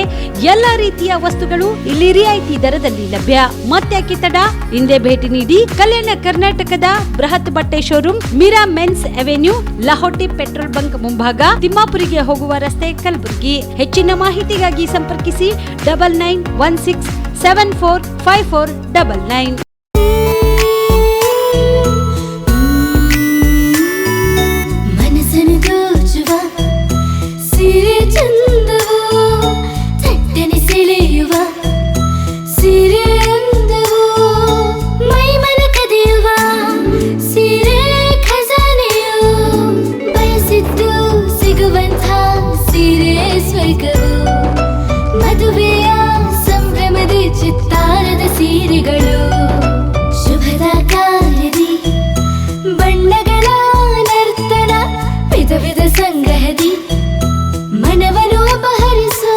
ಎಲ್ಲಾ ರೀತಿಯ ವಸ್ತುಗಳು ಇಲ್ಲಿ ರಿಯಾಯಿತಿ ದರದಲ್ಲಿ ಲಭ್ಯ. ಮತ್ತ್ಯಾಕೆ ತಡ? ಹಿಂದೆ ಭೇಟಿ ನೀಡಿ ಕಲ್ಯಾಣ ಕರ್ನಾಟಕದ ಬೃಹತ್ ಬಟ್ಟೆ showroom Mira men's avenue, Lahoti petrol bunk ಮುಂಭಾಗ, ತಿಮ್ಮಾಪುರಿಗೆ ಹೋಗುವ ರಸ್ತೆ, ಕಲಬುರಗಿ. ಹೆಚ್ಚಿನ ಮಾಹಿತಿಗಾಗಿ ಸಂಪರ್ಕಿಸಿ 9916745499. ಮದುವೆಯ ಸಂಭ್ರಮದ ಚಿತ್ತಾರದ ಸೀರೆಗಳು, ಶುಭದ ಕಾರ್ಯದಿ ಬಣ್ಣಗಳ ನರ್ತನ, ವಿಧ ವಿಧ ಸಂಗ್ರಹದಿ ಮನವನ್ನು ಅಪಹರಿಸೋ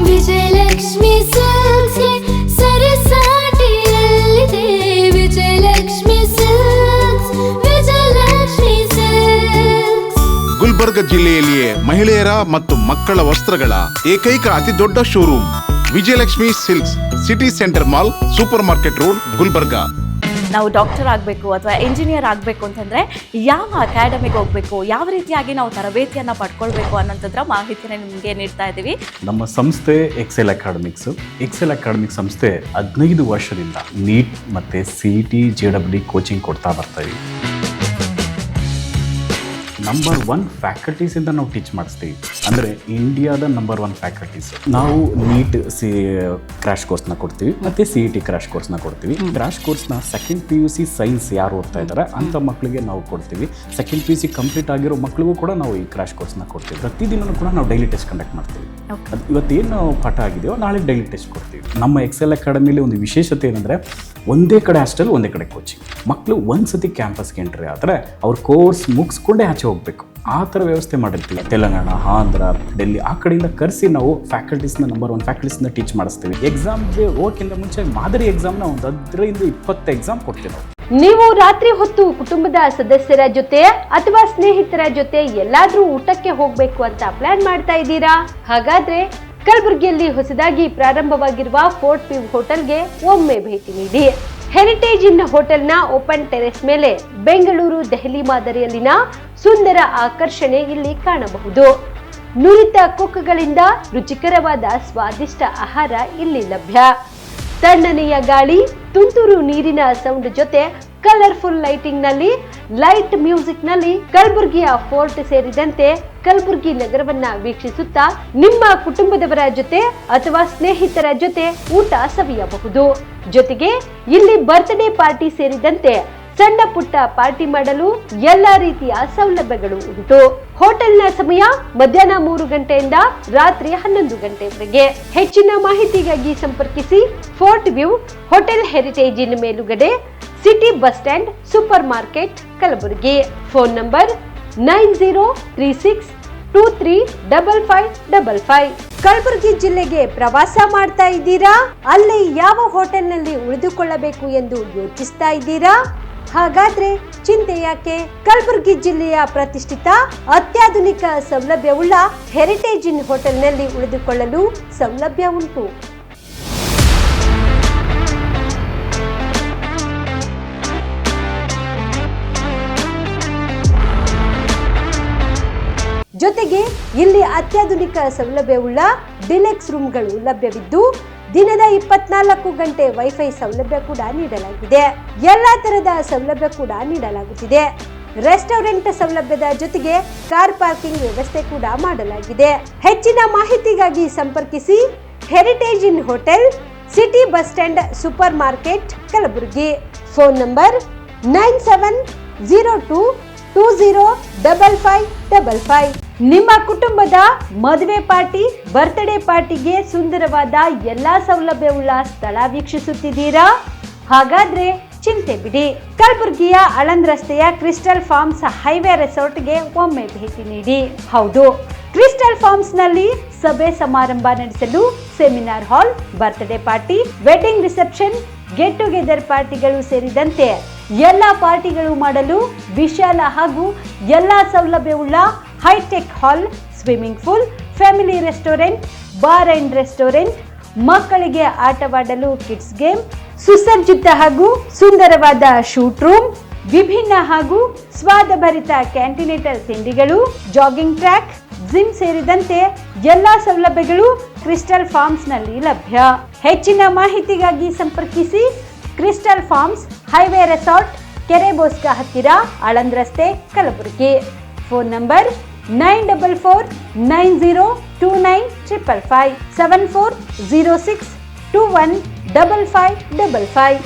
ವಿಜಯಲಕ್ಷ್ಮಿ ಸಿಲ್ಕ್ಸ್ ಸರಸಾಟಿಯಲ್ಲಿದೆ. Vijayalakshmi silks, Vijayalakshmi silks. ಗುಲ್ಬರ್ಗ ಜಿಲ್ಲೆಯಲ್ಲಿಯೇ ಮಹಿಳೆಯರ ಮತ್ತು ಮಕ್ಕಳ ವಸ್ತ್ರಗಳ ಏಕೈಕ ಅತಿ ದೊಡ್ಡ showroom Vijayalakshmi silks, city centre mall, supermarket road, Gulbarga. ನಾವು ಡಾಕ್ಟರ್ ಆಗಬೇಕು ಅಥವಾ ಇಂಜಿನಿಯರ್ ಆಗಬೇಕು ಅಂತಂದರೆ ಯಾವ ಅಕಾಡೆಮಿಗೆ ಹೋಗಬೇಕು, ಯಾವ ರೀತಿಯಾಗಿ ನಾವು ತರಬೇತಿಯನ್ನು ಪಡ್ಕೊಳ್ಬೇಕು ಅನ್ನೋಂಥದ್ರ ಮಾಹಿತಿನ ನಿಮಗೆ ನೀಡ್ತಾ ಇದ್ದೀವಿ. ನಮ್ಮ ಸಂಸ್ಥೆ ಎಕ್ಸೆಲ್ ಅಕಾಡೆಮಿಕ್ಸು. ಎಕ್ಸೆಲ್ ಅಕಾಡೆಮಿಕ್ ಸಂಸ್ಥೆ 15 ವರ್ಷದಿಂದ ನೀಟ್ ಮತ್ತು CET JEE ಕೋಚಿಂಗ್ ಕೊಡ್ತಾ ಬರ್ತಾ ಇದ್ದೀವಿ. ನಂಬರ್ 1 ಫ್ಯಾಕಲ್ಟೀಸಿಂದ ನಾವು ಟೀಚ್ ಮಾಡಿಸ್ತೀವಿ. ಅಂದರೆ ಇಂಡಿಯಾದ ನಂಬರ್ 1 ಫ್ಯಾಕಲ್ಟೀಸ್. ನಾವು ನೀಟ್ ಕ್ರ್ಯಾಶ್ ಕೋರ್ಸ್ನ ಕೊಡ್ತೀವಿ ಮತ್ತು CET ಕ್ರ್ಯಾಶ್ ಕೋರ್ಸ್ನ ಕೊಡ್ತೀವಿ. ಕ್ರ್ಯಾಶ್ ಕೋರ್ಸ್ನ ಸೆಕೆಂಡ್ PUC ಸೈನ್ಸ್ ಯಾರು ಓದ್ತಾ ಇದ್ದಾರೆ ಅಂಥ ಮಕ್ಕಳಿಗೆ ನಾವು ಕೊಡ್ತೀವಿ. ಸೆಕೆಂಡ್ PUC ಕಂಪ್ಲೀಟ್ ಆಗಿರೋ ಮಕ್ಕಳಿಗೂ ಕೂಡ ನಾವು ಈ ಕ್ರ್ಯಾಶ್ ಕೋರ್ಸ್ನ ಕೊಡ್ತೀವಿ. ಪ್ರತಿದಿನವೂ ಕೂಡ ನಾವು ಡೈಲಿ ಟೆಸ್ಟ್ ಕಂಡಕ್ಟ್ ಮಾಡ್ತೀವಿ. ಅದು ಇವತ್ತೇನು ಪಾಠ ಆಗಿದೆಯೋ ನಾಳೆ ಡೈಲಿ ಟೆಸ್ಟ್ ಕೊಡ್ತೀವಿ. ನಮ್ಮ ಎಕ್ಸೆಲ್ ಅಕಾಡೆಮಿಲಿ ಒಂದು ವಿಶೇಷತೆ ಏನಂದರೆ ಒಂದೇ ಕಡೆ ಹಾಸ್ಟೆಲ್, ಒಂದೇ ಕಡೆ ಕೋಚಿಂಗ್. ಮಕ್ಕಳು ಒಂದು ಸತಿ ಕ್ಯಾಂಪಸ್ಗೆ ಎಂಟ್ರಿ ಆದರೆ ಅವ್ರ ಕೋರ್ಸ್ ಮುಗಿಸ್ಕೊಂಡೇ ಆಚೆ ಹೋಗಬೇಕು. ಆ ಥರ ವ್ಯವಸ್ಥೆ ಮಾಡಿರ್ತೀವಿ. ತೆಲಂಗಾಣ, ಆಂಧ್ರ, ಡೆಲ್ಲಿ ಆ ಕಡೆಯಿಂದ ಕರೆಸಿ ನಾವು ಫ್ಯಾಕಲ್ಟೀಸ್ನ ನಂಬರ್ 1 ಫ್ಯಾಕಲ್ಟೀಸ್ನ ಟೀಚ್ ಮಾಡಿಸ್ತೀವಿ. ಎಕ್ಸಾಮ್ಗೆ ಹೋಗೋಕ್ಕಿಂತ ಮುಂಚೆ ಮಾದರಿ ಎಕ್ಸಾಮ್ನ ಒಂದು 10-20 ಎಕ್ಸಾಮ್ ಕೊಡ್ತೀವಿ ನಾವು. ನೀವು ರಾತ್ರಿ ಹೊತ್ತು ಕುಟುಂಬದ ಸದಸ್ಯರ ಜೊತೆ ಅಥವಾ ಸ್ನೇಹಿತರ ಜೊತೆ ಎಲ್ಲಾದ್ರೂ ಊಟಕ್ಕೆ ಹೋಗ್ಬೇಕು ಅಂತ ಪ್ಲಾನ್ ಮಾಡ್ತಾ ಇದ್ದೀರಾ? ಹಾಗಾದ್ರೆ ಕಲಬುರಗಿಯಲ್ಲಿ ಹೊಸದಾಗಿ ಪ್ರಾರಂಭವಾಗಿರುವ ಫೋರ್ಟ್ ವ್ಯೂ ಹೋಟೆಲ್ಗೆ ಒಮ್ಮೆ ಭೇಟಿ ನೀಡಿ. ಹೆರಿಟೇಜ್ ಇನ್ ಹೋಟೆಲ್ನ ಓಪನ್ ಟೆರೆಸ್ ಮೇಲೆ ಬೆಂಗಳೂರು, ದೆಹಲಿ ಮಾದರಿಯಲ್ಲಿನ ಸುಂದರ ಆಕರ್ಷಣೆ ಇಲ್ಲಿ ಕಾಣಬಹುದು. ನುರಿತ ಕುಕ್ಗಳಿಂದ ರುಚಿಕರವಾದ ಸ್ವಾದಿಷ್ಟ ಆಹಾರ ಇಲ್ಲಿ ಲಭ್ಯ. ತಣ್ಣನೆಯ ಗಾಳಿ, ತುಂತುರು ನೀರಿನ ಸೌಂಡ್ ಜೊತೆ ಕಲರ್ಫುಲ್ ಲೈಟಿಂಗ್ ನಲ್ಲಿ, ಲೈಟ್ ಮ್ಯೂಸಿಕ್ ನಲ್ಲಿ ಕಲಬುರಗಿಯ ಫೋರ್ಟ್ ಸೇರಿದಂತೆ ಕಲಬುರಗಿ ನಗರವನ್ನ ವೀಕ್ಷಿಸುತ್ತಾ ನಿಮ್ಮ ಕುಟುಂಬದವರ ಜೊತೆ ಅಥವಾ ಸ್ನೇಹಿತರ ಜೊತೆ ಊಟ ಸವಿಯಬಹುದು. ಜೊತೆಗೆ ಇಲ್ಲಿ ಬರ್ತ್ಡೇ ಪಾರ್ಟಿ ಸೇರಿದಂತೆ ಸಣ್ಣ ಪುಟ್ಟ ಪಾರ್ಟಿ ಮಾಡಲು ಎಲ್ಲಾ ರೀತಿಯ ಸೌಲಭ್ಯಗಳು ಉಂಟು. ಹೋಟೆಲ್ನ ಸಮಯ ಮಧ್ಯಾಹ್ನ 3 ಗಂಟೆಯಿಂದ ರಾತ್ರಿ 11 ಗಂಟೆವರೆಗೆ. ಹೆಚ್ಚಿನ ಮಾಹಿತಿಗಾಗಿ ಸಂಪರ್ಕಿಸಿ ಫೋರ್ಟ್ ವ್ಯೂ ಹೋಟೆಲ್, ಹೆರಿಟೇಜ್ ಇನ್ ಮೇಲುಗಡೆ, city bus stand, supermarket, Kalaburagi. Phone number 9036235555. Kalaburagi ಜಿಲ್ಲೆಗೆ ಪ್ರವಾಸ ಮಾಡ್ತಾ ಇದ್ದೀರಾ? ಅಲ್ಲಿ ಯಾವ ಹೋಟೆಲ್ನಲ್ಲಿ ಉಳಿದುಕೊಳ್ಳಬೇಕು ಎಂದು ಯೋಚಿಸ್ತಾ ಇದ್ದೀರಾ? ಹಾಗಾದ್ರೆ ಚಿಂತೆ ಯಾಕೆ? ಕಲಬುರಗಿ ಜಿಲ್ಲೆಯ ಪ್ರತಿಷ್ಠಿತ ಅತ್ಯಾಧುನಿಕ ಸೌಲಭ್ಯವುಳ್ಳ ಹೆರಿಟೇಜ್ ಇನ್ ಹೋಟೆಲ್ನಲ್ಲಿ ಉಳಿದುಕೊಳ್ಳಲು ಸೌಲಭ್ಯ ಉಂಟು. ಜೊತೆಗೆ ಇಲ್ಲಿ ಅತ್ಯಾಧುನಿಕ ಸೌಲಭ್ಯವುಳ್ಳ ಡಿಲೆಕ್ಸ್ ರೂಮ್ಗಳು ಲಭ್ಯವಿದ್ದು ದಿನದ 24 ಗಂಟೆ ವೈಫೈ ಸೌಲಭ್ಯ ಕೂಡ ನೀಡಲಾಗಿದೆ. ಎಲ್ಲಾ ತರದ ಸೌಲಭ್ಯ ಕೂಡ ನೀಡಲಾಗುತ್ತಿದೆ. ರೆಸ್ಟೋರೆಂಟ್ ಸೌಲಭ್ಯದ ಜೊತೆಗೆ ಕಾರ್ ಪಾರ್ಕಿಂಗ್ ವ್ಯವಸ್ಥೆ ಕೂಡ ಮಾಡಲಾಗಿದೆ. ಹೆಚ್ಚಿನ ಮಾಹಿತಿಗಾಗಿ ಸಂಪರ್ಕಿಸಿ heritage inn hotel, city bus stand, supermarket, Kalaburagi. Phone number 9702205555. ನಿಮ್ಮ ಕುಟುಂಬದ ಮದುವೆ ಪಾರ್ಟಿ, ಬರ್ತ್ಡೇ ಪಾರ್ಟಿಗೆ ಸುಂದರವಾದ ಎಲ್ಲಾ ಸೌಲಭ್ಯವುಳ್ಳ ಸ್ಥಳ ವೀಕ್ಷಿಸುತ್ತಿದ್ದೀರಾ? ಹಾಗಾದ್ರೆ ಚಿಂತೆ ಬಿಡಿ. ಕಲಬುರಗಿಯ ಆಳಂದ್ ರಸ್ತೆಯ ಕ್ರಿಸ್ಟಲ್ ಫಾರ್ಮ್ಸ್ ಹೈವೇ ರೆಸಾರ್ಟ್ಗೆ ಒಮ್ಮೆ ಭೇಟಿ ನೀಡಿ. ಹೌದು, ಕ್ರಿಸ್ಟಲ್ ಫಾರ್ಮ್ಸ್ ನಲ್ಲಿ ಸಭೆ ಸಮಾರಂಭ ನಡೆಸಲು seminar hall, birthday party, wedding reception, get together ಪಾರ್ಟಿಗಳು ಸೇರಿದಂತೆ ಎಲ್ಲ ಪಾರ್ಟಿಗಳು ಮಾಡಲು ವಿಶಾಲ ಹಾಗೂ ಎಲ್ಲಾ ಸೌಲಭ್ಯವುಳ್ಳ hitech hall, swimming pool, family restaurant, bar and restaurant, ಮಕ್ಕಳಿಗೆ ಆಟವಾಡಲು ಕಿಡ್ಸ್ ಗೇಮ್, ಸುಸಜ್ಜಿತ ಹಾಗೂ ಸುಂದರವಾದ ಶೂಟ್ ರೂಮ್, ವಿಭಿನ್ನ ಹಾಗೂ ಸ್ವಾದಭರಿತ ಕ್ಯಾಂಟಿನೇಟರ್ ತಿಂಡಿಗಳು, ಜಾಗಿಂಗ್ ಟ್ರ್ಯಾಕ್, ಜಿಮ್ ಸೇರಿದಂತೆ ಎಲ್ಲಾ ಸೌಲಭ್ಯಗಳು ಕ್ರಿಸ್ಟಲ್ ಫಾರ್ಮ್ಸ್ ನಲ್ಲಿ ಲಭ್ಯ. ಹೆಚ್ಚಿನ ಮಾಹಿತಿಗಾಗಿ ಸಂಪರ್ಕಿಸಿ ಕ್ರಿಸ್ಟಲ್ ಫಾರ್ಮ್ಸ್ ಹೈವೇ ರೆಸಾರ್ಟ್, ಕೆರೆ ಬೋಸ್ಕ ಹತ್ತಿರ, ಆಳಂದ್ ರಸ್ತೆ, ಕಲಬುರಗಿ. Phone number 9490295555 7406215555.